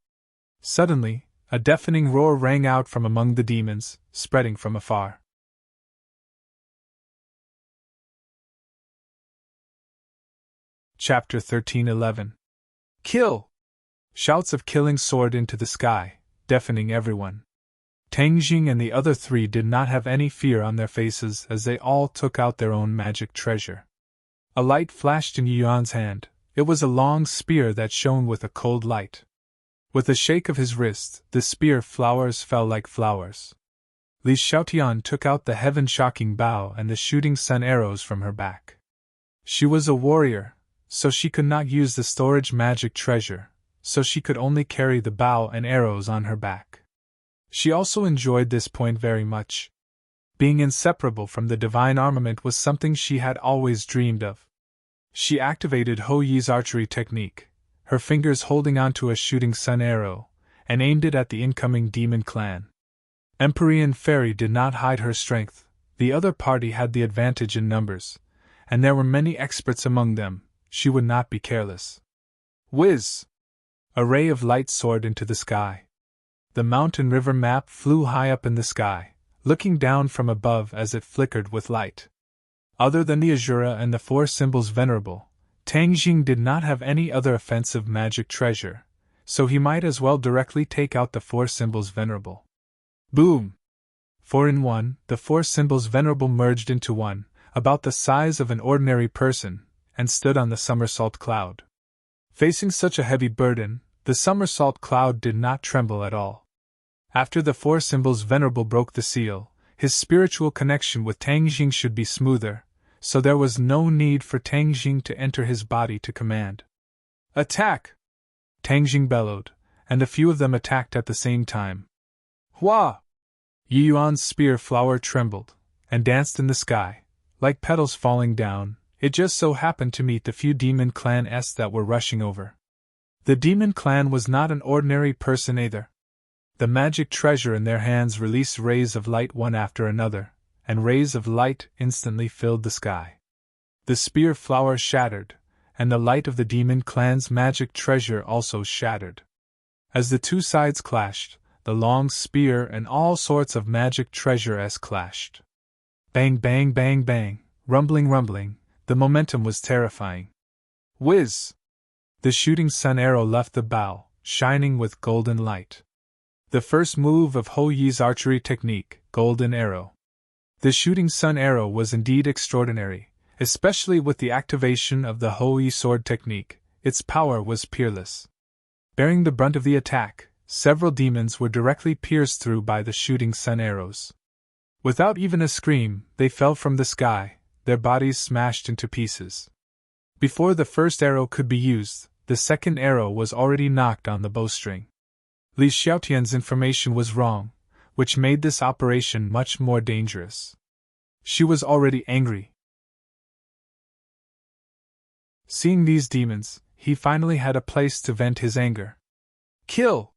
Suddenly, a deafening roar rang out from among the demons, spreading from afar. Chapter 13:11. Kill! Shouts of killing soared into the sky, deafening everyone. Tang Jing and the other three did not have any fear on their faces as they all took out their own magic treasure. A light flashed in Yuan's hand. It was a long spear that shone with a cold light. With a shake of his wrist, the spear flowers fell like flowers. Li Xiaotian took out the heaven-shocking bow and the shooting sun arrows from her back. She was a warrior, so she could not use the storage magic treasure, so she could only carry the bow and arrows on her back. She also enjoyed this point very much. Being inseparable from the divine armament was something she had always dreamed of. She activated Ho Yi's archery technique, her fingers holding onto a shooting sun arrow, and aimed it at the incoming demon clan. Empyrean Fairy did not hide her strength. The other party had the advantage in numbers, and there were many experts among them. She would not be careless. Whiz! A ray of light soared into the sky. The mountain river map flew high up in the sky, looking down from above as it flickered with light. Other than the Azura and the four symbols venerable, Tang Jing did not have any other offensive magic treasure, so he might as well directly take out the four symbols venerable. Boom! 4-in-1, the four symbols venerable merged into one, about the size of an ordinary person, and stood on the somersault cloud. Facing such a heavy burden, the somersault cloud did not tremble at all. After the four symbols venerable broke the seal, his spiritual connection with Tang Jing should be smoother, so there was no need for Tang Jing to enter his body to command. Attack! Tang Jing bellowed, and a few of them attacked at the same time. Hua! Yi Yuan's spear flower trembled, and danced in the sky, like petals falling down. It just so happened to meet the few demon clan that were rushing over. The demon clan was not an ordinary person either. The magic treasure in their hands released rays of light one after another, and rays of light instantly filled the sky. The spear flower shattered, and the light of the demon clan's magic treasure also shattered. As the two sides clashed, the long spear and all sorts of magic treasure clashed. Bang, bang, bang, bang, rumbling, rumbling, the momentum was terrifying. Whiz! The shooting sun arrow left the bow, shining with golden light. The first move of Ho Yi's archery technique, golden arrow. The shooting sun arrow was indeed extraordinary, especially with the activation of the Ho Yi sword technique. Its power was peerless. Bearing the brunt of the attack, several demons were directly pierced through by the shooting sun arrows. Without even a scream, they fell from the sky, their bodies smashed into pieces. Before the first arrow could be used, the second arrow was already knocked on the bowstring. Li Xiaotian's information was wrong, which made this operation much more dangerous. She was already angry. Seeing these demons, he finally had a place to vent his anger. "Kill!"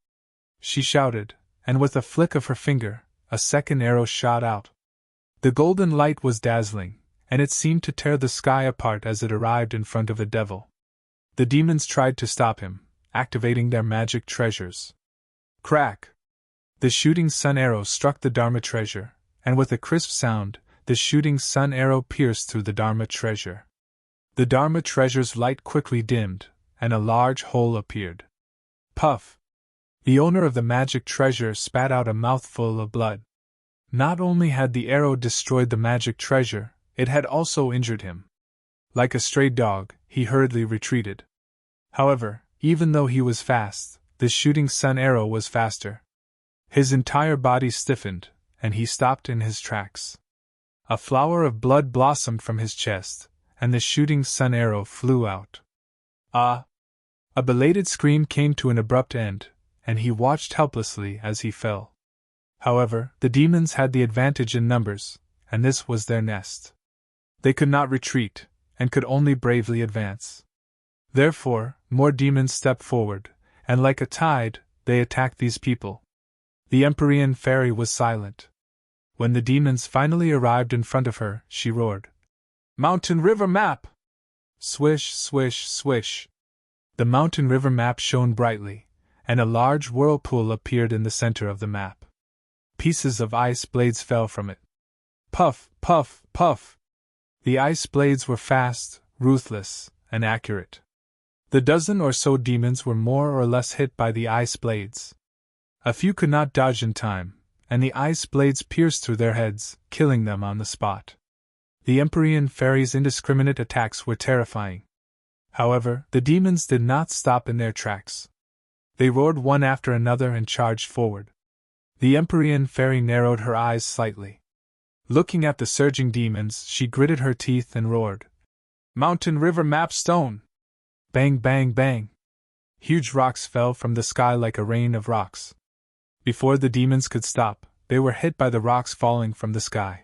she shouted, and with a flick of her finger, a second arrow shot out. The golden light was dazzling, and it seemed to tear the sky apart as it arrived in front of the devil. The demons tried to stop him, activating their magic treasures. Crack! The shooting sun arrow struck the Dharma treasure, and with a crisp sound, the shooting sun arrow pierced through the Dharma treasure. The Dharma treasure's light quickly dimmed, and a large hole appeared. Puff! The owner of the magic treasure spat out a mouthful of blood. Not only had the arrow destroyed the magic treasure, it had also injured him. Like a stray dog, he hurriedly retreated. However, even though he was fast, the shooting sun arrow was faster. His entire body stiffened, and he stopped in his tracks. A flower of blood blossomed from his chest, and the shooting sun arrow flew out. Ah! A belated scream came to an abrupt end, and he watched helplessly as he fell. However, the demons had the advantage in numbers, and this was their nest. They could not retreat, and could only bravely advance. Therefore, more demons stepped forward, and like a tide, they attacked these people. The Empyrean fairy was silent. When the demons finally arrived in front of her, she roared, "Mountain River Map!" Swish, swish, swish. The mountain river map shone brightly, and a large whirlpool appeared in the center of the map. Pieces of ice blades fell from it. Puff, puff, puff. The ice blades were fast, ruthless, and accurate. The dozen or so demons were more or less hit by the ice blades. A few could not dodge in time, and the ice blades pierced through their heads, killing them on the spot. The Empyrean fairy's indiscriminate attacks were terrifying. However, the demons did not stop in their tracks. They roared one after another and charged forward. The Empyrean fairy narrowed her eyes slightly. Looking at the surging demons, she gritted her teeth and roared, "Mountain River Map Stone!" Bang, bang, bang. Huge rocks fell from the sky like a rain of rocks. Before the demons could stop, they were hit by the rocks falling from the sky.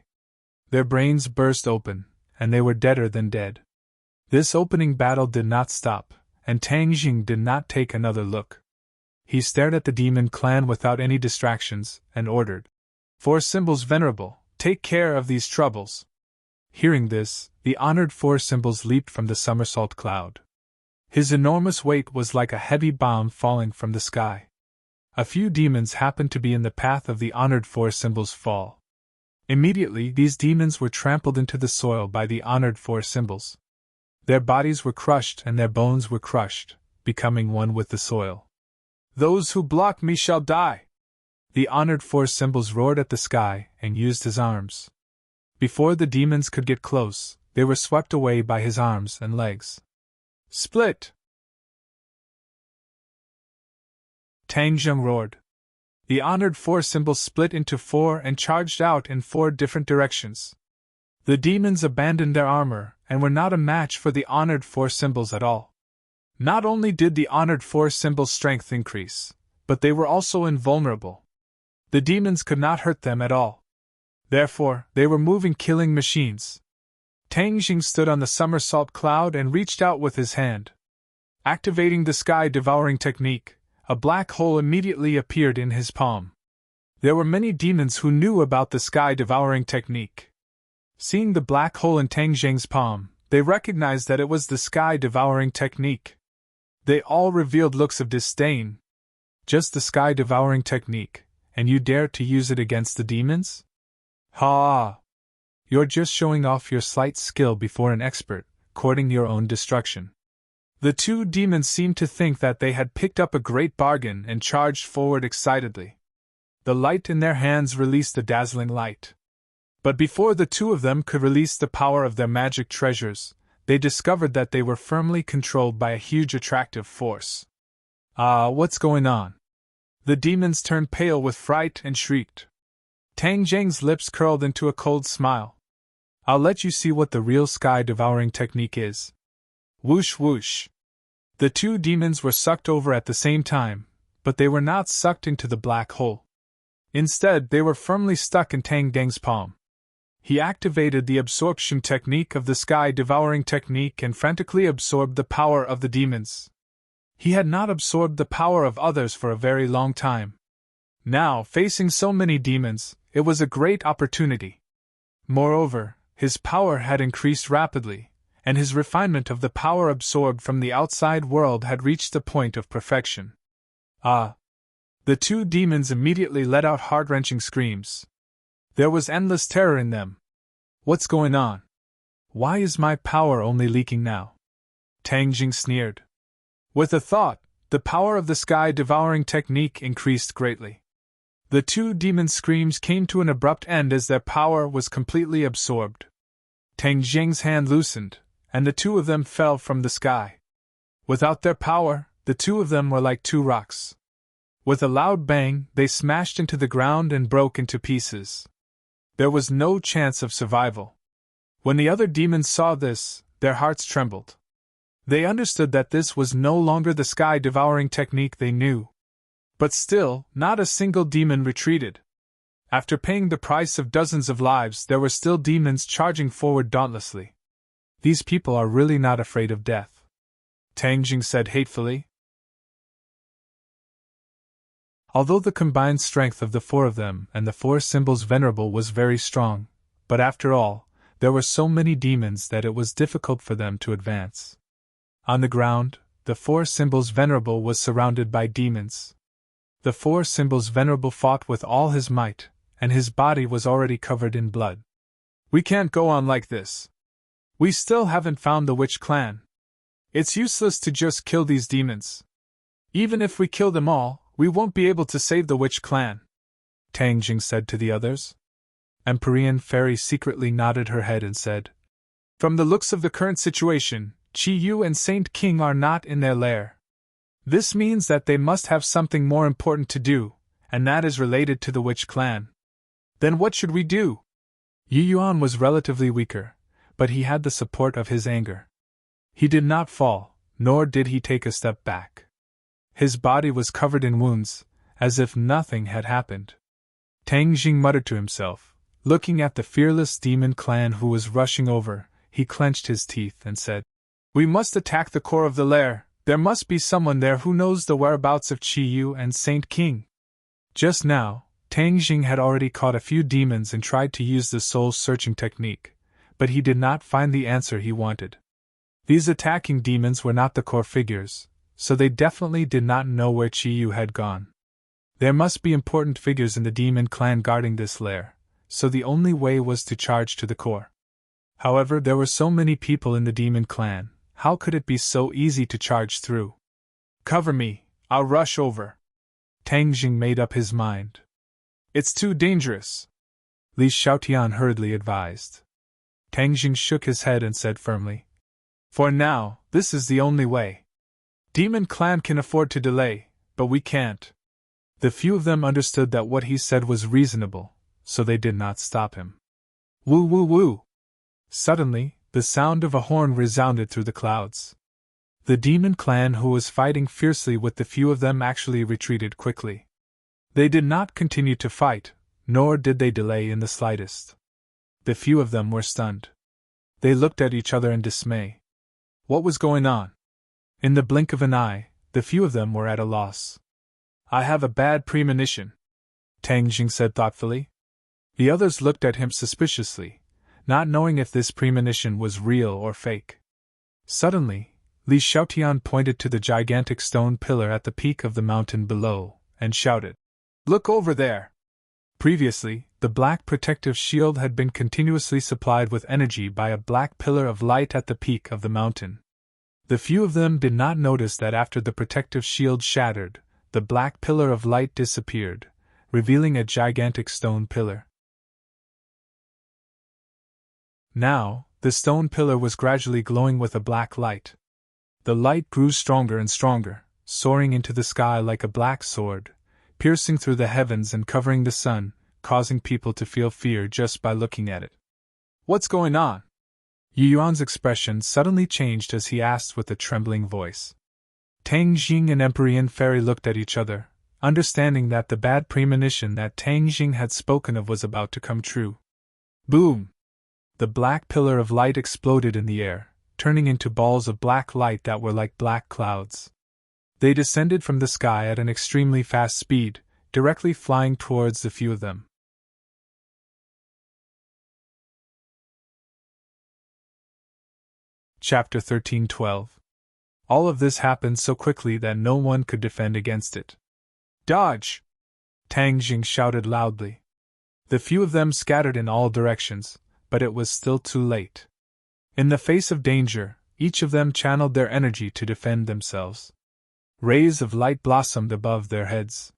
Their brains burst open, and they were deader than dead. This opening battle did not stop, and Tang Jing did not take another look. He stared at the demon clan without any distractions, and ordered, "Four Symbols Venerable, take care of these troubles." Hearing this, the honored Four Symbols leaped from the somersault cloud. His enormous weight was like a heavy bomb falling from the sky. A few demons happened to be in the path of the honored Four Symbols' fall. Immediately, these demons were trampled into the soil by the honored Four Symbols. Their bodies were crushed and their bones were crushed, becoming one with the soil. "Those who block me shall die!" The honored Four Symbols roared at the sky and used his arms. Before the demons could get close, they were swept away by his arms and legs. "Split!" Tang Jing roared. The honored Four Symbols split into four and charged out in four different directions. The demons abandoned their armor and were not a match for the honored Four Symbols at all. Not only did the honored Four Symbols' strength increase, but they were also invulnerable. The demons could not hurt them at all. Therefore, they were moving killing machines. Tang Jing stood on the somersault cloud and reached out with his hand. Activating the sky-devouring technique, a black hole immediately appeared in his palm. There were many demons who knew about the sky-devouring technique. Seeing the black hole in Tang Jing's palm, they recognized that it was the sky-devouring technique. They all revealed looks of disdain. Just the sky-devouring technique, and you dare to use it against the demons? Ha! You're just showing off your slight skill before an expert, courting your own destruction. The two demons seemed to think that they had picked up a great bargain and charged forward excitedly. The light in their hands released a dazzling light. But before the two of them could release the power of their magic treasures, they discovered that they were firmly controlled by a huge attractive force. What's going on? The demons turned pale with fright and shrieked. Tang Jing's lips curled into a cold smile. I'll let you see what the real sky-devouring technique is. Whoosh whoosh. The two demons were sucked over at the same time, but they were not sucked into the black hole. Instead, they were firmly stuck in Tang Deng's palm. He activated the absorption technique of the sky-devouring technique and frantically absorbed the power of the demons. He had not absorbed the power of others for a very long time. Now, facing so many demons, it was a great opportunity. Moreover, his power had increased rapidly, and his refinement of the power absorbed from the outside world had reached the point of perfection. The two demons immediately let out heart-wrenching screams. There was endless terror in them. What's going on? Why is my power only leaking now? Tang Jing sneered. With a thought, the power of the sky-devouring technique increased greatly. The two demons' screams came to an abrupt end as their power was completely absorbed. Tang Jing's hand loosened, and the two of them fell from the sky. Without their power, the two of them were like two rocks. With a loud bang, they smashed into the ground and broke into pieces. There was no chance of survival. When the other demons saw this, their hearts trembled. They understood that this was no longer the sky-devouring technique they knew. But still, not a single demon retreated. After paying the price of dozens of lives, there were still demons charging forward dauntlessly. These people are really not afraid of death, Tang Jing said hatefully. Although the combined strength of the four of them and the four symbols venerable was very strong, but after all, there were so many demons that it was difficult for them to advance. On the ground, the four symbols venerable was surrounded by demons. The four symbols venerable fought with all his might, and his body was already covered in blood. We can't go on like this. We still haven't found the witch clan. It's useless to just kill these demons. Even if we kill them all, we won't be able to save the witch clan, Tang Jing said to the others. Empyrean Fairy secretly nodded her head and said, From the looks of the current situation, Qi Yu and Saint King are not in their lair. This means that they must have something more important to do, and that is related to the witch clan. Then what should we do? Yu Yuan was relatively weaker, but he had the support of his anger. He did not fall, nor did he take a step back. His body was covered in wounds, as if nothing had happened. Tang Jing muttered to himself, looking at the fearless demon clan who was rushing over. He clenched his teeth and said, We must attack the core of the lair. There must be someone there who knows the whereabouts of Qi Yu and Saint King. Just now, Tang Jing had already caught a few demons and tried to use the soul-searching technique, but he did not find the answer he wanted. These attacking demons were not the core figures, so they definitely did not know where Qi Yu had gone. There must be important figures in the demon clan guarding this lair, so the only way was to charge to the core. However, there were so many people in the demon clan, how could it be so easy to charge through? Cover me, I'll rush over. Tang Jing made up his mind. It's too dangerous, Li Xiaotian hurriedly advised. Tang Jing shook his head and said firmly, For now, this is the only way. Demon clan can afford to delay, but we can't. The few of them understood that what he said was reasonable, so they did not stop him. Woo woo woo! Suddenly, the sound of a horn resounded through the clouds. The demon clan who was fighting fiercely with the few of them actually retreated quickly. They did not continue to fight, nor did they delay in the slightest. The few of them were stunned. They looked at each other in dismay. What was going on? In the blink of an eye, the few of them were at a loss. I have a bad premonition, Tang Jing said thoughtfully. The others looked at him suspiciously, not knowing if this premonition was real or fake. Suddenly, Li Xiaotian pointed to the gigantic stone pillar at the peak of the mountain below, and shouted, "Look over there!" Previously, the black protective shield had been continuously supplied with energy by a black pillar of light at the peak of the mountain. The few of them did not notice that after the protective shield shattered, the black pillar of light disappeared, revealing a gigantic stone pillar. Now, the stone pillar was gradually glowing with a black light. The light grew stronger and stronger, soaring into the sky like a black sword, piercing through the heavens and covering the sun, causing people to feel fear just by looking at it. "What's going on?" Yu Yuan's expression suddenly changed as he asked with a trembling voice. Tang Jing and Emperor Fairy looked at each other, understanding that the bad premonition that Tang Jing had spoken of was about to come true. Boom! The black pillar of light exploded in the air, turning into balls of black light that were like black clouds. They descended from the sky at an extremely fast speed, directly flying towards the few of them. Chapter 13:12. All of this happened so quickly that no one could defend against it. "Dodge!" Tang Jing shouted loudly. The few of them scattered in all directions, but it was still too late. In the face of danger, each of them channeled their energy to defend themselves. Rays of light blossomed above their heads.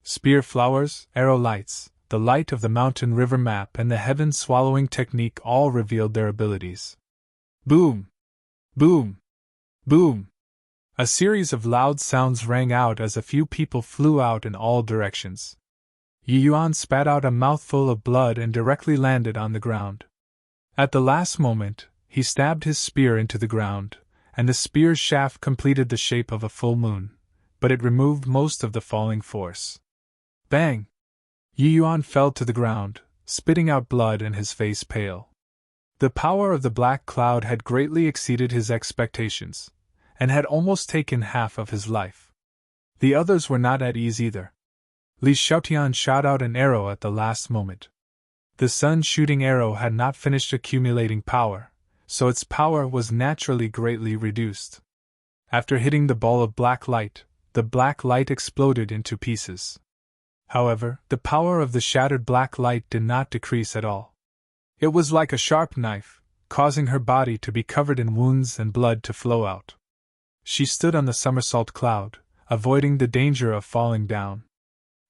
Spear flowers, arrow lights, the light of the mountain river map, and the heaven swallowing technique all revealed their abilities. Boom! Boom! Boom! A series of loud sounds rang out as a few people flew out in all directions. Yu Yuan spat out a mouthful of blood and directly landed on the ground. At the last moment, he stabbed his spear into the ground, and the spear's shaft completed the shape of a full moon, but it removed most of the falling force. Bang! Yu Yuan fell to the ground, spitting out blood and his face pale. The power of the black cloud had greatly exceeded his expectations, and had almost taken half of his life. The others were not at ease either. Li Xiaotian shot out an arrow at the last moment. The sun-shooting arrow had not finished accumulating power, so its power was naturally greatly reduced. After hitting the ball of black light, the black light exploded into pieces. However, the power of the shattered black light did not decrease at all. It was like a sharp knife, causing her body to be covered in wounds and blood to flow out. She stood on the somersault cloud, avoiding the danger of falling down.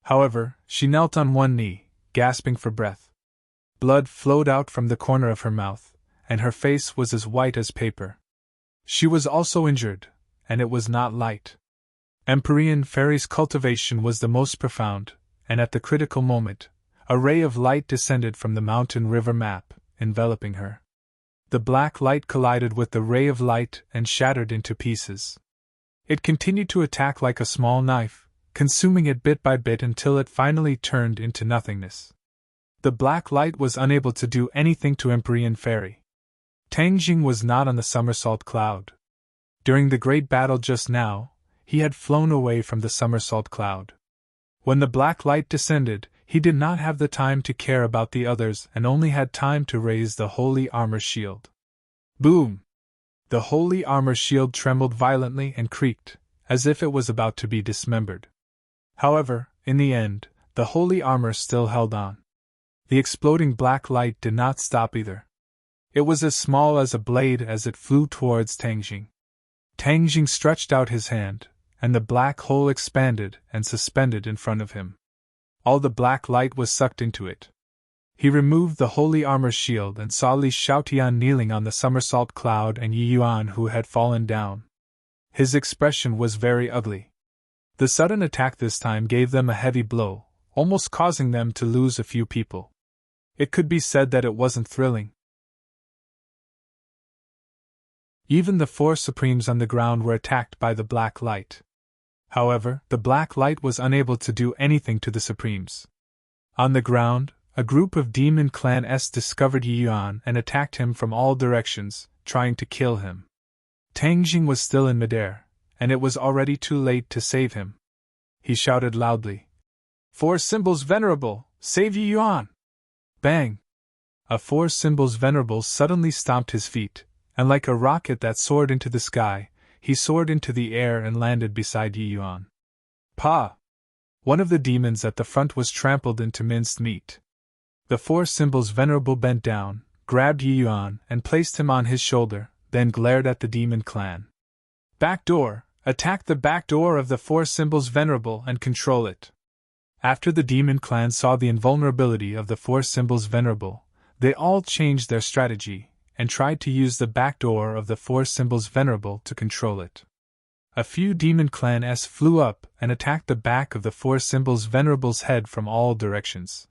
However, she knelt on one knee, gasping for breath. Blood flowed out from the corner of her mouth, and her face was as white as paper. She was also injured, and it was not light. Emperor Fairy's cultivation was the most profound, and at the critical moment, a ray of light descended from the mountain river map, enveloping her. The black light collided with the ray of light and shattered into pieces. It continued to attack like a small knife, consuming it bit by bit until it finally turned into nothingness. The black light was unable to do anything to Emperor Fairy. Tang Jing was not on the somersault cloud. During the great battle just now, he had flown away from the somersault cloud. When the black light descended, he did not have the time to care about the others and only had time to raise the holy armor shield. Boom! The holy armor shield trembled violently and creaked, as if it was about to be dismembered. However, in the end, the holy armor still held on. The exploding black light did not stop either. It was as small as a blade as it flew towards Tang Jing. Tang Jing stretched out his hand, and the black hole expanded and suspended in front of him. All the black light was sucked into it. He removed the holy armor shield and saw Li Xiaotian kneeling on the somersault cloud and Yu Yuan who had fallen down. His expression was very ugly. The sudden attack this time gave them a heavy blow, almost causing them to lose a few people. It could be said that it wasn't thrilling. Even the four Supremes on the ground were attacked by the black light. However, the black light was unable to do anything to the Supremes. On the ground, a group of Demon Clan S discovered Yu Yuan and attacked him from all directions, trying to kill him. Tang Jing was still in midair, and it was already too late to save him. He shouted loudly, "Four Symbols Venerable, save Yu Yuan!" Bang! A Four Symbols Venerable suddenly stomped his feet, and like a rocket that soared into the sky, he soared into the air and landed beside Yi Yuan. Pa! One of the demons at the front was trampled into minced meat. The four symbols venerable bent down, grabbed Yi Yuan, and placed him on his shoulder, then glared at the demon clan. Back door! Attack the back door of the four symbols venerable and control it. After the demon clan saw the invulnerability of the four symbols venerable, they all changed their strategy, and tried to use the back door of the four symbols venerable to control it. A few demon clans flew up and attacked the back of the four symbols venerable's head from all directions.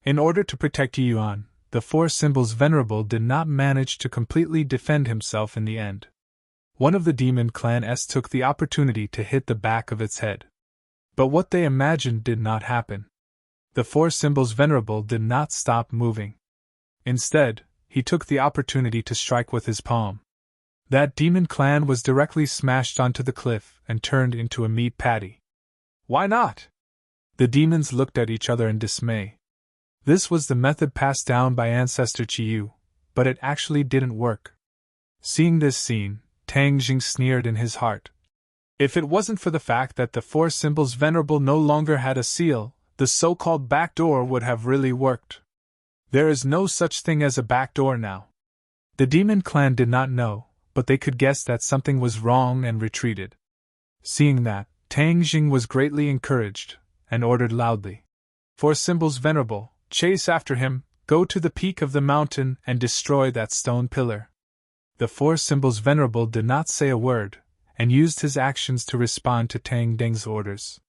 In order to protect Yi Yuan, the four symbols venerable did not manage to completely defend himself in the end. One of the demon clans took the opportunity to hit the back of its head. But what they imagined did not happen. The four symbols venerable did not stop moving. Instead, he took the opportunity to strike with his palm. That demon clan was directly smashed onto the cliff and turned into a meat patty. Why not? The demons looked at each other in dismay. This was the method passed down by ancestor Qiyu, but it actually didn't work. Seeing this scene, Tang Jing sneered in his heart. If it wasn't for the fact that the four symbols venerable no longer had a seal, the so-called back door would have really worked. There is no such thing as a back door now. The demon clan did not know, but they could guess that something was wrong and retreated. Seeing that, Tang Jing was greatly encouraged, and ordered loudly. Four symbols venerable, chase after him, go to the peak of the mountain and destroy that stone pillar. The four symbols venerable did not say a word, and used his actions to respond to Tang Ding's orders.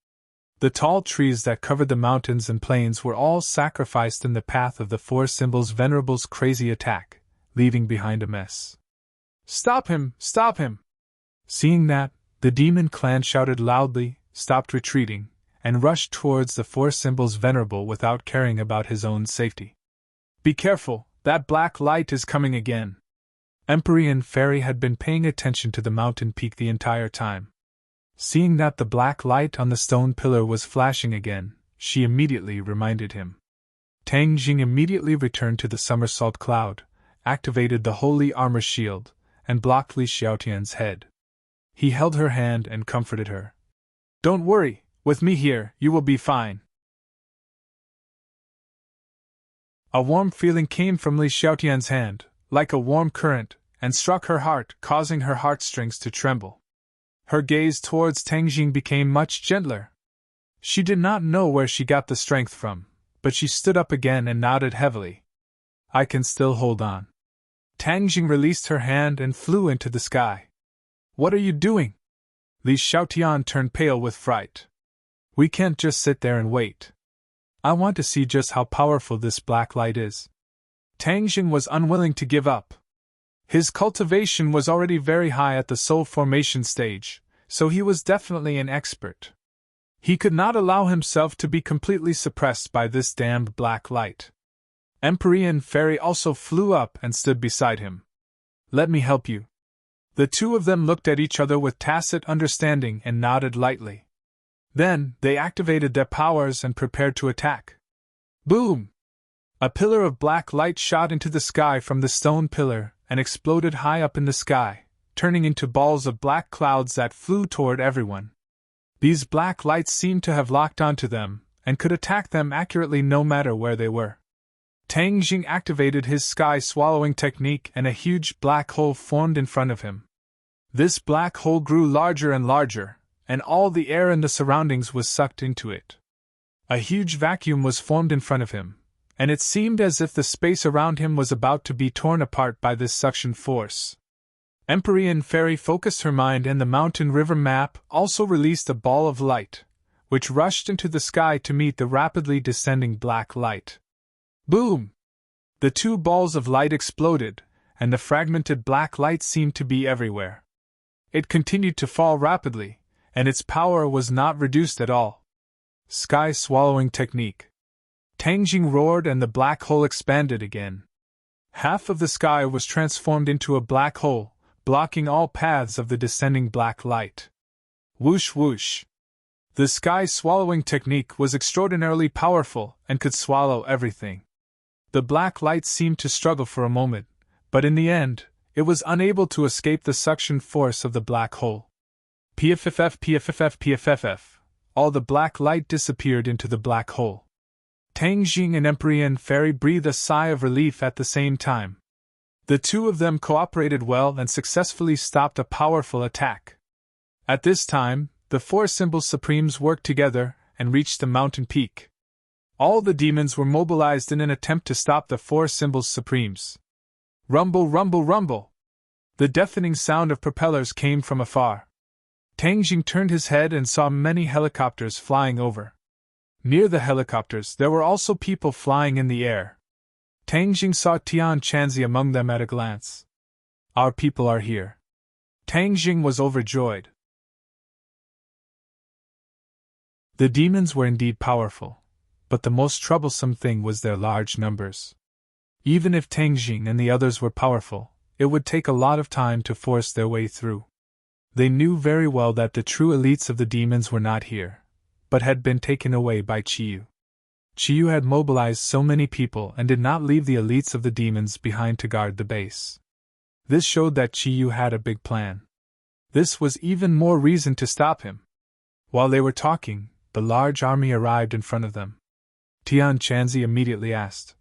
The tall trees that covered the mountains and plains were all sacrificed in the path of the four symbols venerable's crazy attack, leaving behind a mess. Stop him! Stop him! Seeing that, the demon clan shouted loudly, stopped retreating, and rushed towards the four symbols venerable without caring about his own safety. Be careful, that black light is coming again. Empyrean Fairy had been paying attention to the mountain peak the entire time. Seeing that the black light on the stone pillar was flashing again, she immediately reminded him. Tang Jing immediately returned to the somersault cloud, activated the holy armor shield, and blocked Li Xiaotian's head. He held her hand and comforted her. Don't worry, with me here, you will be fine. A warm feeling came from Li Xiaotian's hand, like a warm current, and struck her heart, causing her heartstrings to tremble. Her gaze towards Tang Jing became much gentler. She did not know where she got the strength from, but she stood up again and nodded heavily. I can still hold on. Tang Jing released her hand and flew into the sky. What are you doing? Li Xiaotian turned pale with fright. We can't just sit there and wait. I want to see just how powerful this black light is. Tang Jing was unwilling to give up. His cultivation was already very high at the soul formation stage, so he was definitely an expert. He could not allow himself to be completely suppressed by this damned black light. Empyrean Fairy also flew up and stood beside him. Let me help you. The two of them looked at each other with tacit understanding and nodded lightly. Then, they activated their powers and prepared to attack. Boom! A pillar of black light shot into the sky from the stone pillar and exploded high up in the sky, turning into balls of black clouds that flew toward everyone. These black lights seemed to have locked onto them, and could attack them accurately no matter where they were. Tang Jing activated his sky-swallowing technique and a huge black hole formed in front of him. This black hole grew larger and larger, and all the air in the surroundings was sucked into it. A huge vacuum was formed in front of him, and it seemed as if the space around him was about to be torn apart by this suction force. Empyrean Fairy focused her mind, and the mountain river map also released a ball of light, which rushed into the sky to meet the rapidly descending black light. Boom! The two balls of light exploded, and the fragmented black light seemed to be everywhere. It continued to fall rapidly, and its power was not reduced at all. Sky-swallowing technique. Tang Jing roared, and the black hole expanded again. Half of the sky was transformed into a black hole, blocking all paths of the descending black light. Whoosh whoosh. The sky-swallowing technique was extraordinarily powerful and could swallow everything. The black light seemed to struggle for a moment, but in the end, It was unable to escape the suction force of the black hole. PFFF, PFFF, PFFF. All the black light disappeared into the black hole. Tang Jing and Empyrean Fairy breathed a sigh of relief at the same time. The two of them cooperated well and successfully stopped a powerful attack. At this time, the four Symbols Supremes worked together and reached the mountain peak. All the demons were mobilized in an attempt to stop the four Symbols Supremes. Rumble, rumble, rumble! The deafening sound of propellers came from afar. Tang Jing turned his head and saw many helicopters flying over. Near the helicopters, there were also people flying in the air. Tang Jing saw Tian Chanzi among them at a glance. Our people are here. Tang Jing was overjoyed. The demons were indeed powerful, but the most troublesome thing was their large numbers. Even if Tang Jing and the others were powerful, it would take a lot of time to force their way through. They knew very well that the true elites of the demons were not here, but had been taken away by Qiyu. Qiyu had mobilized so many people and did not leave the elites of the demons behind to guard the base. This showed that Qiyu had a big plan. This was even more reason to stop him. While they were talking, the large army arrived in front of them. Tian Chanzi immediately asked,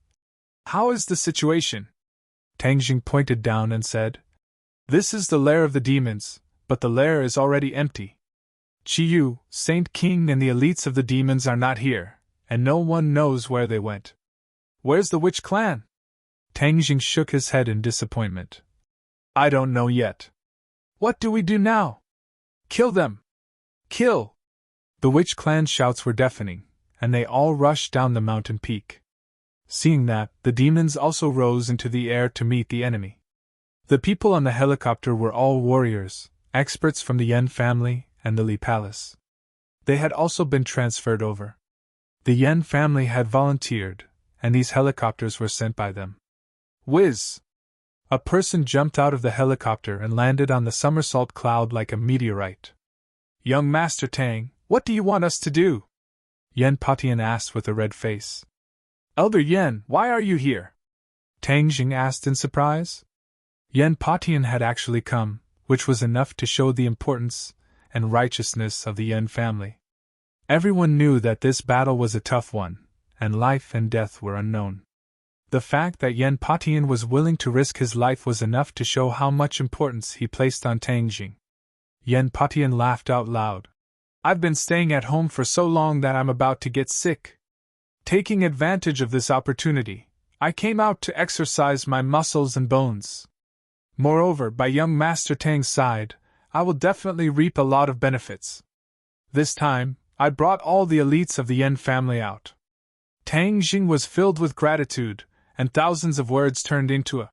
"How is the situation?" Tang Jing pointed down and said, "This is the lair of the demons, but the lair is already empty. Qiyu, Saint King and the elites of the demons are not here, and no one knows where they went." "Where's the witch clan?" Tang Jing shook his head in disappointment. "I don't know yet." "What do we do now?" "Kill them! Kill!" The witch clan shouts were deafening, and they all rushed down the mountain peak. Seeing that, the demons also rose into the air to meet the enemy. The people on the helicopter were all warriors, experts from the Yen family and the Li Palace. They had also been transferred over. The Yen family had volunteered, and these helicopters were sent by them. Whiz! A person jumped out of the helicopter and landed on the somersault cloud like a meteorite. "Young Master Tang, what do you want us to do?" Yen Patian asked with a red face. "Elder Yen, why are you here?" Tang Jing asked in surprise. Yen Patian had actually come, which was enough to show the importance and righteousness of the Yen family. Everyone knew that this battle was a tough one, and life and death were unknown. The fact that Yen Patian was willing to risk his life was enough to show how much importance he placed on Tang Jing. Yen Patian laughed out loud. "I've been staying at home for so long that I'm about to get sick. Taking advantage of this opportunity, I came out to exercise my muscles and bones. Moreover, by young Master Tang's side, I will definitely reap a lot of benefits. This time, I brought all the elites of the Yen family out." Tang Jing was filled with gratitude, and thousands of words turned into a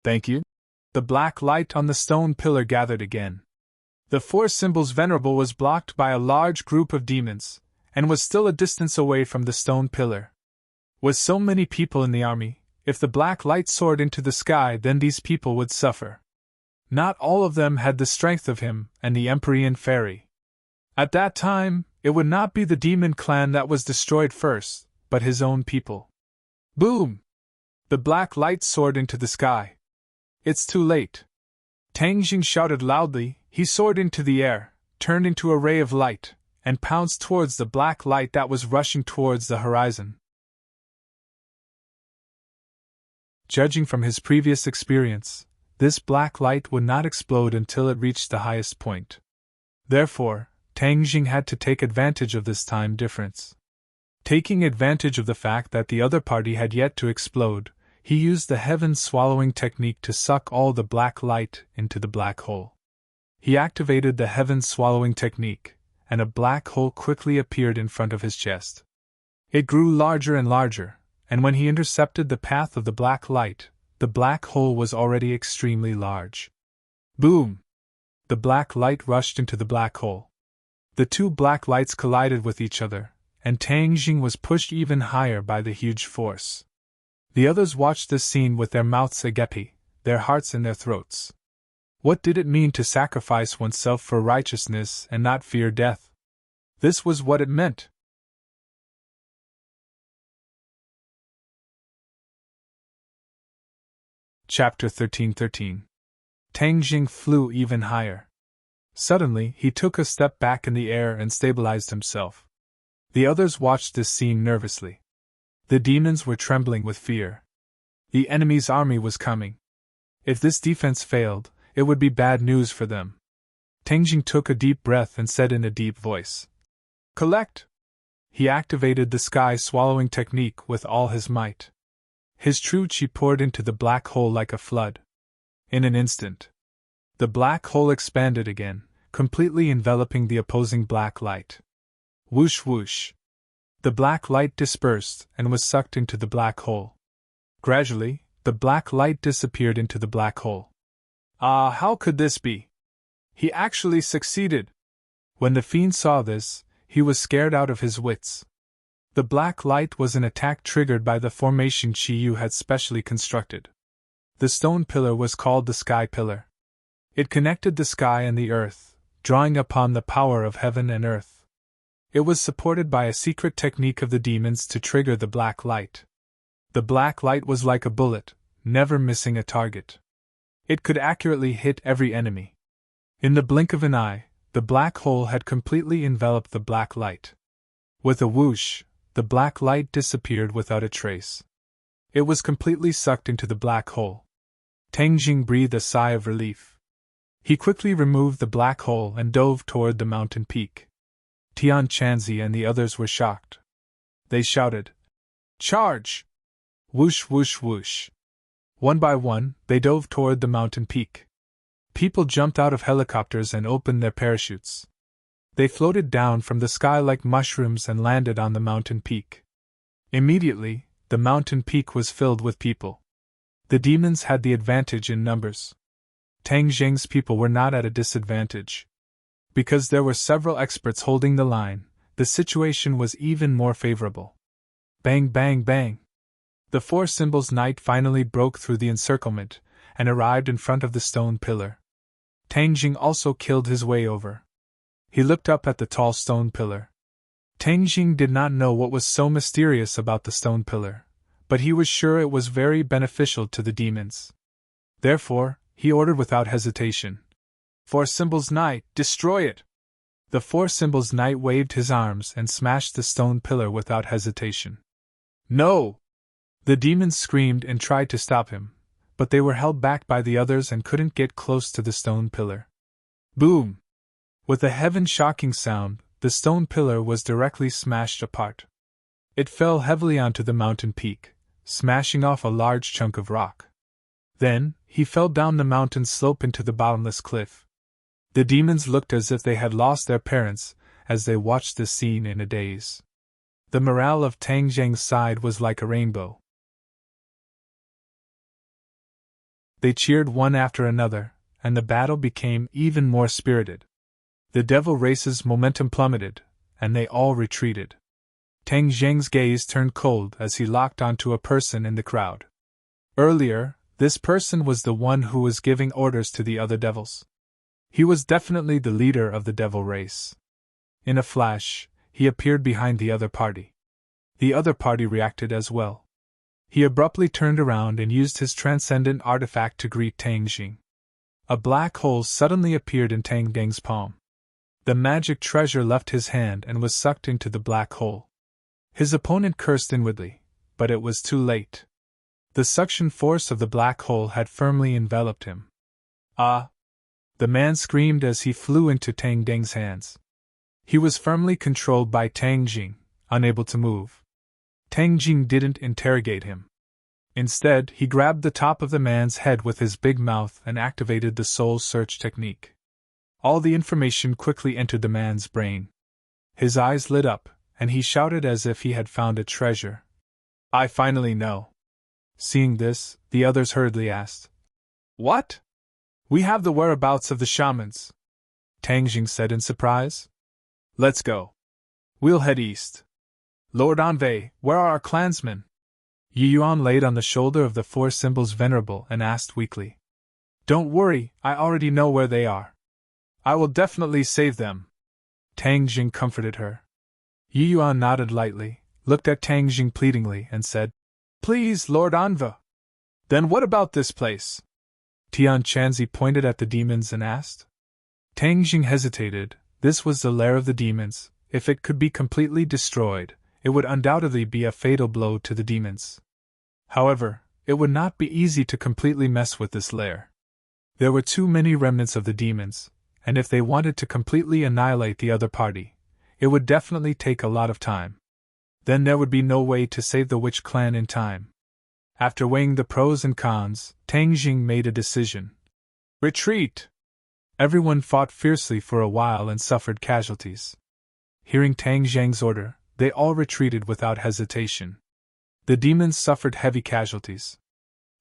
"thank you." The black light on the stone pillar gathered again. The four symbols venerable was blocked by a large group of demons, and was still a distance away from the stone pillar. With so many people in the army, if the black light soared into the sky, then these people would suffer. Not all of them had the strength of him and the Empyrean Fairy. At that time, it would not be the demon clan that was destroyed first, but his own people. Boom! The black light soared into the sky. "It's too late!" Tang Jing shouted loudly. He soared into the air, turned into a ray of light, and pounced towards the black light that was rushing towards the horizon. Judging from his previous experience, this black light would not explode until it reached the highest point. Therefore, Tang Jing had to take advantage of this time difference. Taking advantage of the fact that the other party had yet to explode, he used the heaven-swallowing technique to suck all the black light into the black hole. He activated the heaven-swallowing technique, and a black hole quickly appeared in front of his chest. It grew larger and larger, and when he intercepted the path of the black light, the black hole was already extremely large. Boom! The black light rushed into the black hole. The two black lights collided with each other, and Tang Jing was pushed even higher by the huge force. The others watched this scene with their mouths agape, their hearts in their throats. What did it mean to sacrifice oneself for righteousness and not fear death? This was what it meant. Chapter 13:13 Tang Jing flew even higher. Suddenly, he took a step back in the air and stabilized himself. The others watched this scene nervously. The demons were trembling with fear. The enemy's army was coming. If this defense failed, it would be bad news for them. Tang Jing took a deep breath and said in a deep voice, "Collect!" He activated the sky-swallowing technique with all his might. His true chi poured into the black hole like a flood. In an instant, the black hole expanded again, completely enveloping the opposing black light. Whoosh whoosh! The black light dispersed and was sucked into the black hole. Gradually, the black light disappeared into the black hole. Ah, how could this be? He actually succeeded! When the fiend saw this, he was scared out of his wits. The black light was an attack triggered by the formation Chi Yu had specially constructed. The stone pillar was called the Sky Pillar. It connected the sky and the earth, drawing upon the power of heaven and earth. It was supported by a secret technique of the demons to trigger the black light. The black light was like a bullet, never missing a target. It could accurately hit every enemy. In the blink of an eye, the black hole had completely enveloped the black light. With a whoosh, the black light disappeared without a trace. It was completely sucked into the black hole. Tang Jing breathed a sigh of relief. He quickly removed the black hole and dove toward the mountain peak. Tian Chanzi and the others were shocked. They shouted, "Charge!" Whoosh whoosh whoosh. One by one, they dove toward the mountain peak. People jumped out of helicopters and opened their parachutes. They floated down from the sky like mushrooms and landed on the mountain peak. Immediately, the mountain peak was filled with people. The demons had the advantage in numbers. Tang Jing's people were not at a disadvantage. Because there were several experts holding the line, the situation was even more favorable. Bang bang bang! The four symbols knight finally broke through the encirclement and arrived in front of the stone pillar. Tang Jing also killed his way over. He looked up at the tall stone pillar. Tang Jing did not know what was so mysterious about the stone pillar, but he was sure it was very beneficial to the demons. Therefore, he ordered without hesitation, "Four symbols knight, destroy it!" The four symbols knight waved his arms and smashed the stone pillar without hesitation. "No!" The demons screamed and tried to stop him, but they were held back by the others and couldn't get close to the stone pillar. Boom! With a heaven-shocking sound, the stone pillar was directly smashed apart. It fell heavily onto the mountain peak, smashing off a large chunk of rock. Then, he fell down the mountain slope into the bottomless cliff. The demons looked as if they had lost their parents as they watched this scene in a daze. The morale of Tang Jing's side was like a rainbow. They cheered one after another, and the battle became even more spirited. The devil race's momentum plummeted, and they all retreated. Tang Jing's gaze turned cold as he locked onto a person in the crowd. Earlier, this person was the one who was giving orders to the other devils. He was definitely the leader of the devil race. In a flash, he appeared behind the other party. The other party reacted as well. He abruptly turned around and used his transcendent artifact to greet Tang Jing. A black hole suddenly appeared in Tang Jing's palm. The magic treasure left his hand and was sucked into the black hole. His opponent cursed inwardly, but it was too late. The suction force of the black hole had firmly enveloped him. "Ah!" the man screamed as he flew into Tang Jing's hands. He was firmly controlled by Tang Jing, unable to move. Tang Jing didn't interrogate him. Instead, he grabbed the top of the man's head with his big mouth and activated the soul search technique. All the information quickly entered the man's brain. His eyes lit up, and he shouted as if he had found a treasure. "I finally know." Seeing this, the others hurriedly asked, "What?" "We have the whereabouts of the shamans," Tang Jing said in surprise. "Let's go. We'll head east." "Lord Unveil, where are our clansmen?" Yi Yuan laid on the shoulder of the four symbols venerable and asked weakly. "Don't worry, I already know where they are. I will definitely save them," Tang Jing comforted her. Yi Yuan nodded lightly, looked at Tang Jing pleadingly, and said, "Please, Lord Anva." "Then what about this place?" Tian Chanzi pointed at the demons and asked. Tang Jing hesitated. This was the lair of the demons. If it could be completely destroyed, it would undoubtedly be a fatal blow to the demons. However, it would not be easy to completely mess with this lair. There were too many remnants of the demons, and if they wanted to completely annihilate the other party, it would definitely take a lot of time. Then there would be no way to save the witch clan in time. After weighing the pros and cons, Tang Jing made a decision. Retreat! Everyone fought fiercely for a while and suffered casualties. Hearing Tang Jing's order, they all retreated without hesitation. The demons suffered heavy casualties.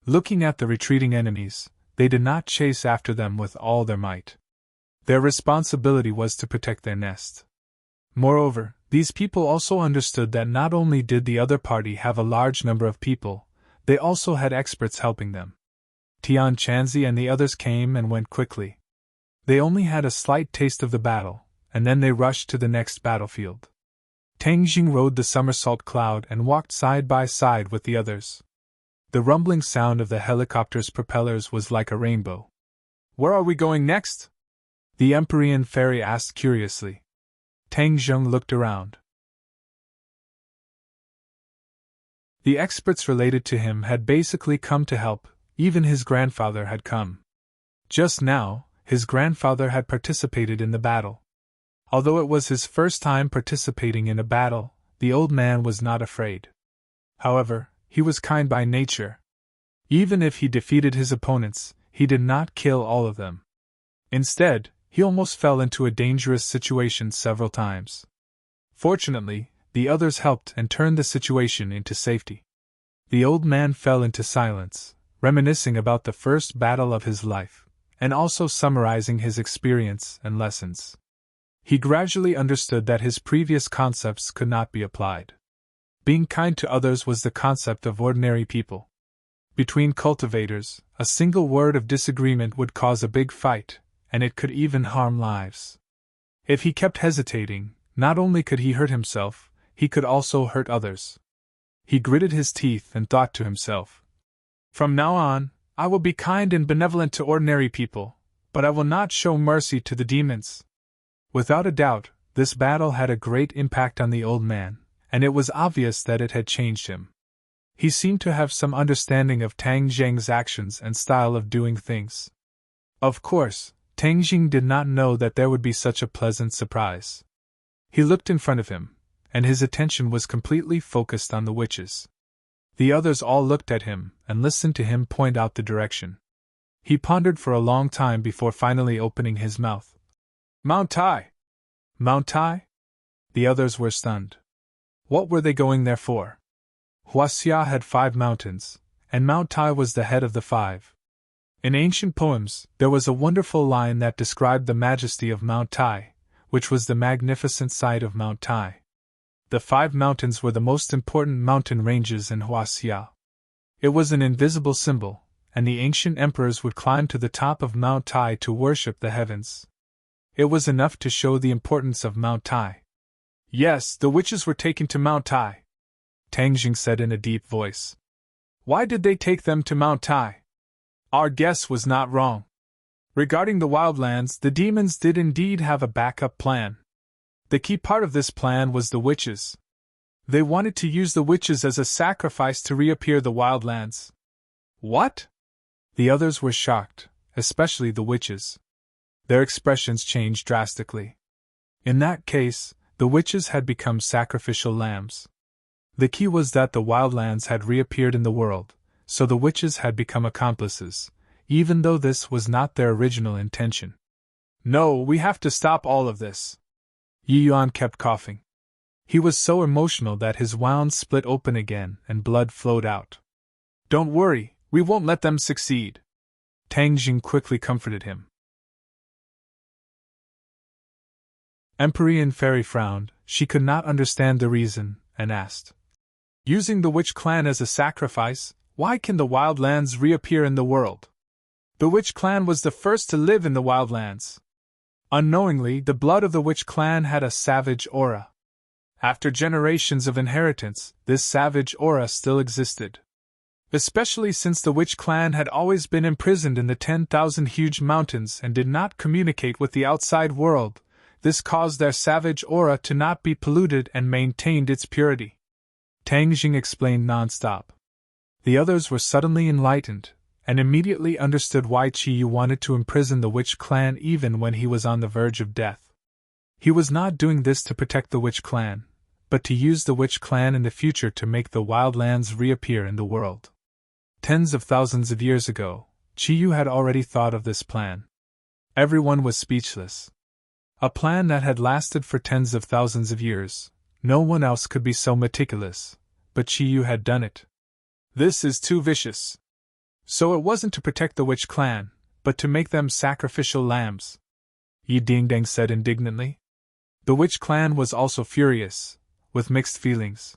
Looking at the retreating enemies, they did not chase after them with all their might. Their responsibility was to protect their nest. Moreover, these people also understood that not only did the other party have a large number of people, they also had experts helping them. Tian Chanzi and the others came and went quickly. They only had a slight taste of the battle, and then they rushed to the next battlefield. Tang Jing rode the somersault cloud and walked side by side with the others. The rumbling sound of the helicopter's propellers was like a rainbow. Where are we going next? The Empyrean fairy asked curiously. Tang Jing looked around. The experts related to him had basically come to help, even his grandfather had come. Just now, his grandfather had participated in the battle. Although it was his first time participating in a battle, the old man was not afraid. However, he was kind by nature. Even if he defeated his opponents, he did not kill all of them. Instead, he almost fell into a dangerous situation several times. Fortunately, the others helped and turned the situation into safety. The old man fell into silence, reminiscing about the first battle of his life, and also summarizing his experience and lessons. He gradually understood that his previous concepts could not be applied. Being kind to others was the concept of ordinary people. Between cultivators, a single word of disagreement would cause a big fight, and it could even harm lives. If he kept hesitating, not only could he hurt himself, he could also hurt others. He gritted his teeth and thought to himself, "From now on, I will be kind and benevolent to ordinary people, but I will not show mercy to the demons." Without a doubt, this battle had a great impact on the old man, and it was obvious that it had changed him. He seemed to have some understanding of Tang Jing's actions and style of doing things. Of course, Tang Jing did not know that there would be such a pleasant surprise. He looked in front of him, and his attention was completely focused on the witches. The others all looked at him and listened to him point out the direction. He pondered for a long time before finally opening his mouth. "Mount Tai! Mount Tai?" The others were stunned. What were they going there for? Huaxia had 5 mountains, and Mount Tai was the head of the 5. In ancient poems, there was a wonderful line that described the majesty of Mount Tai, which was the magnificent sight of Mount Tai. The 5 mountains were the most important mountain ranges in Huaxia. It was an invisible symbol, and the ancient emperors would climb to the top of Mount Tai to worship the heavens. It was enough to show the importance of Mount Tai. "Yes, the witches were taken to Mount Tai," Tang Jing said in a deep voice. "Why did they take them to Mount Tai? Our guess was not wrong. Regarding the wildlands, the demons did indeed have a backup plan. The key part of this plan was the witches. They wanted to use the witches as a sacrifice to reappear the wildlands." "What?" The others were shocked, especially the witches. Their expressions changed drastically. In that case, the witches had become sacrificial lambs. The key was that the wildlands had reappeared in the world, so the witches had become accomplices, even though this was not their original intention. "No, we have to stop all of this." Yi Yuan kept coughing. He was so emotional that his wounds split open again and blood flowed out. "Don't worry, we won't let them succeed." Tang Jing quickly comforted him. Empyrean Fairy frowned. She could not understand the reason, and asked, "Using the witch clan as a sacrifice, why can the wildlands reappear in the world? The witch clan was the first to live in the wildlands." Unknowingly, the blood of the witch clan had a savage aura. After generations of inheritance, this savage aura still existed. Especially since the witch clan had always been imprisoned in the 10,000 huge mountains and did not communicate with the outside world. This caused their savage aura to not be polluted and maintained its purity. Tang Jing explained non-stop. The others were suddenly enlightened, and immediately understood why Qi Yu wanted to imprison the witch clan even when he was on the verge of death. He was not doing this to protect the witch clan, but to use the witch clan in the future to make the wildlands reappear in the world. Tens of thousands of years ago, Qi Yu had already thought of this plan. Everyone was speechless. A plan that had lasted for tens of thousands of years. No one else could be so meticulous, but Qi Yu had done it. This is too vicious. So it wasn't to protect the witch clan, but to make them sacrificial lambs, Yi Dingdang said indignantly. The witch clan was also furious, with mixed feelings.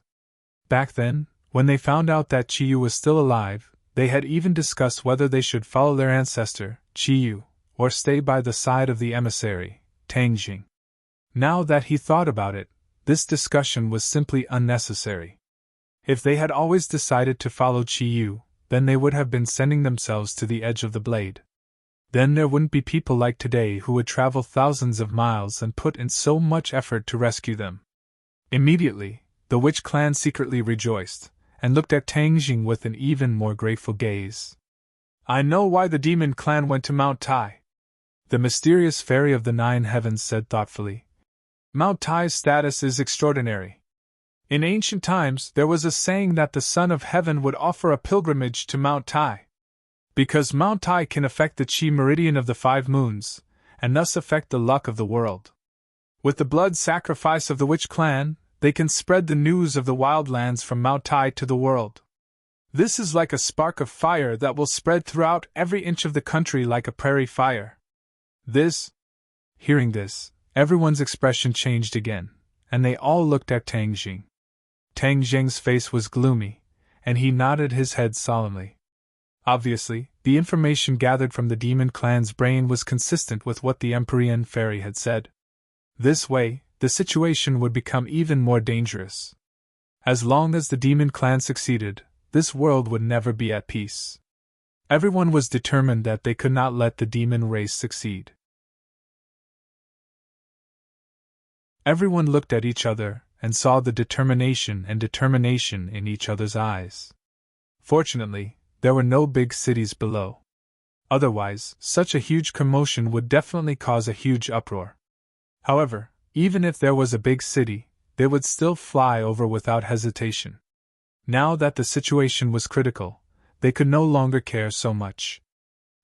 Back then, when they found out that Qi Yu was still alive, they had even discussed whether they should follow their ancestor, Qi Yu, or stay by the side of the emissary, Tang Jing. Now that he thought about it, this discussion was simply unnecessary. If they had always decided to follow Qi Yu, then they would have been sending themselves to the edge of the blade. Then there wouldn't be people like today who would travel thousands of miles and put in so much effort to rescue them. Immediately, the witch clan secretly rejoiced, and looked at Tang Jing with an even more grateful gaze. I know why the demon clan went to Mount Tai, the mysterious fairy of the 9 heavens said thoughtfully. Mount Tai's status is extraordinary. In ancient times, there was a saying that the Son of Heaven would offer a pilgrimage to Mount Tai. Because Mount Tai can affect the Qi meridian of the 5 moons, and thus affect the luck of the world. With the blood sacrifice of the witch clan, they can spread the news of the wildlands from Mount Tai to the world. This is like a spark of fire that will spread throughout every inch of the country like a prairie fire. Hearing this, everyone's expression changed again, and they all looked at Tang Jing. Tang Jing's face was gloomy, and he nodded his head solemnly. Obviously, the information gathered from the demon clan's brain was consistent with what the Empyrean fairy had said. This way, the situation would become even more dangerous. As long as the demon clan succeeded, this world would never be at peace. Everyone was determined that they could not let the demon race succeed. Everyone looked at each other and saw the determination in each other's eyes. Fortunately, there were no big cities below. Otherwise, such a huge commotion would definitely cause a huge uproar. However, even if there was a big city, they would still fly over without hesitation. Now that the situation was critical, they could no longer care so much.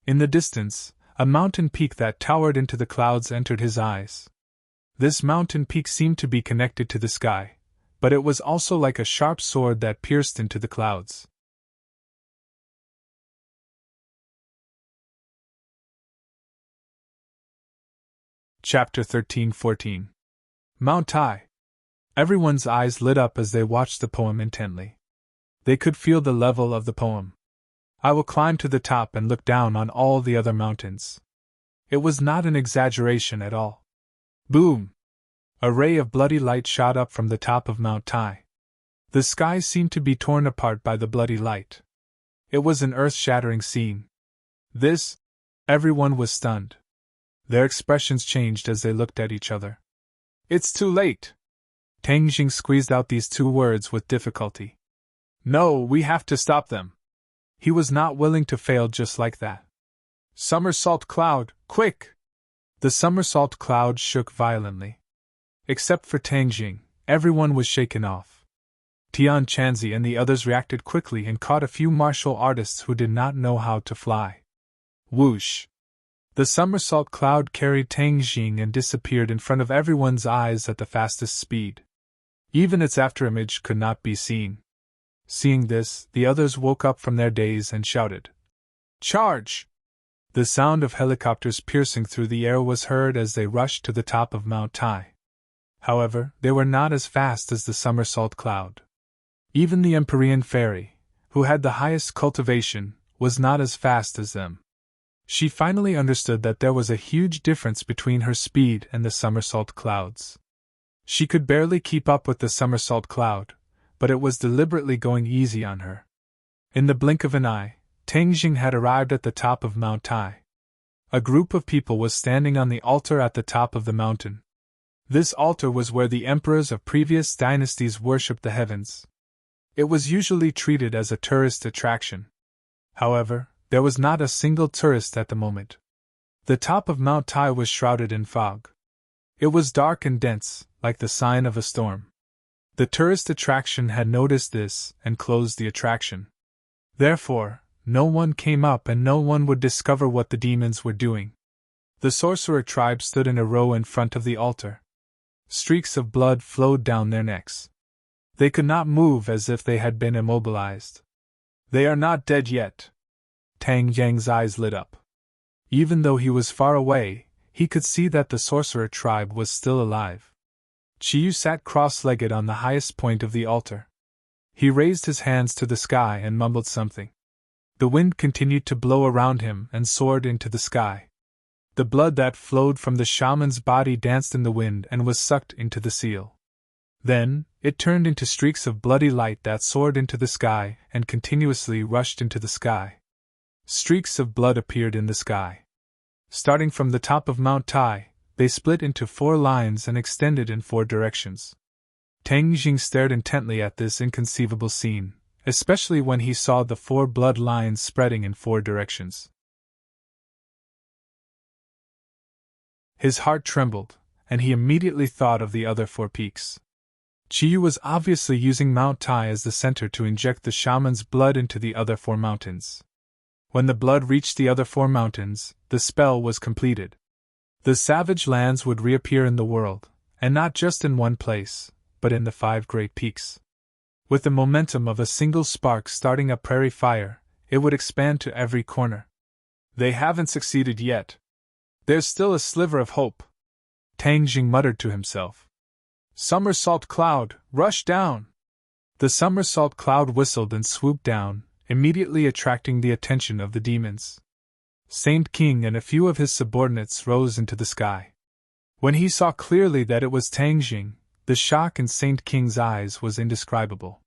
In the distance, a mountain peak that towered into the clouds entered his eyes. This mountain peak seemed to be connected to the sky, but it was also like a sharp sword that pierced into the clouds. Chapter 13-14. Mount Tai. Everyone's eyes lit up as they watched the poem intently. They could feel the level of the poem. I will climb to the top and look down on all the other mountains. It was not an exaggeration at all. Boom! A ray of bloody light shot up from the top of Mount Tai. The sky seemed to be torn apart by the bloody light. It was an earth-shattering scene. Everyone was stunned. Their expressions changed as they looked at each other. It's too late! Tang Jing squeezed out these 2 words with difficulty. No, we have to stop them. He was not willing to fail just like that. Somersault cloud, quick! The somersault cloud shook violently. Except for Tang Jing, everyone was shaken off. Tian Chanzi and the others reacted quickly and caught a few martial artists who did not know how to fly. Whoosh! The somersault cloud carried Tang Jing and disappeared in front of everyone's eyes at the fastest speed. Even its afterimage could not be seen. Seeing this, the others woke up from their daze and shouted, Charge! The sound of helicopters piercing through the air was heard as they rushed to the top of Mount Tai. However, they were not as fast as the somersault cloud. Even the Empyrean fairy, who had the highest cultivation, was not as fast as them. She finally understood that there was a huge difference between her speed and the somersault clouds. She could barely keep up with the somersault cloud, but it was deliberately going easy on her. In the blink of an eye, Tang Jing had arrived at the top of Mount Tai. A group of people was standing on the altar at the top of the mountain. This altar was where the emperors of previous dynasties worshipped the heavens. It was usually treated as a tourist attraction. However, there was not a single tourist at the moment. The top of Mount Tai was shrouded in fog. It was dark and dense, like the sign of a storm. The tourist attraction had noticed this and closed the attraction. Therefore, no one came up and no one would discover what the demons were doing. The sorcerer tribe stood in a row in front of the altar. Streaks of blood flowed down their necks. They could not move, as if they had been immobilized. They are not dead yet. Tang Yang's eyes lit up. Even though he was far away, he could see that the sorcerer tribe was still alive. Chiyu sat cross-legged on the highest point of the altar. He raised his hands to the sky and mumbled something. The wind continued to blow around him and soared into the sky. The blood that flowed from the shaman's body danced in the wind and was sucked into the seal. Then, it turned into streaks of bloody light that soared into the sky and continuously rushed into the sky. Streaks of blood appeared in the sky. Starting from the top of Mount Tai, they split into 4 lines and extended in 4 directions. Tang Jing stared intently at this inconceivable scene, especially when he saw the 4 blood lines spreading in 4 directions. His heart trembled, and he immediately thought of the other 4 peaks. Chiyu was obviously using Mount Tai as the center to inject the shaman's blood into the other 4 mountains. When the blood reached the other 4 mountains, the spell was completed. The savage lands would reappear in the world, and not just in one place, but in the 5 great peaks. With the momentum of a single spark starting a prairie fire, it would expand to every corner. They haven't succeeded yet. There's still a sliver of hope. Tang Jing muttered to himself. Somersault cloud, rush down! The somersault cloud whistled and swooped down, immediately attracting the attention of the demons. Saint King and a few of his subordinates rose into the sky. When he saw clearly that it was Tang Jing, the shock in Saint King's eyes was indescribable.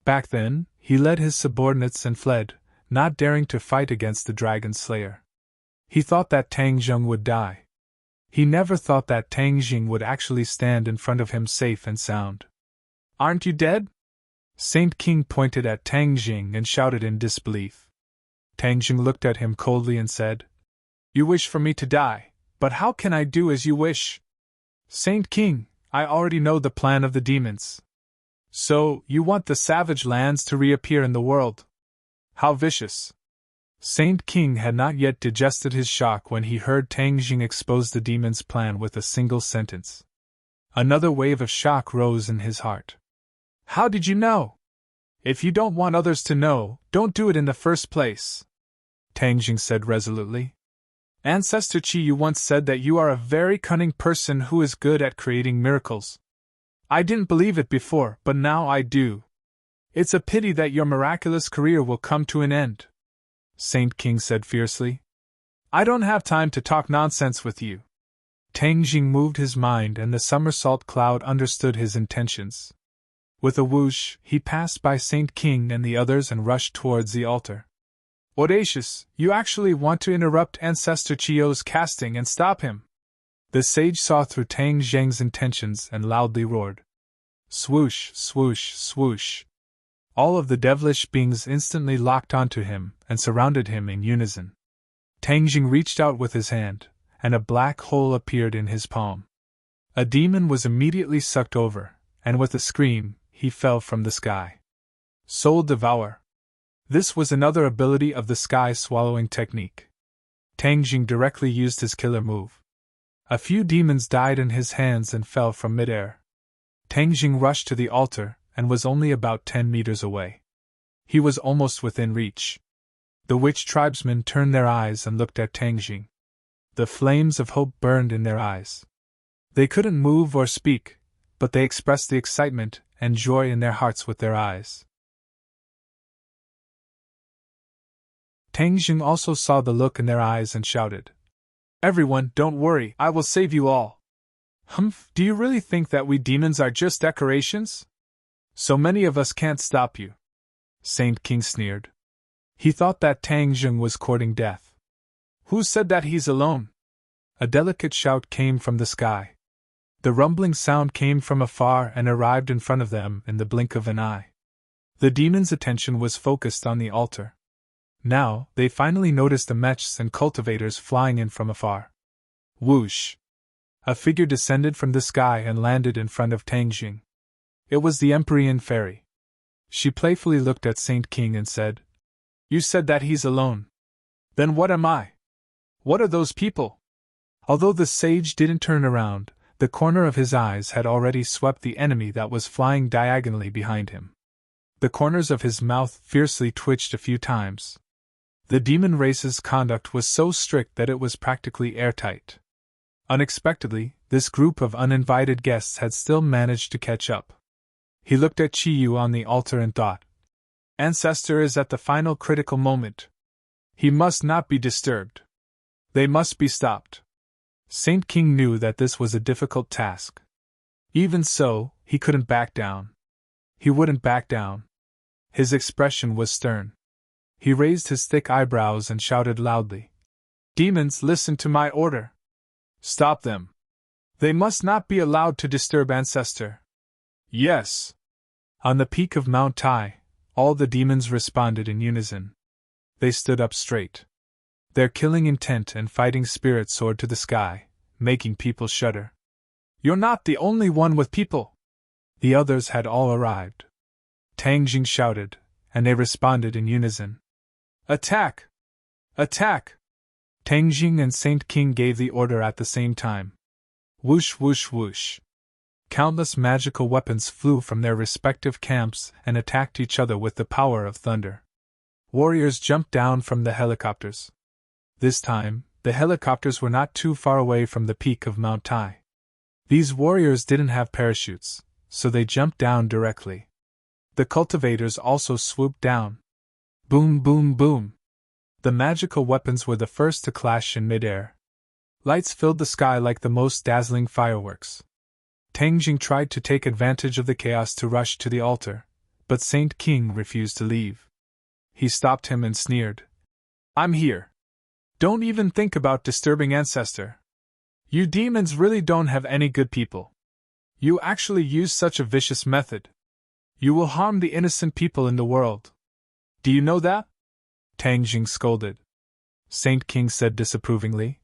Back then, he led his subordinates and fled, not daring to fight against the dragon slayer. He thought that Tang Jing would die. He never thought that Tang Jing would actually stand in front of him safe and sound. Aren't you dead? Saint King pointed at Tang Jing and shouted in disbelief. Tang Jing looked at him coldly and said, You wish for me to die, but how can I do as you wish? Saint King, I already know the plan of the demons. So, you want the savage lands to reappear in the world? How vicious! Saint King had not yet digested his shock when he heard Tang Jing expose the demon's plan with a single sentence. Another wave of shock rose in his heart. How did you know? If you don't want others to know, don't do it in the first place, Tang Jing said resolutely. Ancestor Chiyu once said that you are a very cunning person who is good at creating miracles. I didn't believe it before, but now I do. It's a pity that your miraculous career will come to an end, Saint King said fiercely. I don't have time to talk nonsense with you. Tang Jing moved his mind and the somersault cloud understood his intentions. With a whoosh, he passed by Saint King and the others and rushed towards the altar. Audacious, you actually want to interrupt Ancestor Chiyu's casting and stop him! The sage saw through Tang Jing's intentions and loudly roared. Swoosh, swoosh, swoosh. All of the devilish beings instantly locked onto him and surrounded him in unison. Tang Jing reached out with his hand, and a black hole appeared in his palm. A demon was immediately sucked over, and with a scream, he fell from the sky. Soul Devour. This was another ability of the sky-swallowing technique. Tang Jing directly used his killer move. A few demons died in his hands and fell from midair. Tang Jing rushed to the altar and was only about 10 meters away. He was almost within reach. The witch tribesmen turned their eyes and looked at Tang Jing. The flames of hope burned in their eyes. They couldn't move or speak, but they expressed the excitement and joy in their hearts with their eyes. Tang Jing also saw the look in their eyes and shouted, Everyone, don't worry, I will save you all. Humph, do you really think that we demons are just decorations? So many of us can't stop you. Saint King sneered. He thought that Tang Jing was courting death. Who said that he's alone? A delicate shout came from the sky. The rumbling sound came from afar and arrived in front of them in the blink of an eye. The demon's attention was focused on the altar. Now, they finally noticed the mechs and cultivators flying in from afar. Whoosh! A figure descended from the sky and landed in front of Tang Jing. It was the Empyrean fairy. She playfully looked at Saint King and said, "You said that he's alone. Then what am I? What are those people?" Although the sage didn't turn around, the corner of his eyes had already swept the enemy that was flying diagonally behind him. The corners of his mouth fiercely twitched a few times. The demon race's conduct was so strict that it was practically airtight. Unexpectedly, this group of uninvited guests had still managed to catch up. He looked at Chi-Yu on the altar and thought, "Ancestor is at the final critical moment. He must not be disturbed. They must be stopped." Saint King knew that this was a difficult task. Even so, he couldn't back down. He wouldn't back down. His expression was stern. He raised his thick eyebrows and shouted loudly, "Demons, listen to my order. Stop them. They must not be allowed to disturb Ancestor." "Yes." On the peak of Mount Tai, all the demons responded in unison. They stood up straight. Their killing intent and fighting spirit soared to the sky, making people shudder. "You're not the only one with people." The others had all arrived. Tang Jing shouted, and they responded in unison. "Attack! Attack!" Tang Jing and Saint King gave the order at the same time. Whoosh whoosh whoosh. Countless magical weapons flew from their respective camps and attacked each other with the power of thunder. Warriors jumped down from the helicopters. This time, the helicopters were not too far away from the peak of Mount Tai. These warriors didn't have parachutes, so they jumped down directly. The cultivators also swooped down. Boom, boom, boom. The magical weapons were the first to clash in midair. Lights filled the sky like the most dazzling fireworks. Tang Jing tried to take advantage of the chaos to rush to the altar, but Saint King refused to leave. He stopped him and sneered, "I'm here. Don't even think about disturbing Ancestor. You demons really don't have any good people. You actually use such a vicious method. You will harm the innocent people in the world. Do you know that?" Tang Jing scolded. Saint King said disapprovingly,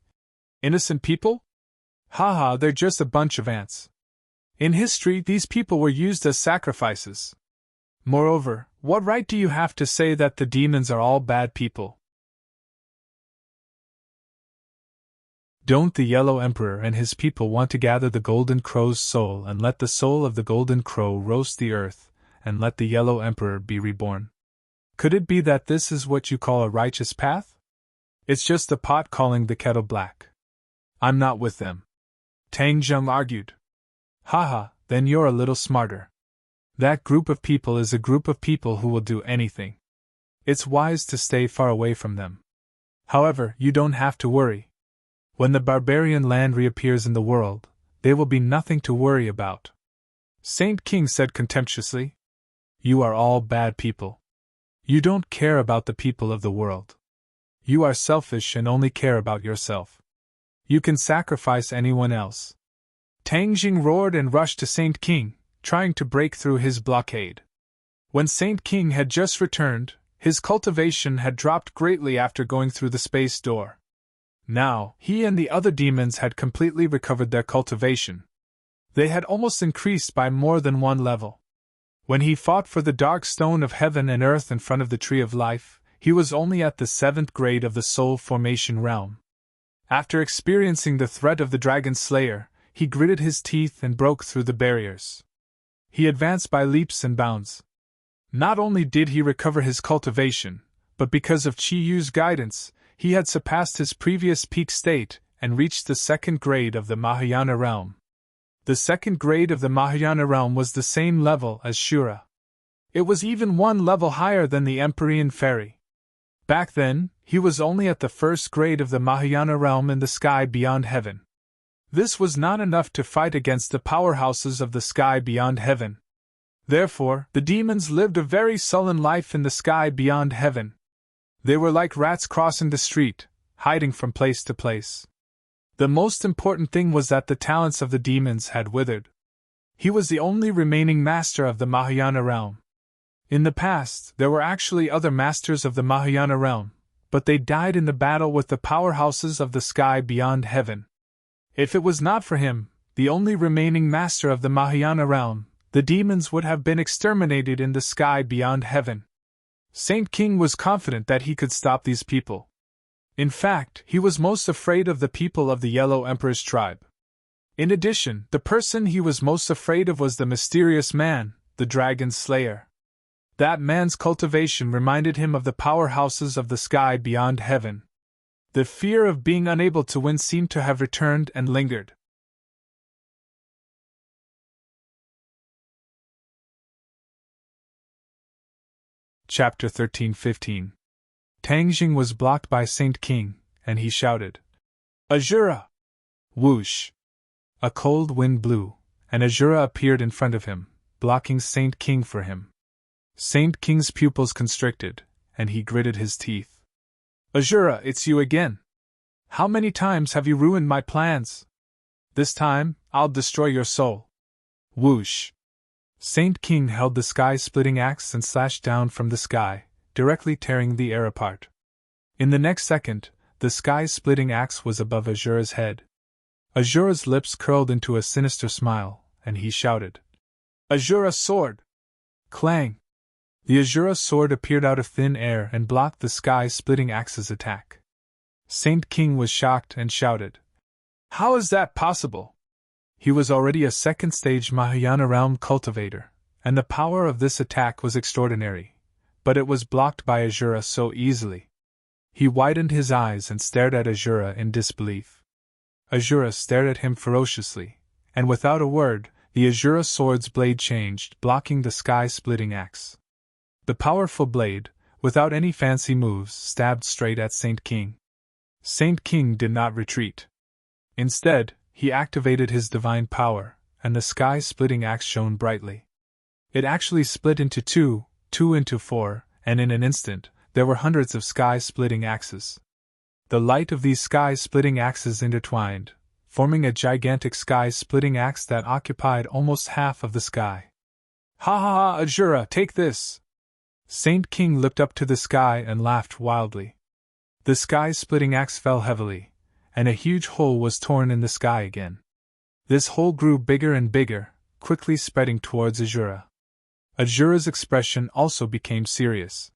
"Innocent people? Haha, they're just a bunch of ants. In history, these people were used as sacrifices. Moreover, what right do you have to say that the demons are all bad people?" Don't the Yellow Emperor and his people want to gather the Golden Crow's soul and let the soul of the Golden Crow roast the earth, and let the Yellow Emperor be reborn? Could it be that this is what you call a righteous path? It's just the pot calling the kettle black. I'm not with them. Tang Jing argued. Haha, then you're a little smarter. That group of people is a group of people who will do anything. It's wise to stay far away from them. However, you don't have to worry. When the barbarian land reappears in the world, there will be nothing to worry about. Saint King said contemptuously. You are all bad people. You don't care about the people of the world. You are selfish and only care about yourself. You can sacrifice anyone else. Tang Jing roared and rushed to Saint King, trying to break through his blockade. When Saint King had just returned, his cultivation had dropped greatly after going through the space door. Now, he and the other demons had completely recovered their cultivation. They had almost increased by more than one level. When he fought for the dark stone of heaven and earth in front of the tree of life, he was only at the 7th grade of the soul formation realm. After experiencing the threat of the dragon slayer, he gritted his teeth and broke through the barriers. He advanced by leaps and bounds. Not only did he recover his cultivation, but because of Chi-Yu's guidance, he had surpassed his previous peak state and reached the 2nd grade of the Mahayana realm. The 2nd grade of the Mahayana realm was the same level as Shura. It was even one level higher than the Empyrean fairy. Back then, he was only at the 1st grade of the Mahayana realm in the sky beyond heaven. This was not enough to fight against the powerhouses of the sky beyond heaven. Therefore, the demons lived a very sullen life in the sky beyond heaven. They were like rats crossing the street, hiding from place to place. The most important thing was that the talents of the demons had withered. He was the only remaining master of the Mahayana realm. In the past, there were actually other masters of the Mahayana realm, but they died in the battle with the powerhouses of the sky beyond heaven. If it was not for him, the only remaining master of the Mahayana realm, the demons would have been exterminated in the sky beyond heaven. Saint King was confident that he could stop these people. In fact, he was most afraid of the people of the Yellow Emperor's tribe. In addition, the person he was most afraid of was the mysterious man, the Dragon Slayer. That man's cultivation reminded him of the powerhouses of the sky beyond heaven. The fear of being unable to win seemed to have returned and lingered. Chapter 13-15. Tang Jing was blocked by Saint King, and he shouted, "Azura!" Whoosh! A cold wind blew, and Azura appeared in front of him, blocking Saint King for him. Saint King's pupils constricted, and he gritted his teeth. "Azura, it's you again! How many times have you ruined my plans? This time, I'll destroy your soul." Whoosh! Saint King held the sky-splitting axe and slashed down from the sky, directly tearing the air apart. In the next second, the sky-splitting axe was above Azura's head. Azura's lips curled into a sinister smile, and he shouted, "Azura sword!" Clang! The Azura sword appeared out of thin air and blocked the sky-splitting axe's attack. Saint King was shocked and shouted, "How is that possible?" He was already a second-stage Mahayana realm cultivator, and the power of this attack was extraordinary, but it was blocked by Azura so easily. He widened his eyes and stared at Azura in disbelief. Azura stared at him ferociously, and without a word, the Azura sword's blade changed, blocking the sky-splitting axe. The powerful blade, without any fancy moves, stabbed straight at Saint King. Saint King did not retreat. Instead, he activated his divine power, and the sky-splitting axe shone brightly. It actually split into two into four, and in an instant, there were hundreds of sky-splitting axes. The light of these sky-splitting axes intertwined, forming a gigantic sky-splitting axe that occupied almost half of the sky. "Ha ha ha, Azura, take this!" Saint King looked up to the sky and laughed wildly. The sky-splitting axe fell heavily, and a huge hole was torn in the sky again. This hole grew bigger and bigger, quickly spreading towards Azura. Azura's expression also became serious.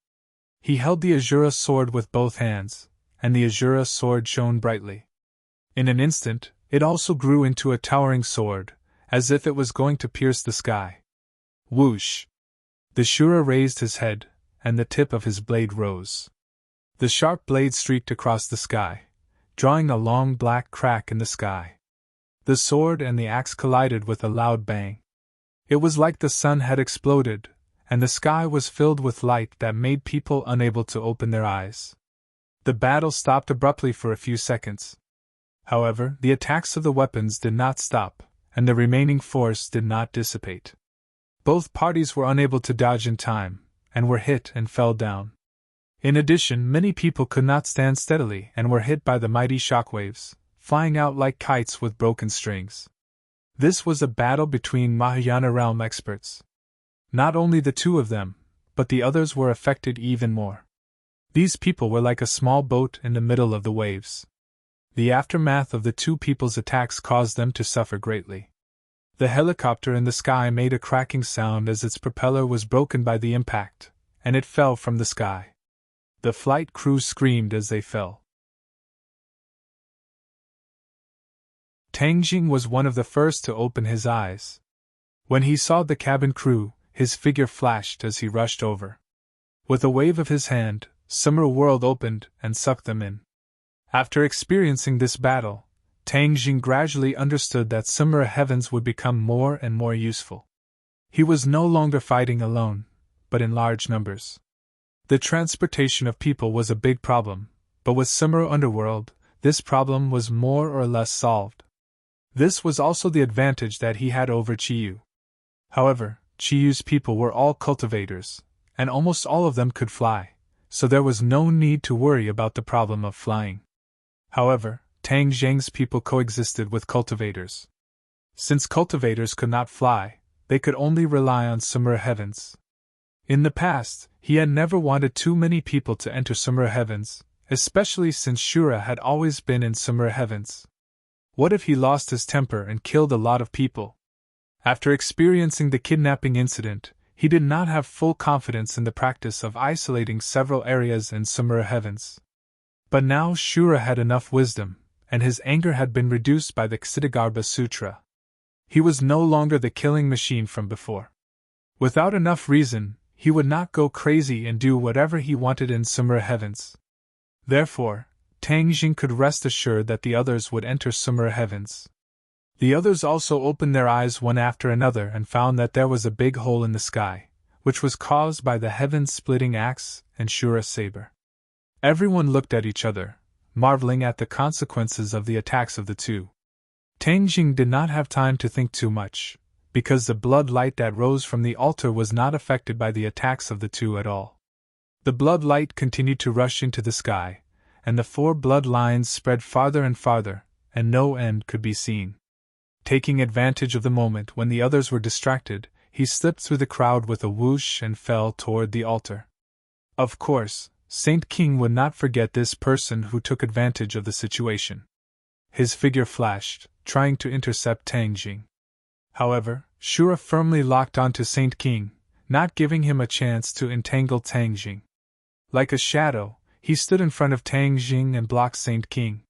He held the Azura sword with both hands, and the Azura sword shone brightly. In an instant, it also grew into a towering sword, as if it was going to pierce the sky. Whoosh! The Shura raised his head, and the tip of his blade rose. The sharp blade streaked across the sky, drawing a long black crack in the sky. The sword and the axe collided with a loud bang. It was like the sun had exploded, and the sky was filled with light that made people unable to open their eyes. The battle stopped abruptly for a few seconds. However, the attacks of the weapons did not stop, and the remaining force did not dissipate. Both parties were unable to dodge in time, and were hit and fell down. In addition, many people could not stand steadily and were hit by the mighty shockwaves, flying out like kites with broken strings. This was a battle between Mahayana realm experts. Not only the two of them, but the others were affected even more. These people were like a small boat in the middle of the waves. The aftermath of the two people's attacks caused them to suffer greatly. The helicopter in the sky made a cracking sound as its propeller was broken by the impact, and it fell from the sky. The flight crew screamed as they fell. Tang Jing was one of the first to open his eyes. When he saw the cabin crew, his figure flashed as he rushed over. With a wave of his hand, Summer World opened and sucked them in. After experiencing this battle, Tang Jing gradually understood that Summer Heavens would become more and more useful. He was no longer fighting alone, but in large numbers. The transportation of people was a big problem, but with Summer Underworld, this problem was more or less solved. This was also the advantage that he had over Chiyu. However, Chiyu's people were all cultivators, and almost all of them could fly, so there was no need to worry about the problem of flying. However, Tang Zheng's people coexisted with cultivators. Since cultivators could not fly, they could only rely on summer heavens. In the past, he had never wanted too many people to enter summer heavens, especially since Shura had always been in summer heavens. What if he lost his temper and killed a lot of people? After experiencing the kidnapping incident, he did not have full confidence in the practice of isolating several areas in summer heavens. But now Shura had enough wisdom, and his anger had been reduced by the Ksitigarbha Sutra. He was no longer the killing machine from before. Without enough reason, he would not go crazy and do whatever he wanted in summer heavens. Therefore, Tang Jing could rest assured that the others would enter summer heavens. The others also opened their eyes one after another and found that there was a big hole in the sky, which was caused by the heaven-splitting axe and Shura's saber. Everyone looked at each other, marveling at the consequences of the attacks of the two. Tang Jing did not have time to think too much, because the blood light that rose from the altar was not affected by the attacks of the two at all. The blood light continued to rush into the sky, and the 4 blood lines spread farther and farther, and no end could be seen. Taking advantage of the moment when the others were distracted, he slipped through the crowd with a whoosh and fell toward the altar. Of course, Saint King would not forget this person who took advantage of the situation. His figure flashed, trying to intercept Tang Jing. However, Shura firmly locked onto Saint King, not giving him a chance to entangle Tang Jing. Like a shadow, he stood in front of Tang Jing and blocked Saint King.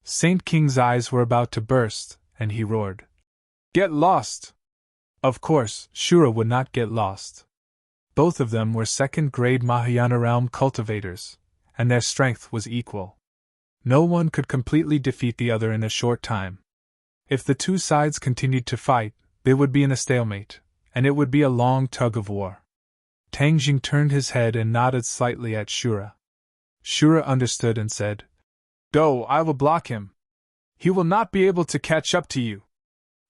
Saint King's eyes were about to burst, and he roared, "Get lost!" Of course, Shura would not get lost. Both of them were second-grade Mahayana realm cultivators, and their strength was equal. No one could completely defeat the other in a short time. If the two sides continued to fight, they would be in a stalemate, and it would be a long tug-of-war. Tang Jing turned his head and nodded slightly at Shura. Shura understood and said, "Go, I will block him. He will not be able to catch up to you."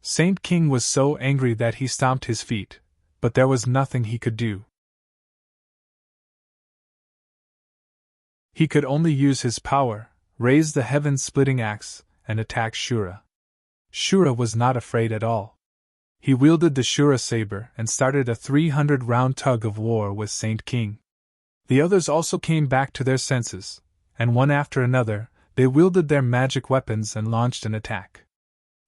Saint King was so angry that he stomped his feet, but there was nothing he could do. He could only use his power, raise the heaven-splitting axe, and attack Shura. Shura was not afraid at all. He wielded the Shura saber and started a 300-round tug-of-war with Saint King. The others also came back to their senses, and one after another, they wielded their magic weapons and launched an attack.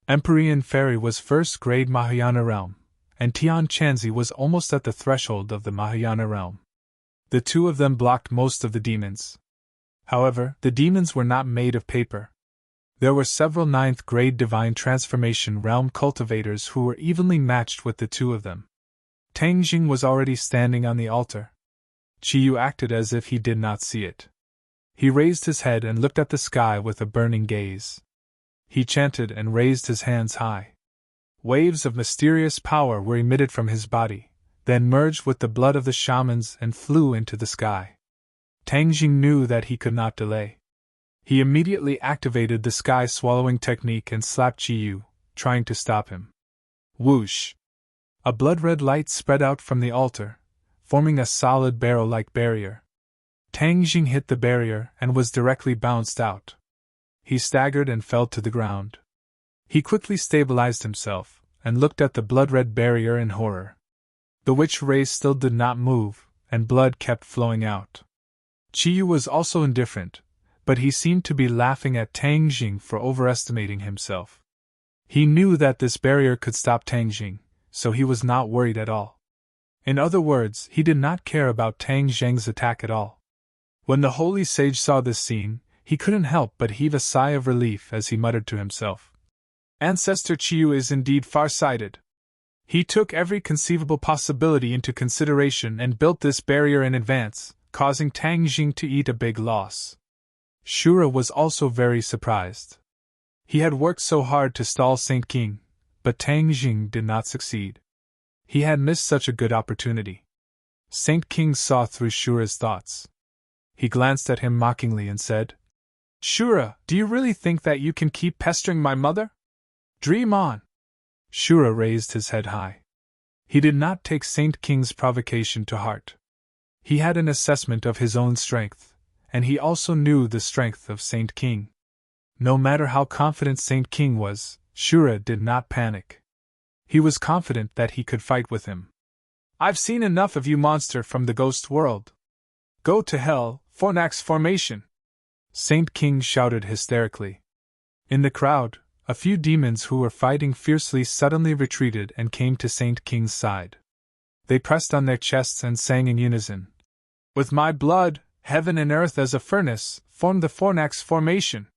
Empyrean Fairy was first-grade Mahayana realm, and Tian Chanzi was almost at the threshold of the Mahayana realm. The two of them blocked most of the demons. However, the demons were not made of paper. There were several 9th-grade Divine Transformation realm cultivators who were evenly matched with the two of them. Tang Jing was already standing on the altar. Qiyu acted as if he did not see it. He raised his head and looked at the sky with a burning gaze. He chanted and raised his hands high. Waves of mysterious power were emitted from his body, then merged with the blood of the shamans and flew into the sky. Tang Jing knew that he could not delay. He immediately activated the sky-swallowing technique and slapped Qiyu, trying to stop him. Whoosh! A blood-red light spread out from the altar, forming a solid barrel-like barrier. Tang Jing hit the barrier and was directly bounced out. He staggered and fell to the ground. He quickly stabilized himself, and looked at the blood-red barrier in horror. The witch rays still did not move, and blood kept flowing out. Qiyu was also indifferent, but he seemed to be laughing at Tang Jing for overestimating himself. He knew that this barrier could stop Tang Jing, so he was not worried at all. In other words, he did not care about Tang Jing's attack at all. When the holy sage saw this scene, he couldn't help but heave a sigh of relief as he muttered to himself, "Ancestor Qiyu is indeed far-sighted. He took every conceivable possibility into consideration and built this barrier in advance, causing Tang Jing to eat a big loss." Shura was also very surprised. He had worked so hard to stall Saint King, but Tang Jing did not succeed. He had missed such a good opportunity. Saint King saw through Shura's thoughts. He glanced at him mockingly and said, "Shura, do you really think that you can keep pestering my mother? Dream on!" Shura raised his head high. He did not take Saint King's provocation to heart. He had an assessment of his own strength, and he also knew the strength of Saint King. No matter how confident Saint King was, Shura did not panic. He was confident that he could fight with him. "I've seen enough of you, monster from the ghost world. Go to hell, Fornax formation!" Saint King shouted hysterically. In the crowd, a few demons who were fighting fiercely suddenly retreated and came to Saint King's side. They pressed on their chests and sang in unison, "With my blood, heaven and earth as a furnace, form the Fornax formation."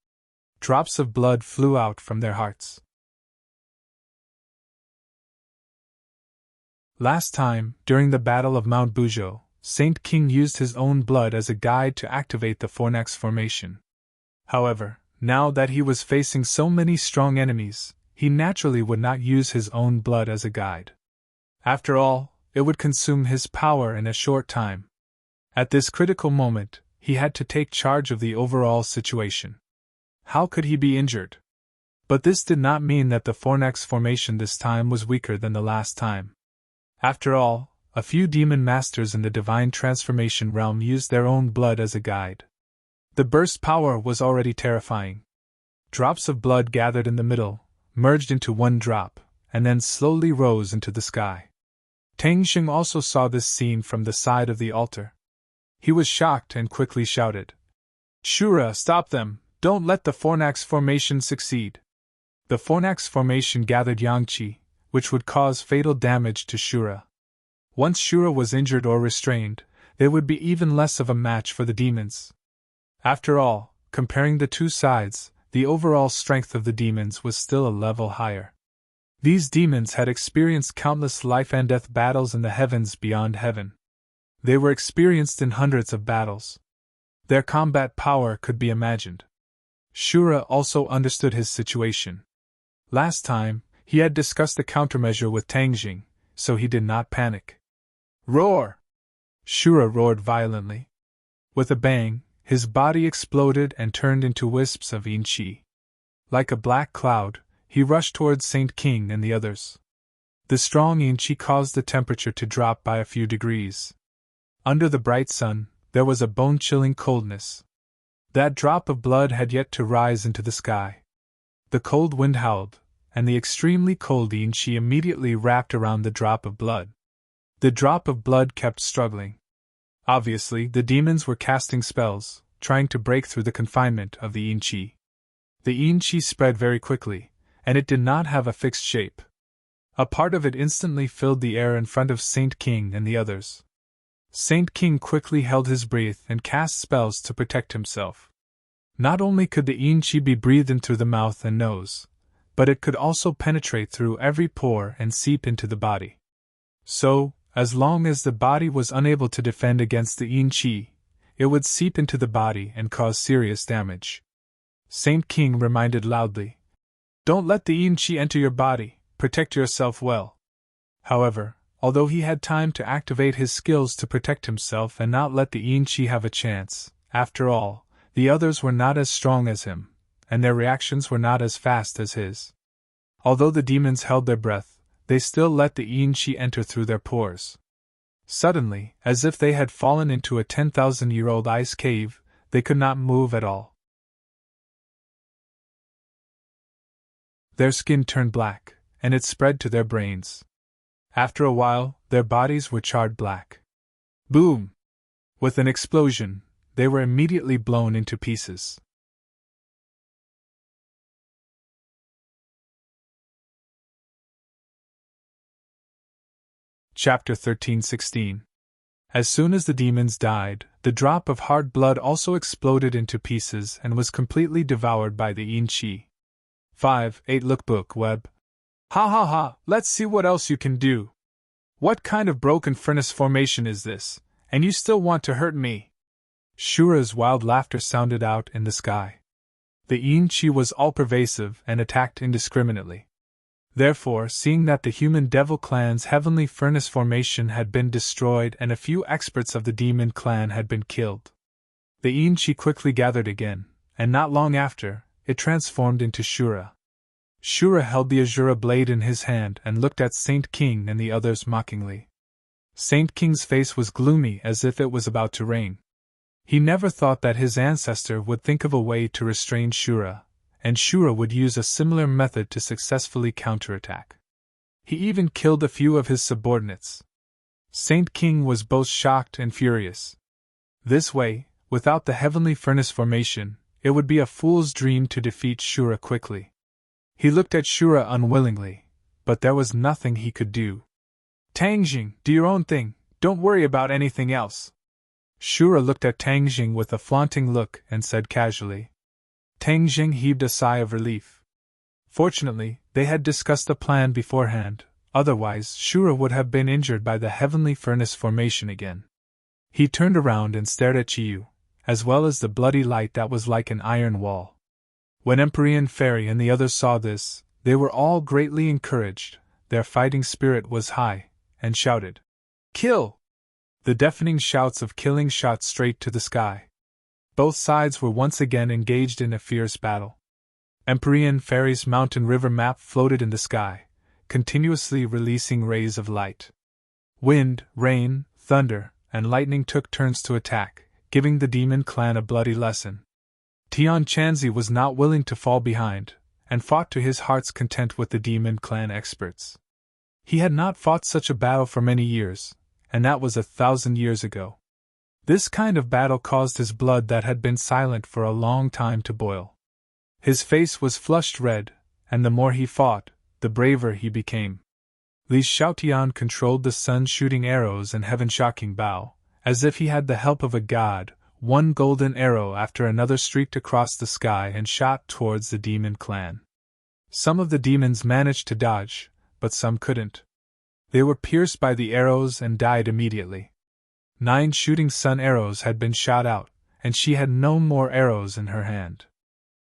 Drops of blood flew out from their hearts. Last time, during the Battle of Mount Bujo, Saint King used his own blood as a guide to activate the Fornax formation. However, now that he was facing so many strong enemies, he naturally would not use his own blood as a guide. After all, it would consume his power in a short time. At this critical moment, he had to take charge of the overall situation. How could he be injured? But this did not mean that the Fornax formation this time was weaker than the last time. After all, a few demon masters in the divine transformation realm used their own blood as a guide. The burst power was already terrifying. Drops of blood gathered in the middle, merged into one drop, and then slowly rose into the sky. Tang Xing also saw this scene from the side of the altar. He was shocked and quickly shouted, "Shura, stop them! Don't let the Fornax formation succeed!" The Fornax formation gathered Yangqi, which would cause fatal damage to Shura. Once Shura was injured or restrained, there would be even less of a match for the demons. After all, comparing the two sides, the overall strength of the demons was still a level higher. These demons had experienced countless life and death battles in the heavens beyond heaven. They were experienced in hundreds of battles. Their combat power could be imagined. Shura also understood his situation. Last time, he had discussed a countermeasure with Tang Xing, so he did not panic. "Roar!" Shura roared violently. With a bang, his body exploded and turned into wisps of yin qi. Like a black cloud, he rushed towards Saint King and the others. The strong yin qi caused the temperature to drop by a few degrees. Under the bright sun, there was a bone-chilling coldness. That drop of blood had yet to rise into the sky. The cold wind howled, and the extremely cold yin qi immediately wrapped around the drop of blood. The drop of blood kept struggling. Obviously, the demons were casting spells, trying to break through the confinement of the yin qi. The yin qi spread very quickly, and it did not have a fixed shape. A part of it instantly filled the air in front of Saint King and the others. Saint King quickly held his breath and cast spells to protect himself. Not only could the yin qi be breathed in through the mouth and nose, but it could also penetrate through every pore and seep into the body. So, as long as the body was unable to defend against the yin qi, it would seep into the body and cause serious damage. Saint King reminded loudly, "Don't let the yin qi enter your body, protect yourself well." However, although he had time to activate his skills to protect himself and not let the yin qi have a chance, after all, the others were not as strong as him, and their reactions were not as fast as his. Although the demons held their breath, they still let the yin qi enter through their pores. Suddenly, as if they had fallen into a 10,000-year-old ice cave, they could not move at all. Their skin turned black, and it spread to their brains. After a while, their bodies were charred black. Boom! With an explosion, they were immediately blown into pieces. Chapter 13:16. As soon as the demons died, the drop of hard blood also exploded into pieces and was completely devoured by the yin qi. 5.8 Lookbook Web. Ha ha ha, let's see what else you can do. What kind of broken furnace formation is this, and you still want to hurt me? Shura's wild laughter sounded out in the sky. The yin qi was all-pervasive and attacked indiscriminately. Therefore, seeing that the human devil clan's heavenly furnace formation had been destroyed and a few experts of the demon clan had been killed, the yin qi quickly gathered again, and not long after, it transformed into Shura. Shura held the Azura blade in his hand and looked at Saint King and the others mockingly. Saint King's face was gloomy as if it was about to rain. He never thought that his ancestor would think of a way to restrain Shura, and Shura would use a similar method to successfully counterattack. He even killed a few of his subordinates. Saint King was both shocked and furious. This way, without the heavenly furnace formation, it would be a fool's dream to defeat Shura quickly. He looked at Shura unwillingly, but there was nothing he could do. Tangjing, do your own thing, don't worry about anything else. Shura looked at Tangjing with a flaunting look and said casually. Tangjing heaved a sigh of relief. Fortunately, they had discussed a plan beforehand, otherwise Shura would have been injured by the heavenly furnace formation again. He turned around and stared at Chiyu, as well as the bloody light that was like an iron wall. When Empyrean Fairy and the others saw this, they were all greatly encouraged, their fighting spirit was high, and shouted, "Kill!" The deafening shouts of killing shot straight to the sky. Both sides were once again engaged in a fierce battle. Empyrean Fairy's mountain river map floated in the sky, continuously releasing rays of light. Wind, rain, thunder, and lightning took turns to attack, giving the demon clan a bloody lesson. Tian Chanzi was not willing to fall behind, and fought to his heart's content with the demon clan experts. He had not fought such a battle for many years, and that was 1,000 years ago. This kind of battle caused his blood that had been silent for a long time to boil. His face was flushed red, and the more he fought, the braver he became. Li Xiaotian controlled the sun shooting arrows and heaven shocking bow, as if he had the help of a god. One golden arrow after another streaked across the sky and shot towards the demon clan. Some of the demons managed to dodge, but some couldn't. They were pierced by the arrows and died immediately. 9 shooting sun arrows had been shot out, and she had no more arrows in her hand.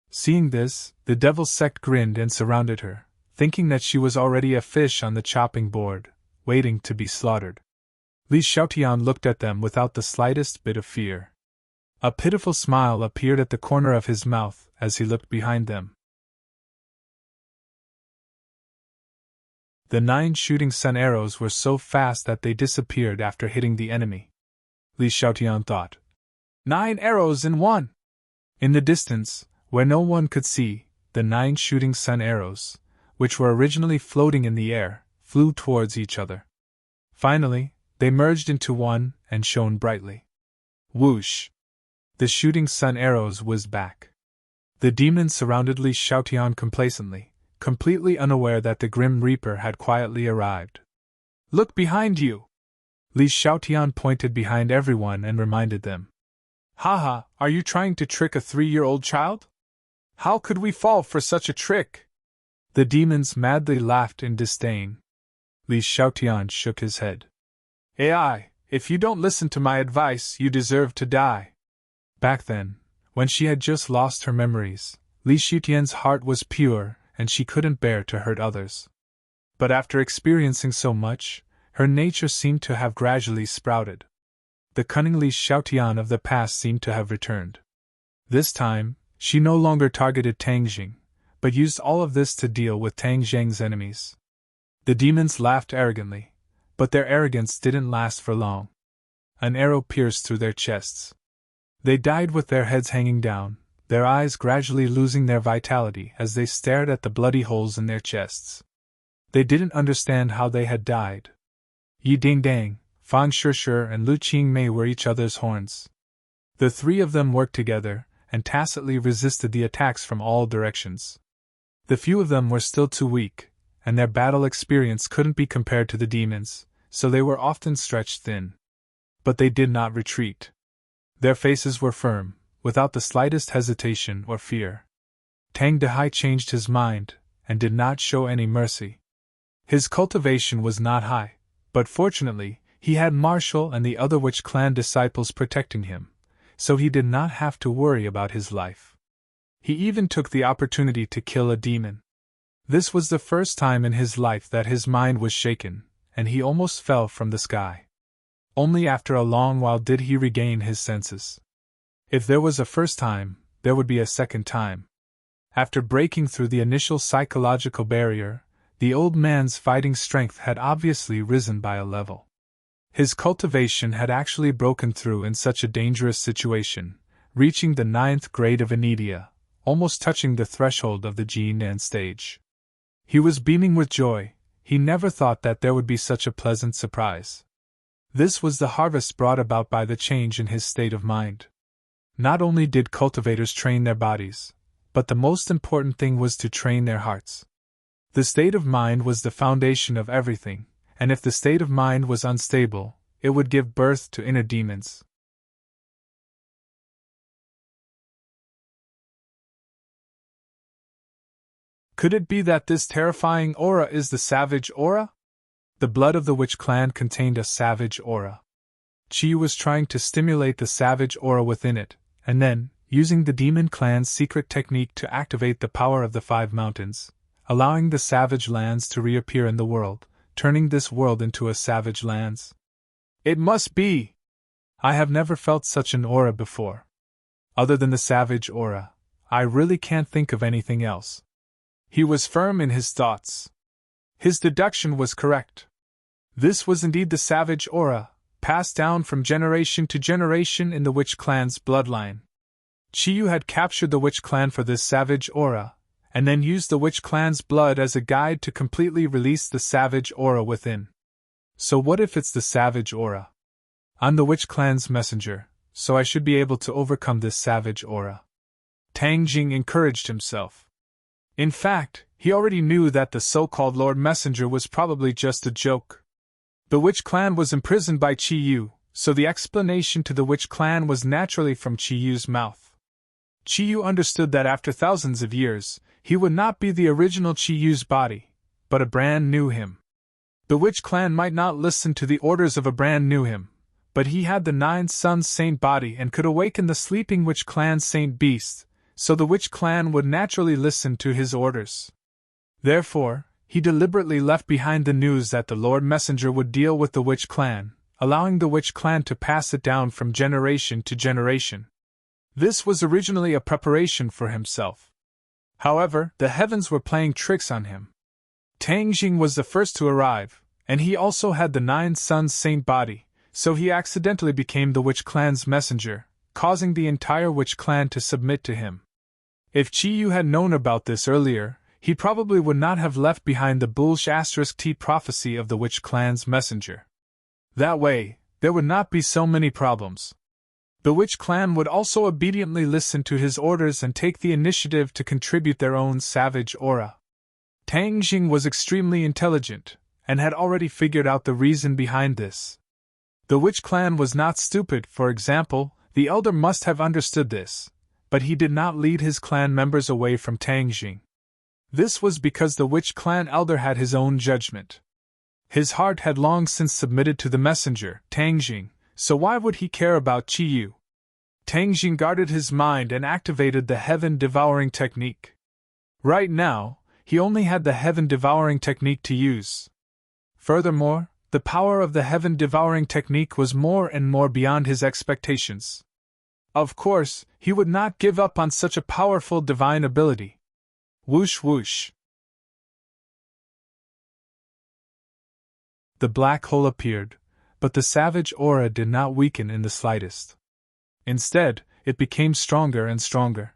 Seeing this, the devil sect grinned and surrounded her, thinking that she was already a fish on the chopping board, waiting to be slaughtered. Li Xiaotian looked at them without the slightest bit of fear. A pitiful smile appeared at the corner of his mouth as he looked behind them. The 9 shooting sun arrows were so fast that they disappeared after hitting the enemy. Li Xiaotian thought. 9 arrows in one! In the distance, where no one could see, the 9 shooting sun arrows, which were originally floating in the air, flew towards each other. Finally, they merged into one and shone brightly. Whoosh! The shooting sun arrows whizzed back. The demon surrounded Li Xiaotian complacently, completely unaware that the Grim Reaper had quietly arrived. Look behind you! Li Xiaotian pointed behind everyone and reminded them. Haha, are you trying to trick a 3-year-old child? How could we fall for such a trick? The demons madly laughed in disdain. Li Xiaotian shook his head. AI, if you don't listen to my advice, you deserve to die. Back then, when she had just lost her memories, Li Xiaotian's heart was pure, and she couldn't bear to hurt others. But after experiencing so much, her nature seemed to have gradually sprouted. The cunning Li Xiaotian of the past seemed to have returned. This time, she no longer targeted Tangjing, but used all of this to deal with Tangjing's enemies. The demons laughed arrogantly, but their arrogance didn't last for long. An arrow pierced through their chests. They died with their heads hanging down, their eyes gradually losing their vitality as they stared at the bloody holes in their chests. They didn't understand how they had died. Yi Dingdang, Fang Shishir, and Lu Qingmei were each other's horns. The 3 of them worked together, and tacitly resisted the attacks from all directions. The few of them were still too weak, and their battle experience couldn't be compared to the demons, so they were often stretched thin. But they did not retreat. Their faces were firm, without the slightest hesitation or fear. Tang Dehai changed his mind, and did not show any mercy. His cultivation was not high, but fortunately, he had Marshall and the other Witch Clan disciples protecting him, so he did not have to worry about his life. He even took the opportunity to kill a demon. This was the first time in his life that his mind was shaken, and he almost fell from the sky. Only after a long while did he regain his senses. If there was a first time, there would be a second time. After breaking through the initial psychological barrier, the old man's fighting strength had obviously risen by a level. His cultivation had actually broken through in such a dangerous situation, reaching the 9th grade of Anidia, almost touching the threshold of the Jinan stage. He was beaming with joy. He never thought that there would be such a pleasant surprise. This was the harvest brought about by the change in his state of mind. Not only did cultivators train their bodies, but the most important thing was to train their hearts. The state of mind was the foundation of everything, and if the state of mind was unstable, it would give birth to inner demons. Could it be that this terrifying aura is the savage aura? The blood of the witch clan contained a savage aura. Chi was trying to stimulate the savage aura within it, and then, using the demon clan's secret technique to activate the power of the 5 mountains, allowing the savage lands to reappear in the world, turning this world into a savage lands. It must be! I have never felt such an aura before. Other than the savage aura, I really can't think of anything else. He was firm in his thoughts. His deduction was correct. This was indeed the savage aura, passed down from generation to generation in the witch clan's bloodline. Chiyu had captured the witch clan for this savage aura, and then used the witch clan's blood as a guide to completely release the savage aura within. So what if it's the savage aura? I'm the witch clan's messenger, so I should be able to overcome this savage aura. Tang Jing encouraged himself. In fact, he already knew that the so-called Lord Messenger was probably just a joke. The witch clan was imprisoned by Chi Yu, so the explanation to the witch clan was naturally from Chi Yu's mouth. Chi Yu understood that after thousands of years, he would not be the original Chi Yu's body, but a brand new him. The witch clan might not listen to the orders of a brand new him, but he had the 9 Sons Saint body and could awaken the sleeping witch clan's Saint Beast, so the witch clan would naturally listen to his orders. Therefore, he deliberately left behind the news that the Lord Messenger would deal with the witch clan, allowing the witch clan to pass it down from generation to generation. This was originally a preparation for himself. However, the heavens were playing tricks on him. Tang Jing was the first to arrive, and he also had the 9 Sons Saint body, so he accidentally became the witch clan's messenger, causing the entire witch clan to submit to him. If Chi Yu had known about this earlier, he probably would not have left behind the *T prophecy of the witch clan's messenger. That way, there would not be so many problems. The witch clan would also obediently listen to his orders and take the initiative to contribute their own savage aura. Tang Jing was extremely intelligent, and had already figured out the reason behind this. The witch clan was not stupid, for example, the elder must have understood this, but he did not lead his clan members away from Tang Jing. This was because the witch clan elder had his own judgment. His heart had long since submitted to the messenger, Tang Jing, so why would he care about Chi Yu? Tang Jing guarded his mind and activated the heaven-devouring technique. Right now, he only had the heaven-devouring technique to use. Furthermore, the power of the heaven-devouring technique was more and more beyond his expectations. Of course, he would not give up on such a powerful divine ability. Whoosh whoosh. The black hole appeared, but the savage aura did not weaken in the slightest. Instead, it became stronger and stronger.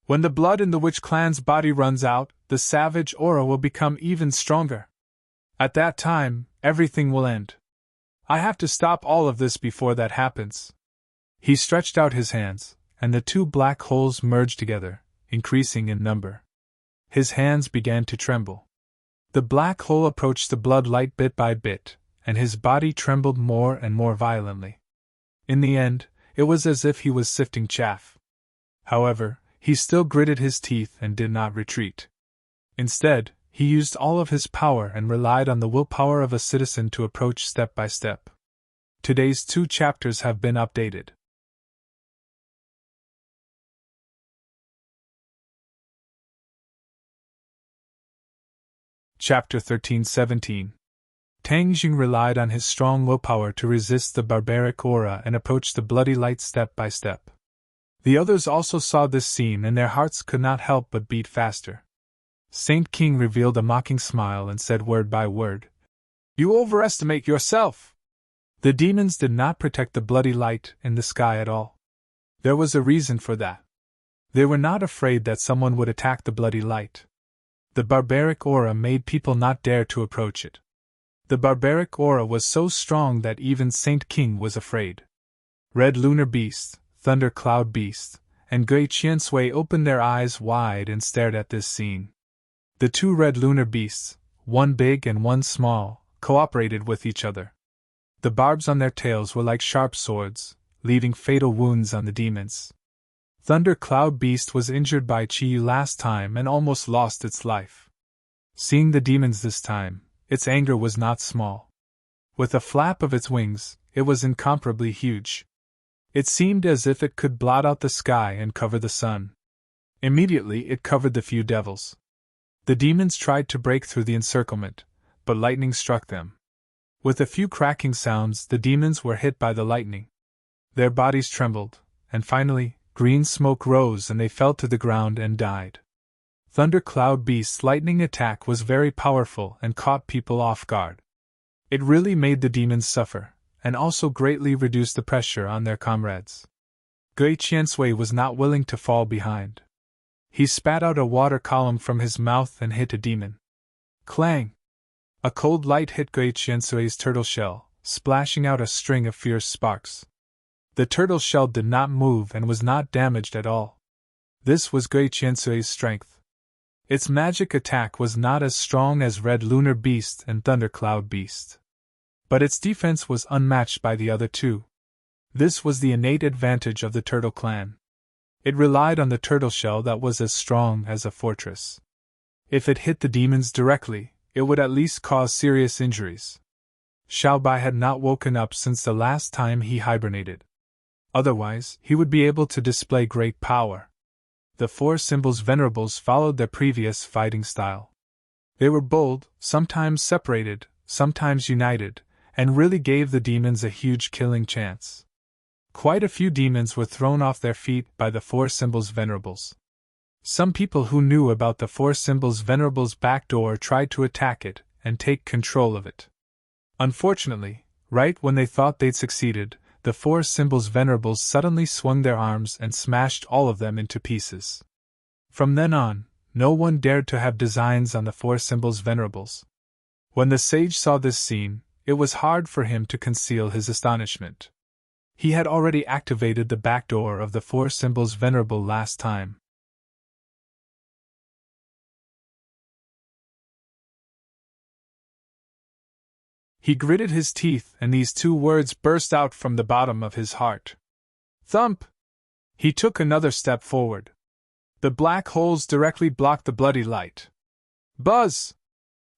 When the blood in the witch clan's body runs out, the savage aura will become even stronger. At that time, everything will end. I have to stop all of this before that happens. He stretched out his hands, and the 2 black holes merged together, increasing in number. His hands began to tremble. The black hole approached the blood light bit by bit, and his body trembled more and more violently. In the end, it was as if he was sifting chaff. However, he still gritted his teeth and did not retreat. Instead, he used all of his power and relied on the willpower of a citizen to approach step by step. Today's 2 chapters have been updated. Chapter 13-17. Tang Jing relied on his strong willpower to resist the barbaric aura and approach the bloody light step by step. The others also saw this scene and their hearts could not help but beat faster. Saint King revealed a mocking smile and said word by word, "You overestimate yourself! The demons did not protect the bloody light in the sky at all. There was a reason for that. They were not afraid that someone would attack the bloody light. The barbaric aura made people not dare to approach it. The barbaric aura was so strong that even Saint King was afraid. Red Lunar Beast, Thunder Cloud Beast, and Gui Qiansui opened their eyes wide and stared at this scene. The two red lunar beasts, one big and one small, cooperated with each other. The barbs on their tails were like sharp swords, leaving fatal wounds on the demons. Thunder Cloud Beast was injured by Qi last time and almost lost its life. Seeing the demons this time, its anger was not small. With a flap of its wings, it was incomparably huge. It seemed as if it could blot out the sky and cover the sun. Immediately it covered the few devils. The demons tried to break through the encirclement, but lightning struck them. With a few cracking sounds, the demons were hit by the lightning. Their bodies trembled, and finally, green smoke rose and they fell to the ground and died. Thunder Cloud Beast's lightning attack was very powerful and caught people off guard. It really made the demons suffer, and also greatly reduced the pressure on their comrades. Gui Qiansui was not willing to fall behind. He spat out a water column from his mouth and hit a demon. Clang! A cold light hit Gui Qiansui's turtle shell, splashing out a string of fierce sparks. The turtle shell did not move and was not damaged at all. This was Gui Qiansui's strength. Its magic attack was not as strong as Red Lunar Beast and Thunder Cloud Beast. But its defense was unmatched by the other two. This was the innate advantage of the Turtle Clan. It relied on the turtle shell that was as strong as a fortress. If it hit the demons directly, it would at least cause serious injuries. Xiao Bai had not woken up since the last time he hibernated. Otherwise, he would be able to display great power. The four symbols venerables followed their previous fighting style. They were bold, sometimes separated, sometimes united, and really gave the demons a huge killing chance. Quite a few demons were thrown off their feet by the four symbols venerables. Some people who knew about the four symbols venerables' back door tried to attack it and take control of it. Unfortunately, right when they thought they'd succeeded, the four symbols venerables suddenly swung their arms and smashed all of them into pieces. From then on, no one dared to have designs on the four symbols venerables. When the sage saw this scene, it was hard for him to conceal his astonishment. He had already activated the back door of the four symbols venerable last time. He gritted his teeth and these two words burst out from the bottom of his heart. Thump! He took another step forward. The black holes directly blocked the bloody light. Buzz!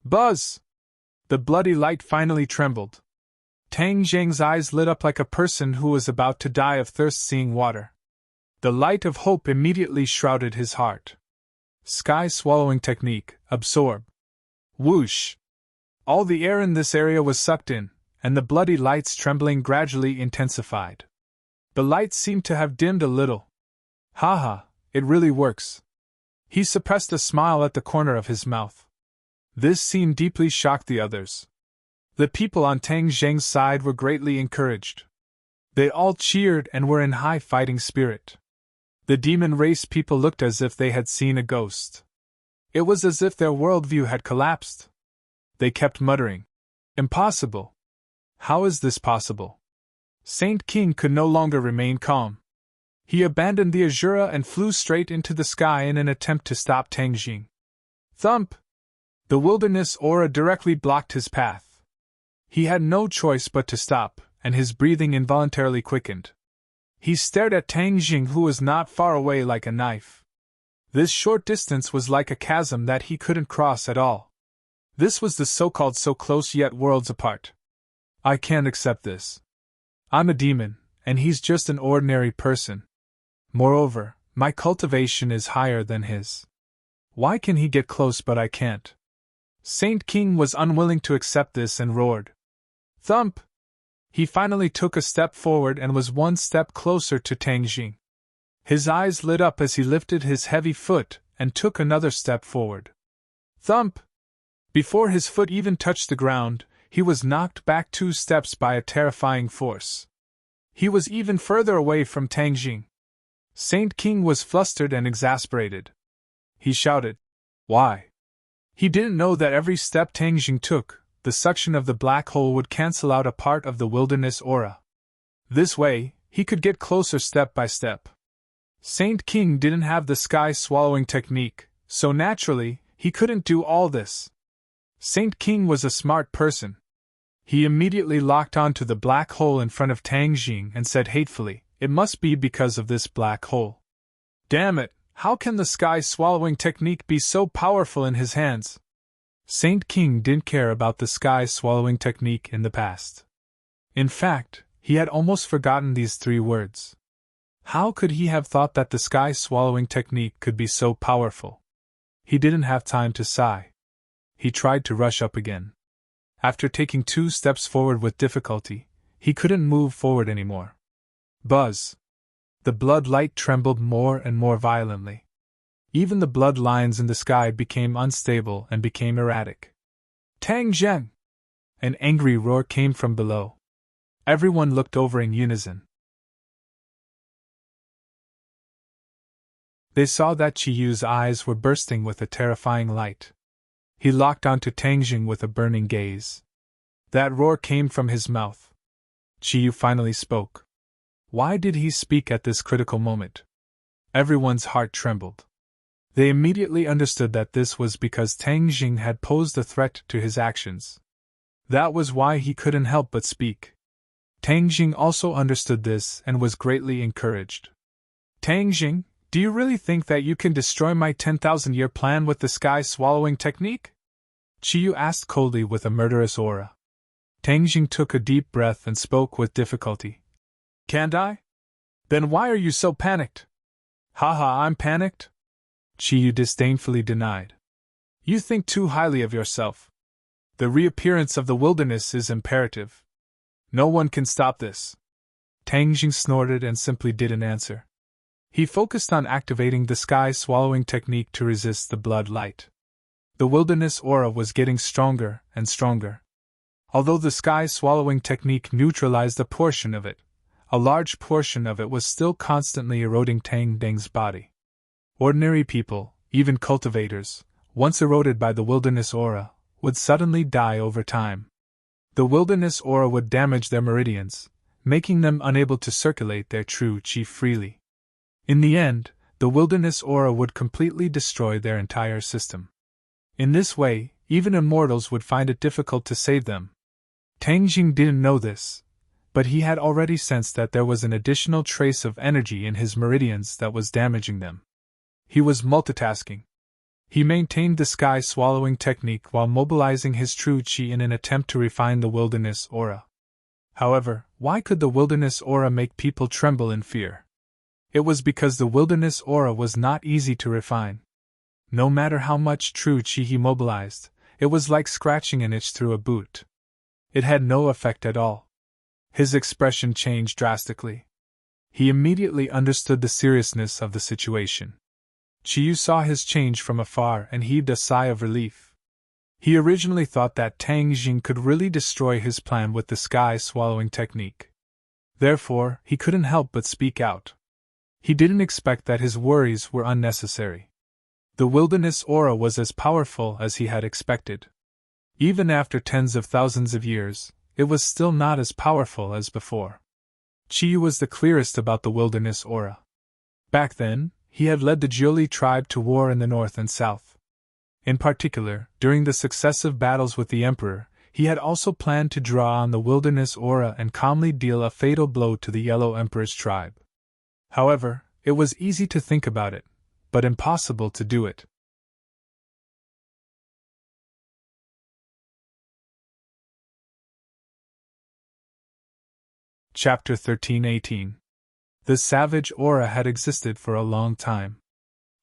Buzz! The bloody light finally trembled. Tang Zheng's eyes lit up like a person who was about to die of thirst seeing water. The light of hope immediately shrouded his heart. Sky swallowing technique, absorb. Whoosh! All the air in this area was sucked in, and the bloody light's trembling gradually intensified. The light seemed to have dimmed a little. Haha, it really works. He suppressed a smile at the corner of his mouth. This scene deeply shocked the others. The people on Tang Zheng's side were greatly encouraged. They all cheered and were in high fighting spirit. The demon race people looked as if they had seen a ghost. It was as if their worldview had collapsed. They kept muttering, "Impossible! How is this possible?" Saint King could no longer remain calm. He abandoned the Azura and flew straight into the sky in an attempt to stop Tang Jing. Thump! The wilderness aura directly blocked his path. He had no choice but to stop, and his breathing involuntarily quickened. He stared at Tang Jing, who was not far away, like a knife. This short distance was like a chasm that he couldn't cross at all. This was the so-called so close yet worlds apart. I can't accept this. I'm a demon, and he's just an ordinary person. Moreover, my cultivation is higher than his. Why can he get close but I can't? Saint King was unwilling to accept this and roared. Thump! He finally took a step forward and was one step closer to Tang Jing. His eyes lit up as he lifted his heavy foot and took another step forward. Thump! Before his foot even touched the ground, he was knocked back 2 steps by a terrifying force. He was even further away from Tang Jing. Saint King was flustered and exasperated. He shouted, "Why?" He didn't know that every step Tang Jing took, the suction of the black hole would cancel out a part of the wilderness aura. This way, he could get closer step by step. Saint King didn't have the sky-swallowing technique, so naturally, he couldn't do all this. Saint King was a smart person. He immediately locked onto the black hole in front of Tang Jing and said hatefully, "It must be because of this black hole. Damn it, how can the sky-swallowing technique be so powerful in his hands?" Saint King didn't care about the sky-swallowing technique in the past. In fact, he had almost forgotten these 3 words. How could he have thought that the sky-swallowing technique could be so powerful? He didn't have time to sigh. He tried to rush up again. After taking 2 steps forward with difficulty, he couldn't move forward anymore. Buzz! The blood light trembled more and more violently. Even the blood lines in the sky became unstable and became erratic. Tang Zheng! An angry roar came from below. Everyone looked over in unison. They saw that Qiyu's eyes were bursting with a terrifying light. He locked onto Tang Jing with a burning gaze. That roar came from his mouth. Qiyu finally spoke. Why did he speak at this critical moment? Everyone's heart trembled. They immediately understood that this was because Tang Jing had posed a threat to his actions. That was why he couldn't help but speak. Tang Jing also understood this and was greatly encouraged. Tang Jing, do you really think that you can destroy my 10,000-year plan with the sky-swallowing technique? Qiyu asked coldly with a murderous aura. Tang Jing took a deep breath and spoke with difficulty. Can't I? Then why are you so panicked? Haha, I'm panicked? Qiyu disdainfully denied. You think too highly of yourself. The reappearance of the wilderness is imperative. No one can stop this. Tang Jing snorted and simply didn't answer. He focused on activating the sky-swallowing technique to resist the blood light. The wilderness aura was getting stronger and stronger. Although the sky-swallowing technique neutralized a portion of it, a large portion of it was still constantly eroding Tang Deng's body. Ordinary people, even cultivators, once eroded by the wilderness aura, would suddenly die over time. The wilderness aura would damage their meridians, making them unable to circulate their true qi freely. In the end, the wilderness aura would completely destroy their entire system. In this way, even immortals would find it difficult to save them. Tang Jing didn't know this, but he had already sensed that there was an additional trace of energy in his meridians that was damaging them. He was multitasking. He maintained the sky-swallowing technique while mobilizing his true qi in an attempt to refine the wilderness aura. However, why could the wilderness aura make people tremble in fear? It was because the wilderness aura was not easy to refine. No matter how much true qi he mobilized, it was like scratching an itch through a boot. It had no effect at all. His expression changed drastically. He immediately understood the seriousness of the situation. Qiyu saw his change from afar and heaved a sigh of relief. He originally thought that Tang Jing could really destroy his plan with the sky-swallowing technique. Therefore, he couldn't help but speak out. He didn't expect that his worries were unnecessary. The wilderness aura was as powerful as he had expected. Even after tens of thousands of years, it was still not as powerful as before. Qiyu was the clearest about the wilderness aura. Back then, he had led the Jiuli tribe to war in the north and south. In particular, during the successive battles with the emperor, he had also planned to draw on the wilderness aura and calmly deal a fatal blow to the Yellow Emperor's tribe. However, it was easy to think about it, but impossible to do it. Chapter 13:18. The savage aura had existed for a long time.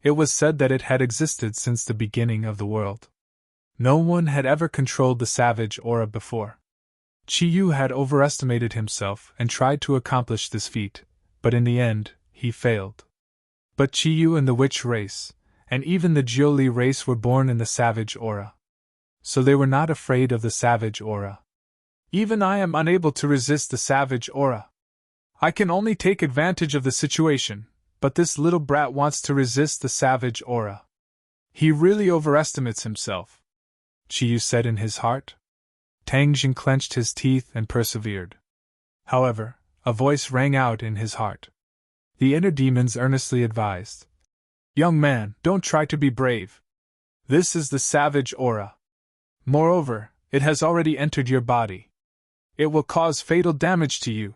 It was said that it had existed since the beginning of the world. No one had ever controlled the savage aura before. Qiyu had overestimated himself and tried to accomplish this feat, but in the end, he failed. But Qiyu and the witch race, and even the Jiuli race were born in the savage aura. So they were not afraid of the savage aura. Even I am unable to resist the savage aura. I can only take advantage of the situation, but this little brat wants to resist the savage aura. He really overestimates himself, Chiyu said in his heart. Tang Jing clenched his teeth and persevered. However, a voice rang out in his heart. The inner demons earnestly advised. Young man, don't try to be brave. This is the savage aura. Moreover, it has already entered your body. It will cause fatal damage to you.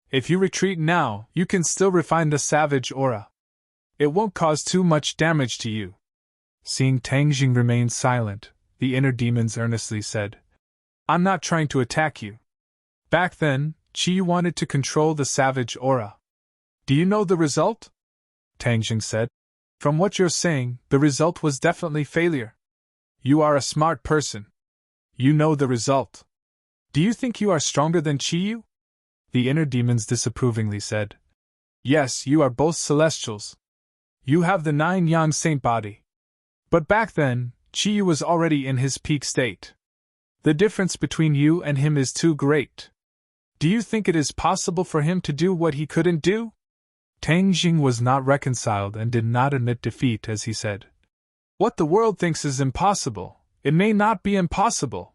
If you retreat now, you can still refine the savage aura. It won't cause too much damage to you. Seeing Tang Jing remain silent, the inner demons earnestly said, I'm not trying to attack you. Back then, Chi wanted to control the savage aura. Do you know the result? Tang Jing said. From what you're saying, the result was definitely failure. You are a smart person. You know the result. Do you think you are stronger than Chi? The inner demons disapprovingly said. Yes, you are both celestials. You have the 9 yang saint body. But back then, Chi was already in his peak state. The difference between you and him is too great. Do you think it is possible for him to do what he couldn't do? Tang Jing was not reconciled and did not admit defeat as he said. What the world thinks is impossible, it may not be impossible.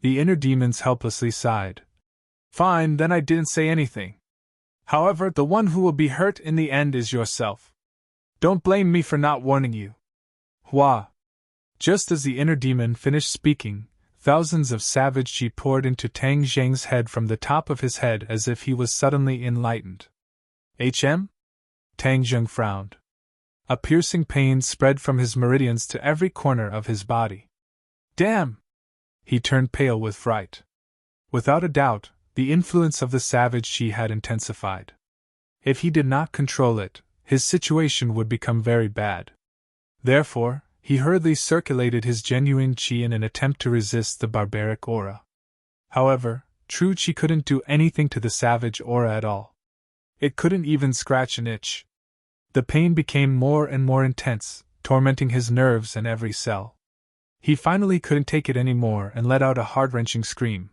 The inner demons helplessly sighed. Fine, then I didn't say anything. However, the one who will be hurt in the end is yourself. Don't blame me for not warning you. Hua. Just as the inner demon finished speaking, thousands of savage chi poured into Tang Jing's head from the top of his head as if he was suddenly enlightened. HM? Tang Jing frowned. A piercing pain spread from his meridians to every corner of his body. Damn! He turned pale with fright. Without a doubt, the influence of the savage chi had intensified. If he did not control it, his situation would become very bad. Therefore, he hurriedly circulated his genuine chi in an attempt to resist the barbaric aura. However, true chi couldn't do anything to the savage aura at all. It couldn't even scratch an itch. The pain became more and more intense, tormenting his nerves and every cell. He finally couldn't take it anymore and let out a heart-wrenching scream.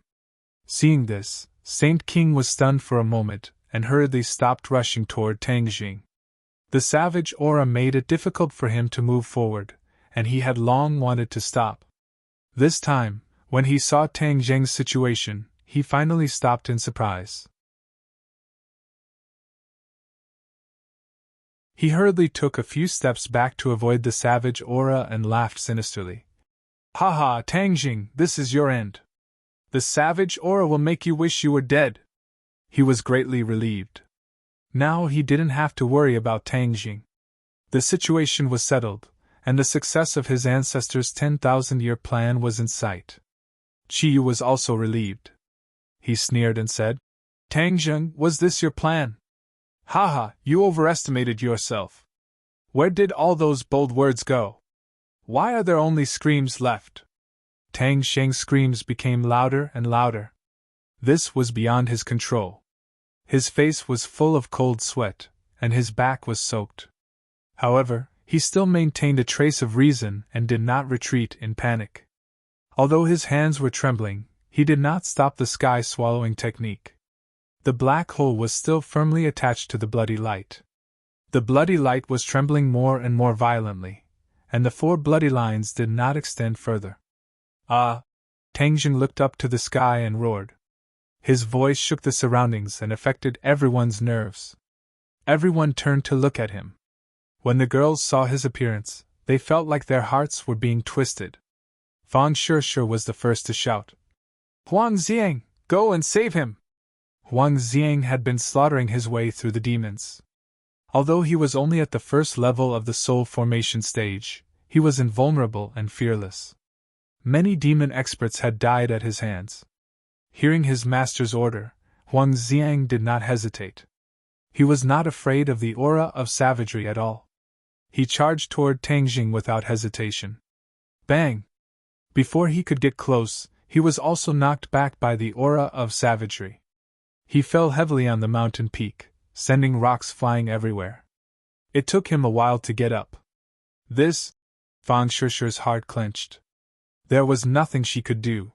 Seeing this, Saint King was stunned for a moment and hurriedly stopped rushing toward Tang Jing. The savage aura made it difficult for him to move forward, and he had long wanted to stop. This time, when he saw Tang Jing's situation, he finally stopped in surprise. He hurriedly took a few steps back to avoid the savage aura and laughed sinisterly. Haha, Tang Jing, this is your end. The savage aura will make you wish you were dead. He was greatly relieved. Now he didn't have to worry about Tang Jing. The situation was settled, and the success of his ancestors' 10,000-year plan was in sight. Chiyu was also relieved. He sneered and said, Tang Jing, was this your plan? Haha, you overestimated yourself. Where did all those bold words go? Why are there only screams left? Tang Jing's screams became louder and louder. This was beyond his control. His face was full of cold sweat, and his back was soaked. However, he still maintained a trace of reason and did not retreat in panic. Although his hands were trembling, he did not stop the sky-swallowing technique. The black hole was still firmly attached to the bloody light. The bloody light was trembling more and more violently, and the 4 bloody lines did not extend further. Ah! Tang Jing looked up to the sky and roared. His voice shook the surroundings and affected everyone's nerves. Everyone turned to look at him. When the girls saw his appearance, they felt like their hearts were being twisted. Fang Shishir was the first to shout. Huang Xiang, go and save him! Huang Xiang had been slaughtering his way through the demons. Although he was only at the first level of the soul formation stage, he was invulnerable and fearless. Many demon experts had died at his hands. Hearing his master's order, Huang Xiang did not hesitate. He was not afraid of the aura of savagery at all. He charged toward Tang Jing without hesitation. Bang! Before he could get close, he was also knocked back by the aura of savagery. He fell heavily on the mountain peak, sending rocks flying everywhere. It took him a while to get up. Fang Shishir's heart clenched. There was nothing she could do.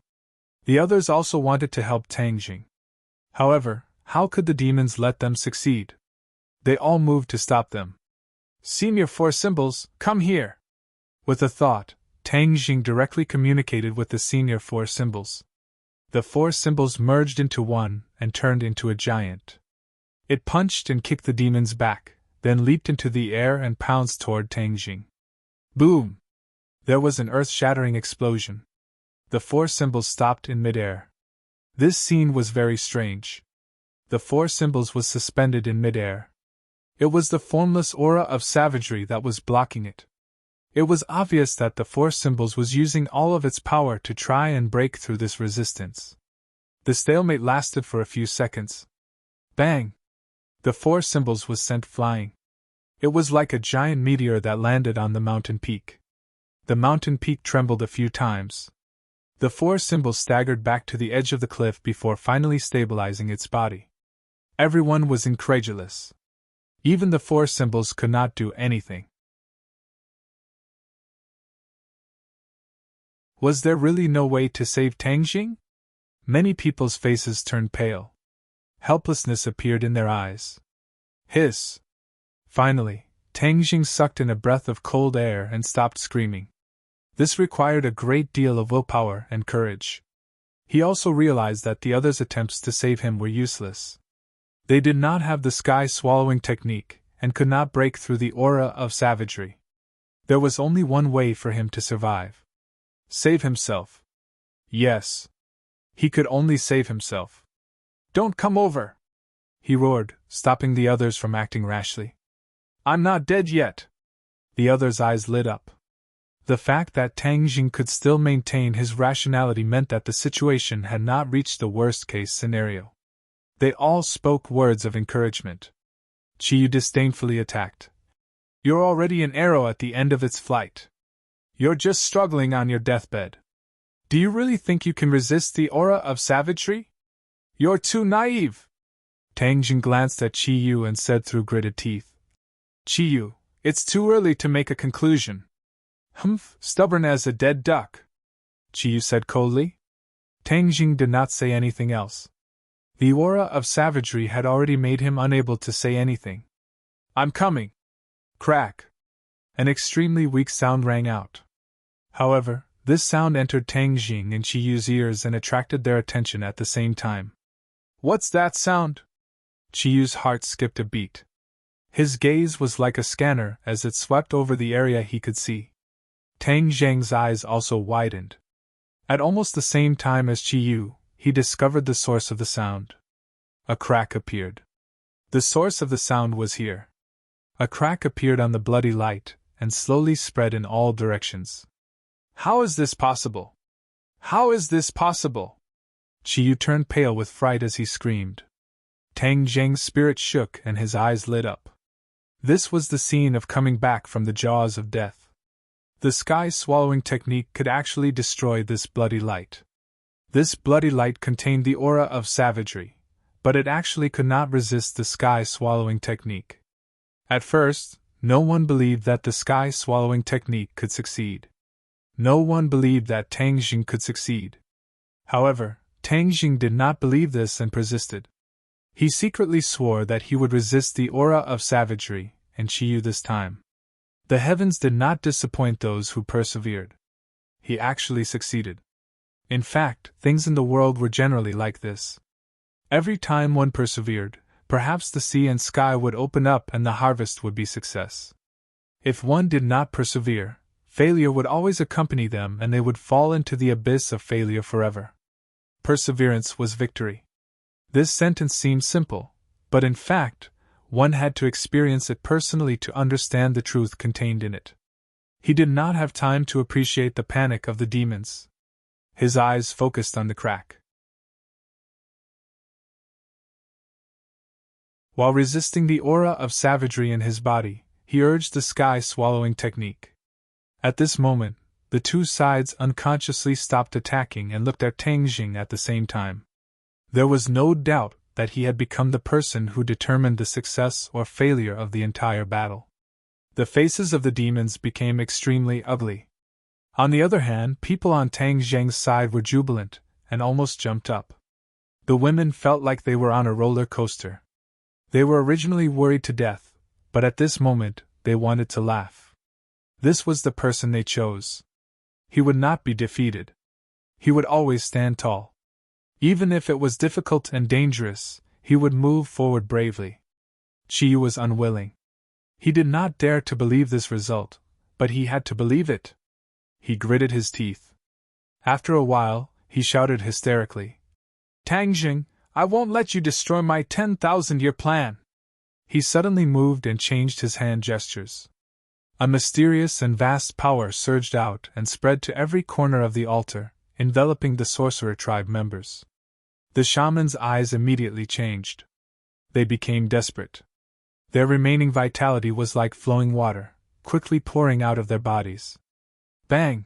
The others also wanted to help Tang Jing. However, how could the demons let them succeed? They all moved to stop them. Senior Four Symbols, come here! With a thought, Tang Jing directly communicated with the Senior Four Symbols. The four symbols merged into one and turned into a giant. It punched and kicked the demons back, then leaped into the air and pounced toward Tang Jing. Boom! There was an earth-shattering explosion. The four symbols stopped in midair. This scene was very strange. The four symbols was suspended in midair. It was the formless aura of savagery that was blocking it. It was obvious that the four symbols was using all of its power to try and break through this resistance. The stalemate lasted for a few seconds. Bang! The four symbols was sent flying. It was like a giant meteor that landed on the mountain peak. The mountain peak trembled a few times. The four symbols staggered back to the edge of the cliff before finally stabilizing its body. Everyone was incredulous. Even the four symbols could not do anything. Was there really no way to save Tang Jing? Many people's faces turned pale. Helplessness appeared in their eyes. Hiss! Finally, Tang Jing sucked in a breath of cold air and stopped screaming. This required a great deal of willpower and courage. He also realized that the others' attempts to save him were useless. They did not have the sky-swallowing technique, and could not break through the aura of savagery. There was only one way for him to survive. Save himself. Yes. He could only save himself. Don't come over! He roared, stopping the others from acting rashly. I'm not dead yet! The others' eyes lit up. The fact that Tang Jing could still maintain his rationality meant that the situation had not reached the worst-case scenario. They all spoke words of encouragement. Chiyu disdainfully attacked. You're already an arrow at the end of its flight. You're just struggling on your deathbed. Do you really think you can resist the aura of savagery? You're too naive! Tang Jing glanced at Chiyu and said through gritted teeth. Chiyu, it's too early to make a conclusion. Humph, stubborn as a dead duck, Chiyu said coldly. Tang Jing did not say anything else. The aura of savagery had already made him unable to say anything. I'm coming! Crack! An extremely weak sound rang out. However, this sound entered Tang Jing and Chiyu's ears and attracted their attention at the same time. What's that sound? Chiyu's heart skipped a beat. His gaze was like a scanner as it swept over the area he could see. Tang Jing's eyes also widened. At almost the same time as Chiyu, he discovered the source of the sound. A crack appeared. The source of the sound was here. A crack appeared on the bloody light, and slowly spread in all directions. How is this possible? How is this possible? Chiyu turned pale with fright as he screamed. Tang Jing's spirit shook and his eyes lit up. This was the scene of coming back from the jaws of death. The sky-swallowing technique could actually destroy this bloody light. This bloody light contained the aura of savagery, but it actually could not resist the sky-swallowing technique. At first, no one believed that the sky-swallowing technique could succeed. No one believed that Tang Jing could succeed. However, Tang Jing did not believe this and persisted. He secretly swore that he would resist the aura of savagery, and Chiyu this time. The heavens did not disappoint those who persevered. He actually succeeded. In fact, things in the world were generally like this. Every time one persevered, perhaps the sea and sky would open up and the harvest would be success. If one did not persevere, failure would always accompany them and they would fall into the abyss of failure forever. Perseverance was victory. This sentence seemed simple, but in fact, one had to experience it personally to understand the truth contained in it. He did not have time to appreciate the panic of the demons. His eyes focused on the crack. While resisting the aura of savagery in his body, he urged the sky-swallowing technique. At this moment, the two sides unconsciously stopped attacking and looked at Tang Jing at the same time. There was no doubt that he had become the person who determined the success or failure of the entire battle. The faces of the demons became extremely ugly. On the other hand, people on Tang Jing's side were jubilant, and almost jumped up. The women felt like they were on a roller coaster. They were originally worried to death, but at this moment, they wanted to laugh. This was the person they chose. He would not be defeated. He would always stand tall. Even if it was difficult and dangerous, he would move forward bravely. Chiyu was unwilling. He did not dare to believe this result, but he had to believe it. He gritted his teeth. After a while, he shouted hysterically, "Tangjing, I won't let you destroy my 10,000-year plan!" He suddenly moved and changed his hand gestures. A mysterious and vast power surged out and spread to every corner of the altar, enveloping the sorcerer tribe members. The shaman's eyes immediately changed. They became desperate. Their remaining vitality was like flowing water, quickly pouring out of their bodies. Bang!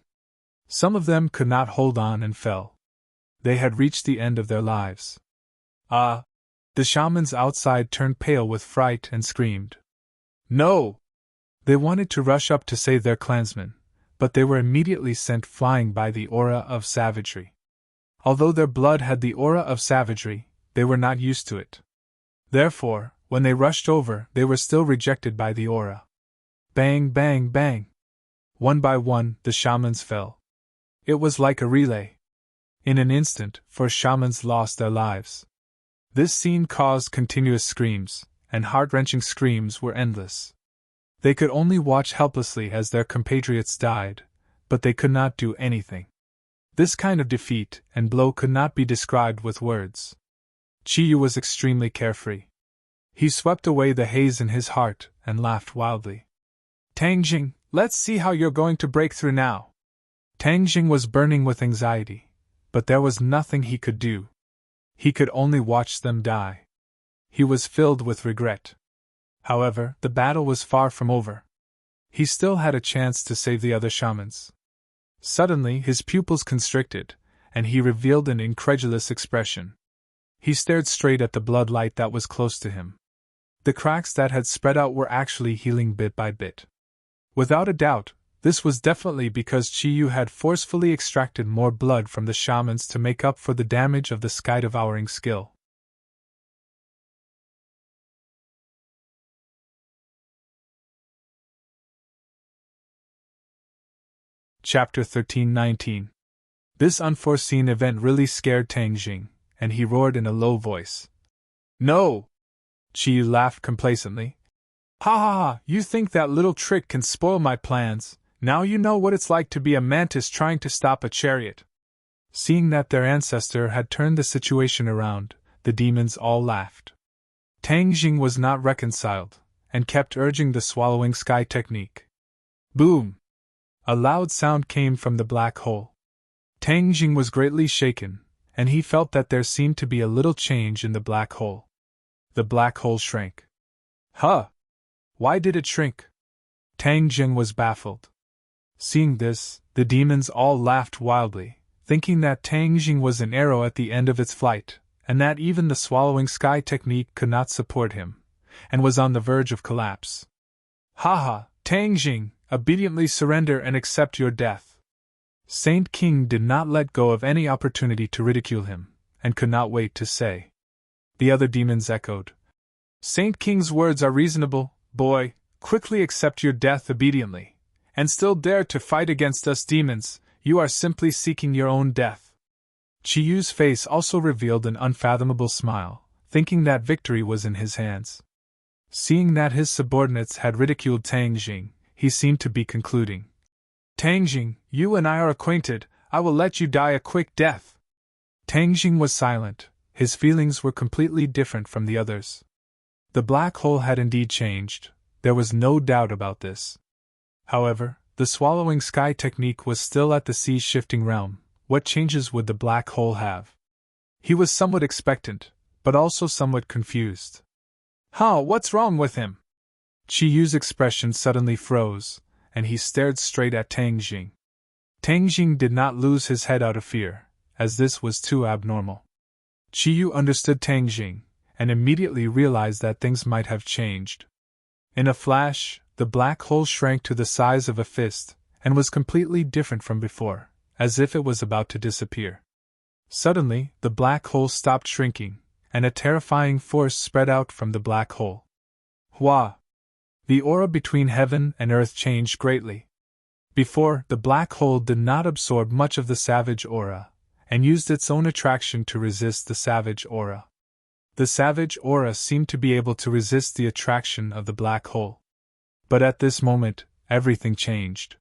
Some of them could not hold on and fell. They had reached the end of their lives. Ah! The shamans outside turned pale with fright and screamed. No! They wanted to rush up to save their clansmen, but they were immediately sent flying by the aura of savagery. Although their blood had the aura of savagery, they were not used to it. Therefore, when they rushed over, they were still rejected by the aura. Bang, bang, bang! One by one, the shamans fell. It was like a relay. In an instant, 4 shamans lost their lives. This scene caused continuous screams, and heart-wrenching screams were endless. They could only watch helplessly as their compatriots died, but they could not do anything. This kind of defeat and blow could not be described with words. Chiyu was extremely carefree. He swept away the haze in his heart and laughed wildly. Tangjing, let's see how you're going to break through now. Tangjing was burning with anxiety, but there was nothing he could do. He could only watch them die. He was filled with regret. However, the battle was far from over. He still had a chance to save the other shamans. Suddenly, his pupils constricted, and he revealed an incredulous expression. He stared straight at the blood light that was close to him. The cracks that had spread out were actually healing bit by bit. Without a doubt, this was definitely because Chiyu had forcefully extracted more blood from the shamans to make up for the damage of the sky-devouring skill. Chapter 13-19. This unforeseen event really scared Tangjing, and he roared in a low voice. No! Chiyu laughed complacently. Ha ha ha, you think that little trick can spoil my plans, now you know what it's like to be a mantis trying to stop a chariot. Seeing that their ancestor had turned the situation around, the demons all laughed. Tangjing was not reconciled, and kept urging the swallowing sky technique. Boom! A loud sound came from the black hole. Tangjing was greatly shaken, and he felt that there seemed to be a little change in the black hole. The black hole shrank. Huh! Why did it shrink? Tangjing was baffled. Seeing this, the demons all laughed wildly, thinking that Tangjing was an arrow at the end of its flight, and that even the swallowing sky technique could not support him, and was on the verge of collapse. Ha! Tangjing, obediently surrender and accept your death. Saint King did not let go of any opportunity to ridicule him, and could not wait to say. The other demons echoed. Saint King's words are reasonable, boy, quickly accept your death obediently, and still dare to fight against us demons, you are simply seeking your own death. Chiyu's face also revealed an unfathomable smile, thinking that victory was in his hands. Seeing that his subordinates had ridiculed Tangjing, he seemed to be concluding. Tangjing, you and I are acquainted, I will let you die a quick death. Tangjing was silent, his feelings were completely different from the others. The black hole had indeed changed, there was no doubt about this. However, the swallowing sky technique was still at the sea-shifting realm. What changes would the black hole have? He was somewhat expectant, but also somewhat confused. What's wrong with him? Chiyu's expression suddenly froze, and he stared straight at Tangjing. Tangjing did not lose his head out of fear, as this was too abnormal. Chiyu understood Tangjing, and immediately realized that things might have changed. In a flash, the black hole shrank to the size of a fist, and was completely different from before, as if it was about to disappear. Suddenly, the black hole stopped shrinking, and a terrifying force spread out from the black hole. Hua! The aura between heaven and earth changed greatly. Before, the black hole did not absorb much of the savage aura, and used its own attraction to resist the savage aura. The savage aura seemed to be able to resist the attraction of the black hole. But at this moment, everything changed.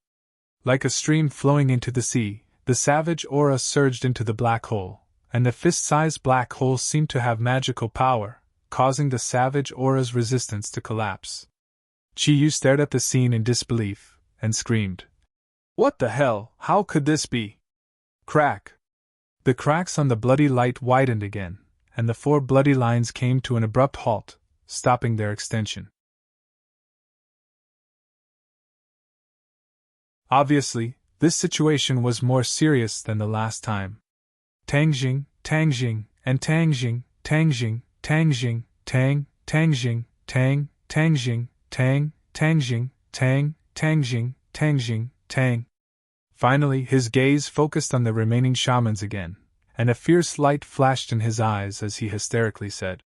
Like a stream flowing into the sea, the savage aura surged into the black hole, and the fist-sized black hole seemed to have magical power, causing the savage aura's resistance to collapse. Chi-Yu stared at the scene in disbelief, and screamed, "What the hell? How could this be?" Crack! The cracks on the bloody light widened again, and the 4 bloody lines came to an abrupt halt, stopping their extension. Obviously, this situation was more serious than the last time. Tangjing, Tangjing, and Tangjing, Tangjing, Tangjing, Tang, Tangjing, Tang, Tangjing, Tang, Tangjing, Tang, Tangjing, Tangjing, Tang. Finally, his gaze focused on the remaining shamans again, and a fierce light flashed in his eyes as he hysterically said,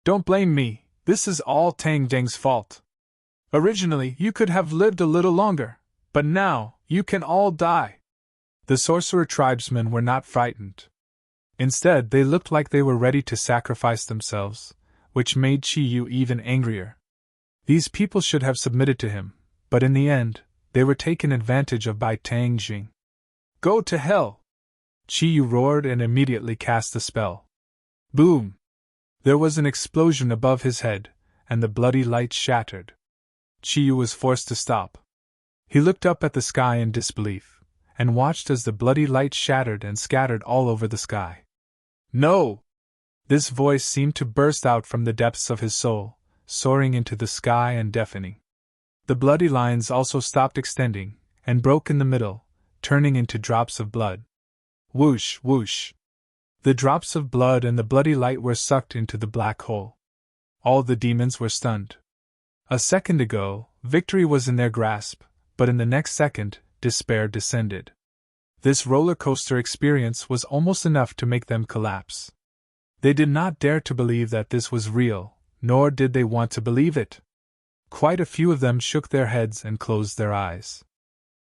"Don't blame me, this is all Tang Deng's fault. Originally, you could have lived a little longer, but now, you can all die." The sorcerer tribesmen were not frightened. Instead, they looked like they were ready to sacrifice themselves, which made Chi-Yu even angrier. These people should have submitted to him, but in the end, they were taken advantage of by Tang Jing. "Go to hell!" Chi-Yu roared and immediately cast a spell. Boom! There was an explosion above his head, and the bloody light shattered. Chi-Yu was forced to stop. He looked up at the sky in disbelief, and watched as the bloody light shattered and scattered all over the sky. "No!" This voice seemed to burst out from the depths of his soul, soaring into the sky and deafening. The bloody lines also stopped extending, and broke in the middle, turning into drops of blood. Whoosh, whoosh! The drops of blood and the bloody light were sucked into the black hole. All the demons were stunned. A second ago, victory was in their grasp, but in the next second, despair descended. This roller coaster experience was almost enough to make them collapse. They did not dare to believe that this was real, nor did they want to believe it. Quite a few of them shook their heads and closed their eyes.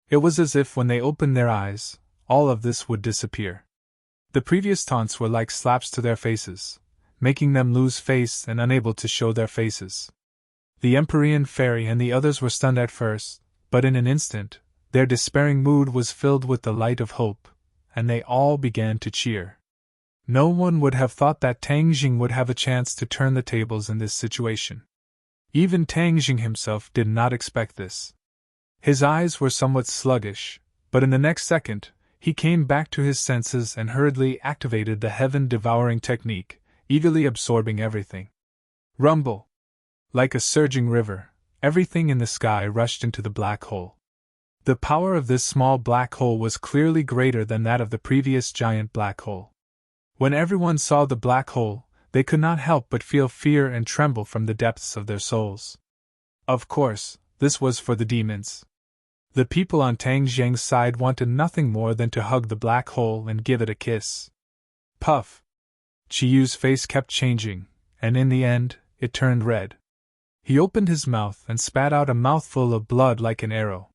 It was as if when they opened their eyes, all of this would disappear. The previous taunts were like slaps to their faces, making them lose face and unable to show their faces. The Empyrean Fairy and the others were stunned at first, but in an instant, their despairing mood was filled with the light of hope, and they all began to cheer. No one would have thought that Tang Jing would have a chance to turn the tables in this situation. Even Tang Jing himself did not expect this. His eyes were somewhat sluggish, but in the next second, he came back to his senses and hurriedly activated the heaven-devouring technique, eagerly absorbing everything. Rumble! Like a surging river, everything in the sky rushed into the black hole. The power of this small black hole was clearly greater than that of the previous giant black hole. When everyone saw the black hole, they could not help but feel fear and tremble from the depths of their souls. Of course, this was for the demons. The people on Tang Jiang's side wanted nothing more than to hug the black hole and give it a kiss. Puff! Chi-Yu's face kept changing, and in the end, it turned red. He opened his mouth and spat out a mouthful of blood like an arrow.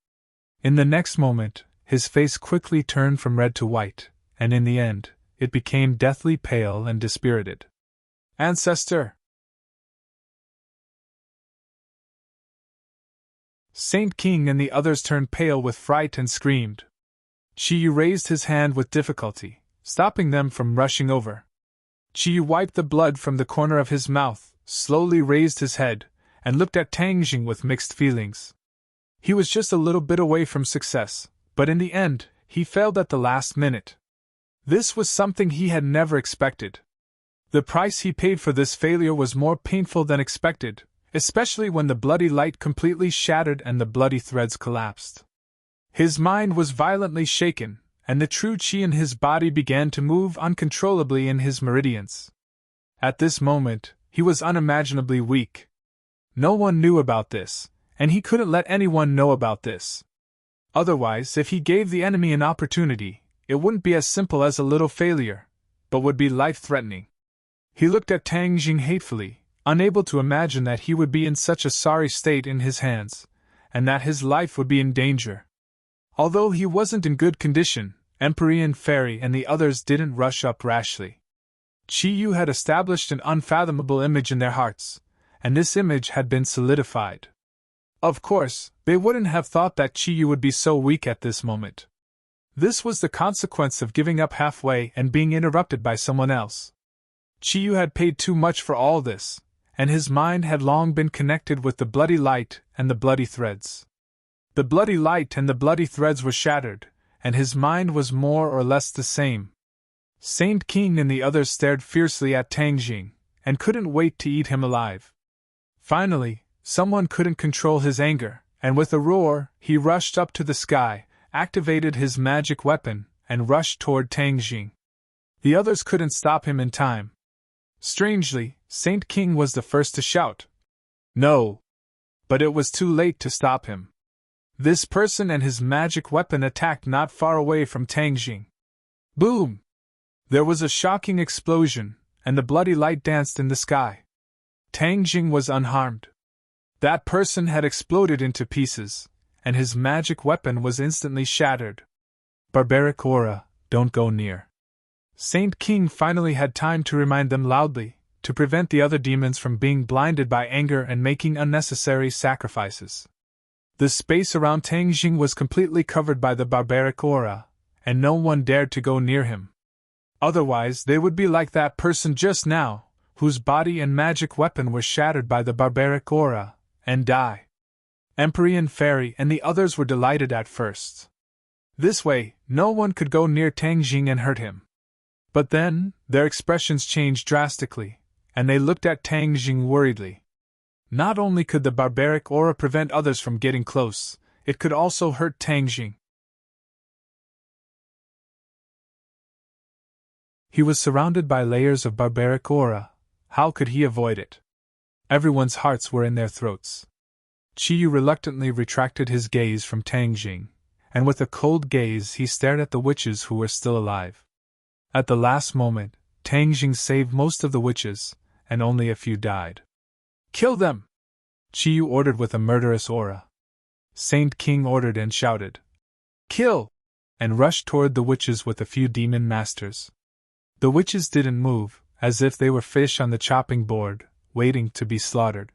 In the next moment, his face quickly turned from red to white, and in the end, it became deathly pale and dispirited. Ancestor! Saint King and the others turned pale with fright and screamed. Chi-Yu raised his hand with difficulty, stopping them from rushing over. Chi-Yu wiped the blood from the corner of his mouth, slowly raised his head, and looked at Tang Jing with mixed feelings. He was just a little bit away from success, but in the end, he failed at the last minute. This was something he had never expected. The price he paid for this failure was more painful than expected, especially when the bloody light completely shattered and the bloody threads collapsed. His mind was violently shaken, and the true chi in his body began to move uncontrollably in his meridians. At this moment, he was unimaginably weak. No one knew about this, and he couldn't let anyone know about this. Otherwise, if he gave the enemy an opportunity, it wouldn't be as simple as a little failure. but would be life-threatening. He looked at Tang Jing hatefully, unable to imagine that he would be in such a sorry state in his hands, and that his life would be in danger. Although he wasn't in good condition, Emperor Fairy and the others didn't rush up rashly. Chi Yu had established an unfathomable image in their hearts, and this image had been solidified. Of course, they wouldn't have thought that Chi Yu would be so weak at this moment. This was the consequence of giving up halfway and being interrupted by someone else. Chi Yu had paid too much for all this, and his mind had long been connected with the bloody light and the bloody threads. The bloody light and the bloody threads were shattered, and his mind was more or less the same. Saint King and the others stared fiercely at Tang Jing, and couldn't wait to eat him alive. Finally, someone couldn't control his anger, and with a roar, he rushed up to the sky, activated his magic weapon, and rushed toward Tang Jing. The others couldn't stop him in time. Strangely, Saint King was the first to shout, "No!" But it was too late to stop him. This person and his magic weapon attacked not far away from Tang Jing. Boom! There was a shocking explosion, and the bloody light danced in the sky. Tang Jing was unharmed. That person had exploded into pieces, and his magic weapon was instantly shattered. Barbaric aura, don't go near. Saint King finally had time to remind them loudly, to prevent the other demons from being blinded by anger and making unnecessary sacrifices. The space around Tang Jing was completely covered by the barbaric aura, and no one dared to go near him. Otherwise, they would be like that person just now, whose body and magic weapon were shattered by the barbaric aura, and die. Emperor Fairy and the others were delighted at first. This way, no one could go near Tang Jing and hurt him. But then, their expressions changed drastically, and they looked at Tang Jing worriedly. Not only could the barbaric aura prevent others from getting close, it could also hurt Tang Jing. He was surrounded by layers of barbaric aura. How could he avoid it? Everyone's hearts were in their throats. Chi Yu reluctantly retracted his gaze from Tang Jing, and with a cold gaze he stared at the witches who were still alive. At the last moment, Tang Jing saved most of the witches, and only a few died. "Kill them!" Chi Yu ordered with a murderous aura. Saint King ordered and shouted, "Kill!" and rushed toward the witches with a few demon masters. The witches didn't move, as if they were fish on the chopping board, waiting to be slaughtered.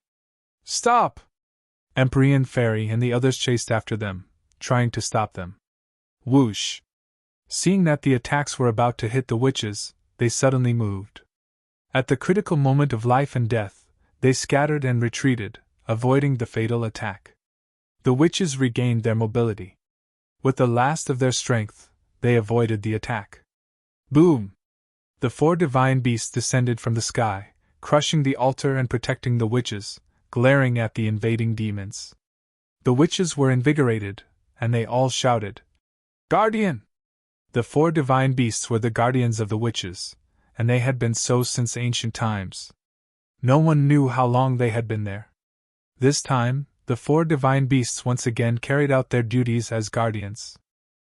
"Stop!" Emperor Fairy and the others chased after them, trying to stop them. Whoosh! Seeing that the attacks were about to hit the witches, they suddenly moved. At the critical moment of life and death, they scattered and retreated, avoiding the fatal attack. The witches regained their mobility. With the last of their strength, they avoided the attack. Boom! The 4 divine beasts descended from the sky, crushing the altar and protecting the witches, glaring at the invading demons. The witches were invigorated, and they all shouted, "Guardian!" The 4 divine beasts were the guardians of the witches, and they had been so since ancient times. No one knew how long they had been there. This time, the 4 divine beasts once again carried out their duties as guardians.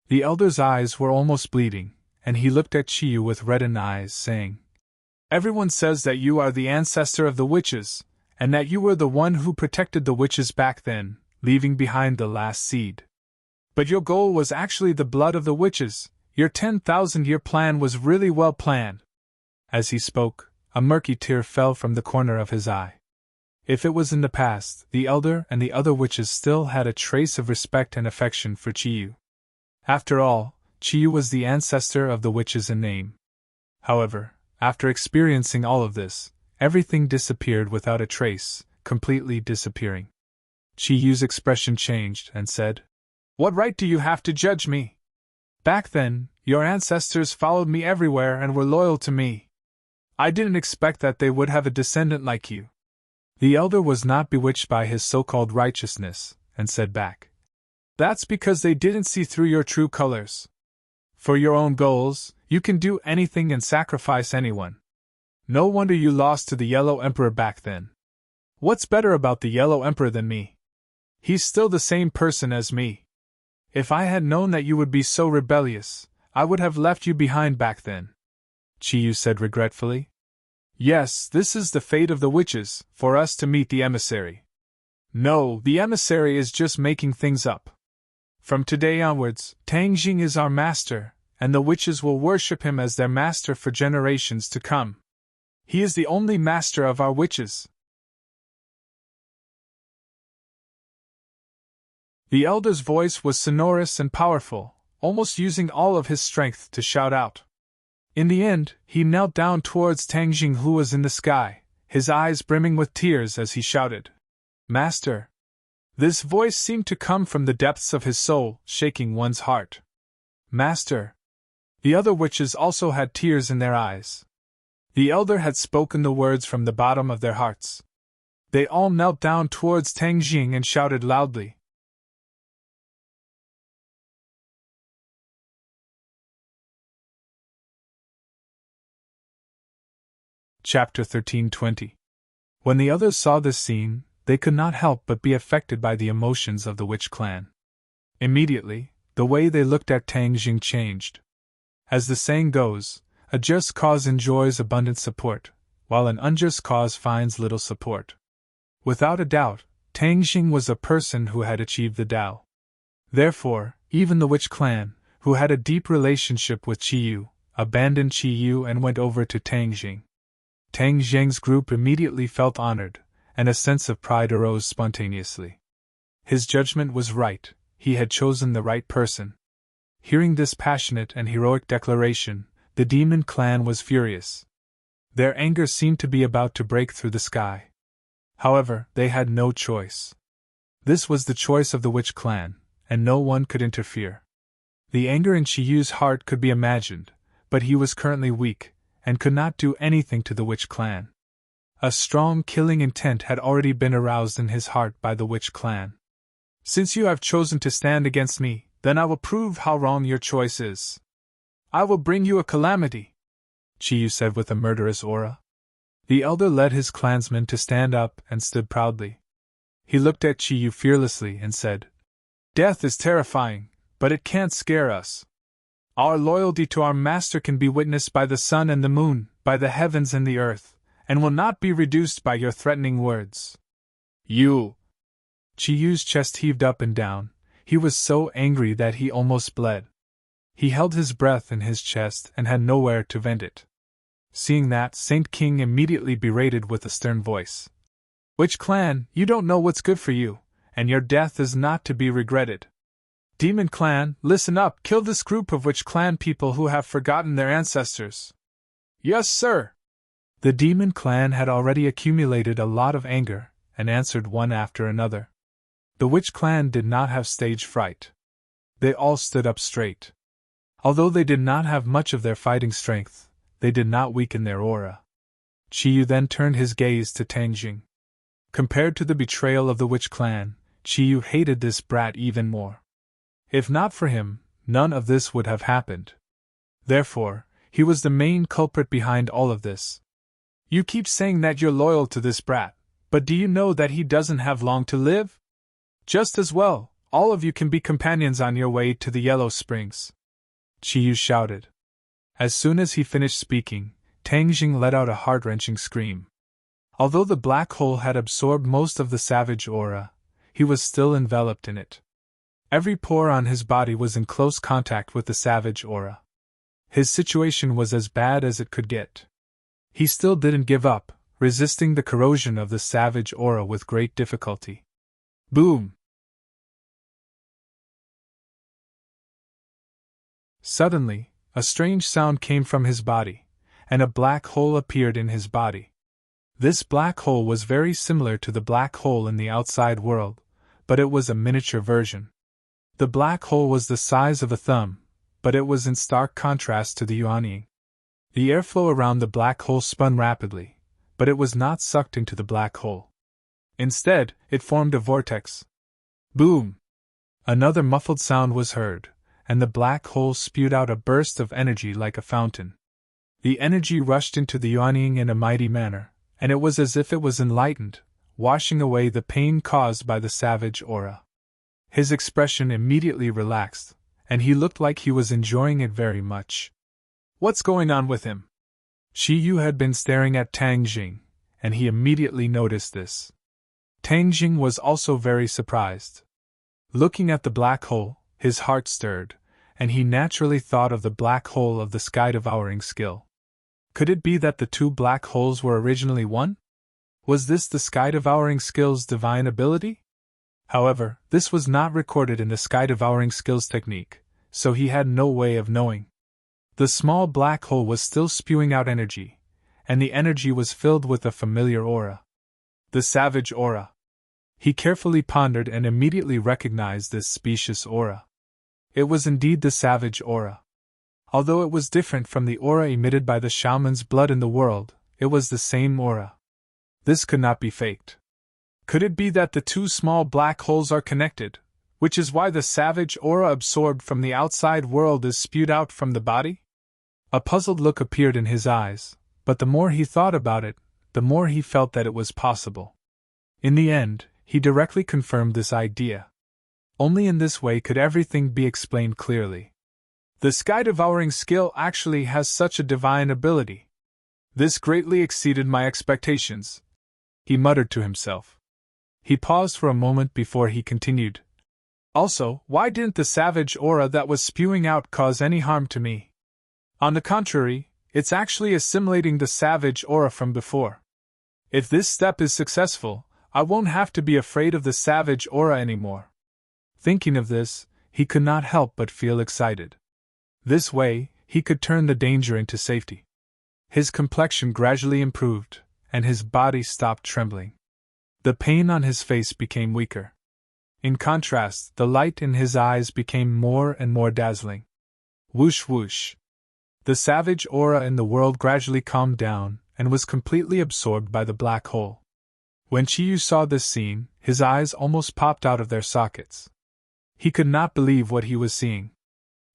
The elder's eyes were almost bleeding, and he looked at Chi Yu with reddened eyes, saying, "Everyone says that you are the ancestor of the witches, and that you were the one who protected the witches back then, leaving behind the last seed. But your goal was actually the blood of the witches. Your 10,000-year plan was really well planned." As he spoke, a murky tear fell from the corner of his eye. If it was in the past, the elder and the other witches still had a trace of respect and affection for Chi Yu. After all, Chi Yu was the ancestor of the witches in name. However, after experiencing all of this, everything disappeared without a trace, completely disappearing. Chi Yu's expression changed and said, "What right do you have to judge me? Back then, your ancestors followed me everywhere and were loyal to me. I didn't expect that they would have a descendant like you." The elder was not bewitched by his so-called righteousness, and said back, "That's because they didn't see through your true colors. For your own goals, you can do anything and sacrifice anyone. No wonder you lost to the Yellow Emperor back then. What's better about the Yellow Emperor than me? He's still the same person as me. If I had known that you would be so rebellious, I would have left you behind back then. Chiyu said regretfully. Yes, this is the fate of the witches, for us to meet the emissary. No, the emissary is just making things up. From today onwards, Tang Jing is our master, and the witches will worship him as their master for generations to come. He is the only master of our witches. The elder's voice was sonorous and powerful, almost using all of his strength to shout out. In the end, he knelt down towards Tang Jing, who was in the sky, his eyes brimming with tears as he shouted, "Master!" This voice seemed to come from the depths of his soul, shaking one's heart. "Master!" The other witches also had tears in their eyes. The elder had spoken the words from the bottom of their hearts. They all knelt down towards Tang Jing and shouted loudly. Chapter 13:20. When the others saw this scene, they could not help but be affected by the emotions of the witch clan. Immediately, the way they looked at Tang Jing changed. As the saying goes, a just cause enjoys abundant support, while an unjust cause finds little support. Without a doubt, Tang Jing was a person who had achieved the Tao. Therefore, even the witch clan, who had a deep relationship with Chiyu, abandoned Chiyu and went over to Tang Jing. Tang Jing's group immediately felt honored, and a sense of pride arose spontaneously. His judgment was right, he had chosen the right person. Hearing this passionate and heroic declaration, the demon clan was furious. Their anger seemed to be about to break through the sky. However, they had no choice. This was the choice of the witch clan, and no one could interfere. The anger in Chiyu's heart could be imagined, but he was currently weak, and could not do anything to the witch clan. A strong killing intent had already been aroused in his heart by the witch clan. "Since you have chosen to stand against me, then I will prove how wrong your choice is. I will bring you a calamity," Chiyu said with a murderous aura. The elder led his clansmen to stand up and stood proudly. He looked at Chiyu fearlessly and said, "Death is terrifying, but it can't scare us. Our loyalty to our master can be witnessed by the sun and the moon, by the heavens and the earth, and will not be reduced by your threatening words." "You!" Chiyu's chest heaved up and down. He was so angry that he almost bled. He held his breath in his chest and had nowhere to vent it. Seeing that, Saint King immediately berated with a stern voice. "Witch clan, you don't know what's good for you, and your death is not to be regretted. Demon clan, listen up, kill this group of witch clan people who have forgotten their ancestors." "Yes, sir!" The demon clan had already accumulated a lot of anger, and answered one after another. The witch clan did not have stage fright. They all stood up straight. Although they did not have much of their fighting strength, they did not weaken their aura. Chiyu then turned his gaze to Tang Jing. Compared to the betrayal of the witch clan, Chiyu hated this brat even more. If not for him, none of this would have happened. Therefore, he was the main culprit behind all of this. "You keep saying that you're loyal to this brat, but do you know that he doesn't have long to live? Just as well, all of you can be companions on your way to the Yellow Springs," Chiyu shouted. As soon as he finished speaking, Tang Jing let out a heart-wrenching scream. Although the black hole had absorbed most of the savage aura, he was still enveloped in it. Every pore on his body was in close contact with the savage aura. His situation was as bad as it could get. He still didn't give up, resisting the corrosion of the savage aura with great difficulty. Boom! Suddenly, a strange sound came from his body, and a black hole appeared in his body. This black hole was very similar to the black hole in the outside world, but it was a miniature version. The black hole was the size of a thumb, but it was in stark contrast to the Yuanying. The airflow around the black hole spun rapidly, but it was not sucked into the black hole. Instead, it formed a vortex. Boom! Another muffled sound was heard, and the black hole spewed out a burst of energy like a fountain. The energy rushed into the Yuanying in a mighty manner, and it was as if it was enlightened, washing away the pain caused by the savage aura. His expression immediately relaxed, and he looked like he was enjoying it very much. "What's going on with him?" Yu had been staring at Tang Jing, and he immediately noticed this. Tang Jing was also very surprised. Looking at the black hole, his heart stirred, and he naturally thought of the black hole of the sky-devouring skill. Could it be that the two black holes were originally one? Was this the sky-devouring skill's divine ability? However, this was not recorded in the sky-devouring skills technique, so he had no way of knowing. The small black hole was still spewing out energy, and the energy was filled with a familiar aura. The savage aura. He carefully pondered and immediately recognized this specious aura. It was indeed the savage aura. Although it was different from the aura emitted by the shaman's blood in the world, it was the same aura. This could not be faked. Could it be that the two small black holes are connected, which is why the savage aura absorbed from the outside world is spewed out from the body? A puzzled look appeared in his eyes, but the more he thought about it, the more he felt that it was possible. In the end, he directly confirmed this idea. Only in this way could everything be explained clearly. The sky-devouring skill actually has such a divine ability. This greatly exceeded my expectations, he muttered to himself. He paused for a moment before he continued. Also, why didn't the savage aura that was spewing out cause any harm to me? On the contrary, it's actually assimilating the savage aura from before. If this step is successful, I won't have to be afraid of the savage aura anymore. Thinking of this, he could not help but feel excited. This way, he could turn the danger into safety. His complexion gradually improved, and his body stopped trembling. The pain on his face became weaker. In contrast, the light in his eyes became more and more dazzling. Whoosh whoosh. The savage aura in the world gradually calmed down and was completely absorbed by the black hole. When Yu saw this scene, his eyes almost popped out of their sockets. He could not believe what he was seeing.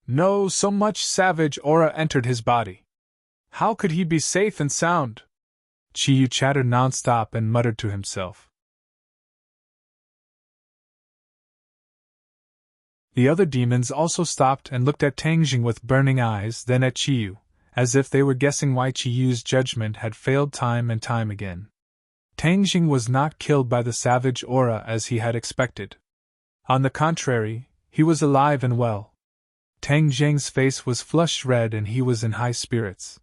No, so much savage aura entered his body. How could he be safe and sound? Yu chattered non-stop and muttered to himself. The other demons also stopped and looked at Tang Jing with burning eyes, then at Yu, as if they were guessing why Yu's judgment had failed time and time again. Tang Jing was not killed by the savage aura as he had expected. On the contrary, he was alive and well. Tang Jing's face was flushed red and he was in high spirits.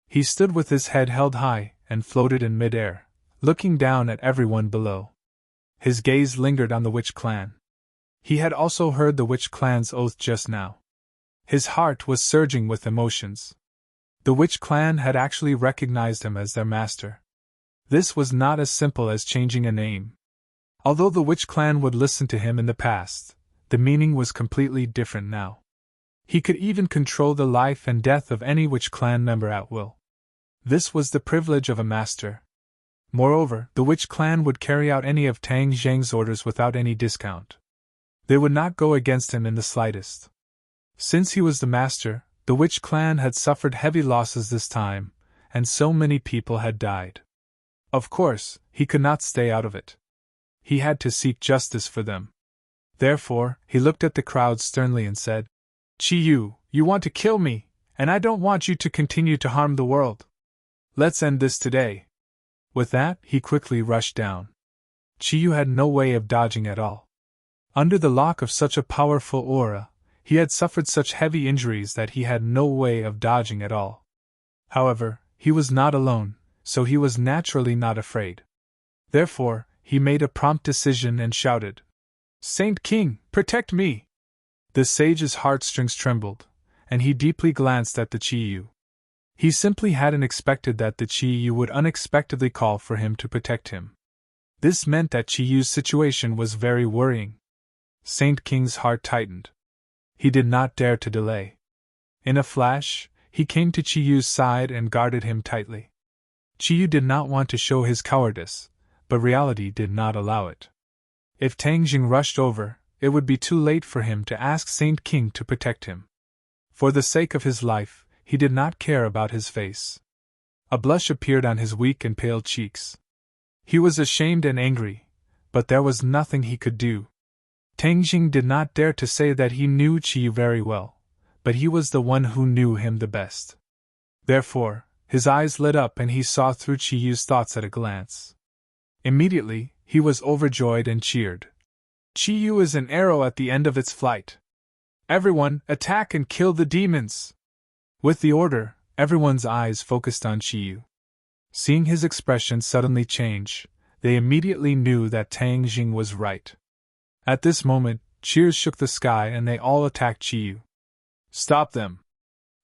He stood with his head held high and floated in mid-air, looking down at everyone below. His gaze lingered on the witch clan. He had also heard the witch clan's oath just now. His heart was surging with emotions. The witch clan had actually recognized him as their master. This was not as simple as changing a name. Although the witch clan would listen to him in the past, the meaning was completely different now. He could even control the life and death of any witch clan member at will. This was the privilege of a master. Moreover, the witch clan would carry out any of Tang Zheng's orders without any discount. They would not go against him in the slightest. Since he was the master, the witch clan had suffered heavy losses this time, and so many people had died. Of course, he could not stay out of it. He had to seek justice for them. Therefore, he looked at the crowd sternly and said, Yu, you want to kill me, and I don't want you to continue to harm the world. Let's end this today. With that, he quickly rushed down. Yu had no way of dodging at all. Under the lock of such a powerful aura, he had suffered such heavy injuries that he had no way of dodging at all. However, he was not alone, so he was naturally not afraid. Therefore, he made a prompt decision and shouted, Saint King, protect me! The sage's heartstrings trembled, and he deeply glanced at the Yu. He simply hadn't expected that the Yu would unexpectedly call for him to protect him. This meant that Yu's situation was very worrying. Saint King's heart tightened. He did not dare to delay. In a flash, he came to Yu's side and guarded him tightly. Yu did not want to show his cowardice, but reality did not allow it. If Tang Jing rushed over, it would be too late for him to ask Saint King to protect him. For the sake of his life, he did not care about his face. A blush appeared on his weak and pale cheeks. He was ashamed and angry, but there was nothing he could do. Tang Jing did not dare to say that he knew Yu very well, but he was the one who knew him the best. Therefore, His eyes lit up and he saw through Chiyu's thoughts at a glance. Immediately, he was overjoyed and cheered. Chiyu is an arrow at the end of its flight. Everyone, attack and kill the demons! With the order, everyone's eyes focused on Chiyu. Seeing his expression suddenly change, they immediately knew that Tang Jing was right. At this moment, cheers shook the sky and they all attacked Chiyu. Stop them!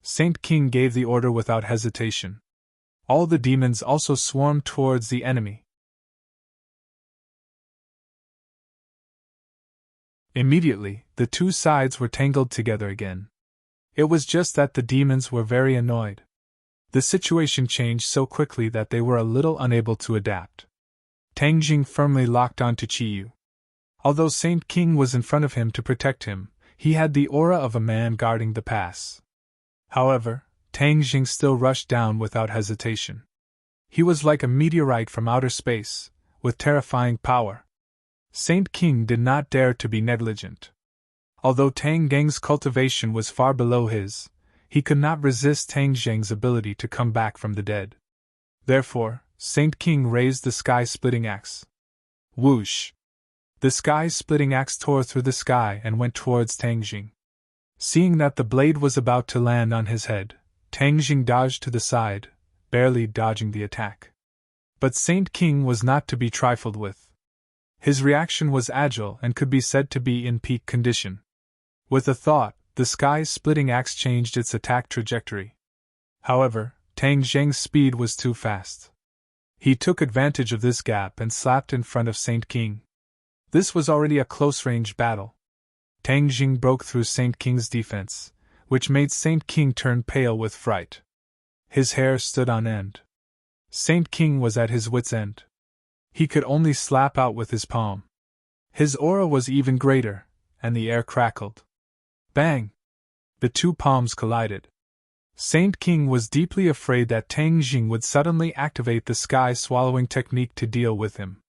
Saint King gave the order without hesitation. All the demons also swarmed towards the enemy. Immediately, the two sides were tangled together again. It was just that the demons were very annoyed. The situation changed so quickly that they were a little unable to adapt. Tang Jing firmly locked onto Chiyu. Although Saint King was in front of him to protect him, he had the aura of a man guarding the pass. However, Tang Jing still rushed down without hesitation. He was like a meteorite from outer space, with terrifying power. Saint King did not dare to be negligent. Although Tang Geng's cultivation was far below his, he could not resist Tang Zheng's ability to come back from the dead. Therefore, Saint King raised the sky-splitting axe. Whoosh! The sky-splitting axe tore through the sky and went towards Tang Jing. Seeing that the blade was about to land on his head, Tang Jing dodged to the side, barely dodging the attack. But Saint King was not to be trifled with. His reaction was agile and could be said to be in peak condition. With a thought, the sky-splitting axe changed its attack trajectory. However, Tang Zheng's speed was too fast. He took advantage of this gap and slapped in front of Saint King. This was already a close-range battle. Tang Jing broke through Saint King's defense, which made Saint King turn pale with fright. His hair stood on end. Saint King was at his wits' end. He could only slap out with his palm. His aura was even greater, and the air crackled. Bang! The two palms collided. Saint King was deeply afraid that Tang Jing would suddenly activate the sky-swallowing technique to deal with him.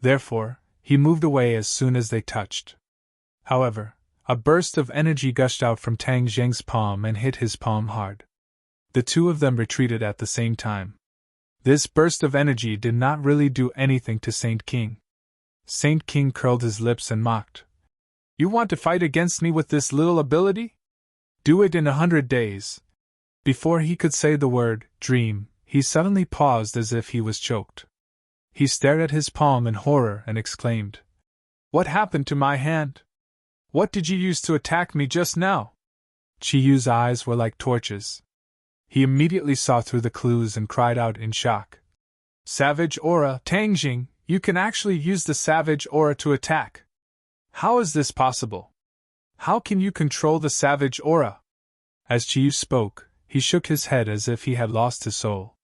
Therefore, he moved away as soon as they touched. However, a burst of energy gushed out from Tang Zheng's palm and hit his palm hard. The two of them retreated at the same time. This burst of energy did not really do anything to Saint King. Saint King curled his lips and mocked. You want to fight against me with this little ability? Do it in 100 days. Before he could say the word, dream, he suddenly paused as if he was choked. He stared at his palm in horror and exclaimed, What happened to my hand? What did you use to attack me just now? Chiyu's eyes were like torches. He immediately saw through the clues and cried out in shock. Savage aura, Tang Jing, you can actually use the savage aura to attack. How is this possible? How can you control the savage aura? As Chiyu spoke, he shook his head as if he had lost his soul.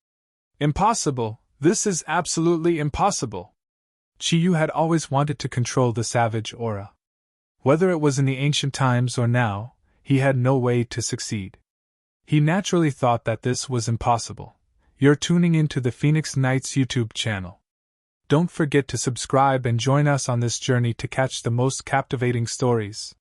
Impossible, this is absolutely impossible. Chiyu had always wanted to control the savage aura. Whether it was in the ancient times or now, he had no way to succeed. He naturally thought that this was impossible. You're tuning into the Phoenix Knights YouTube channel. Don't forget to subscribe and join us on this journey to catch the most captivating stories.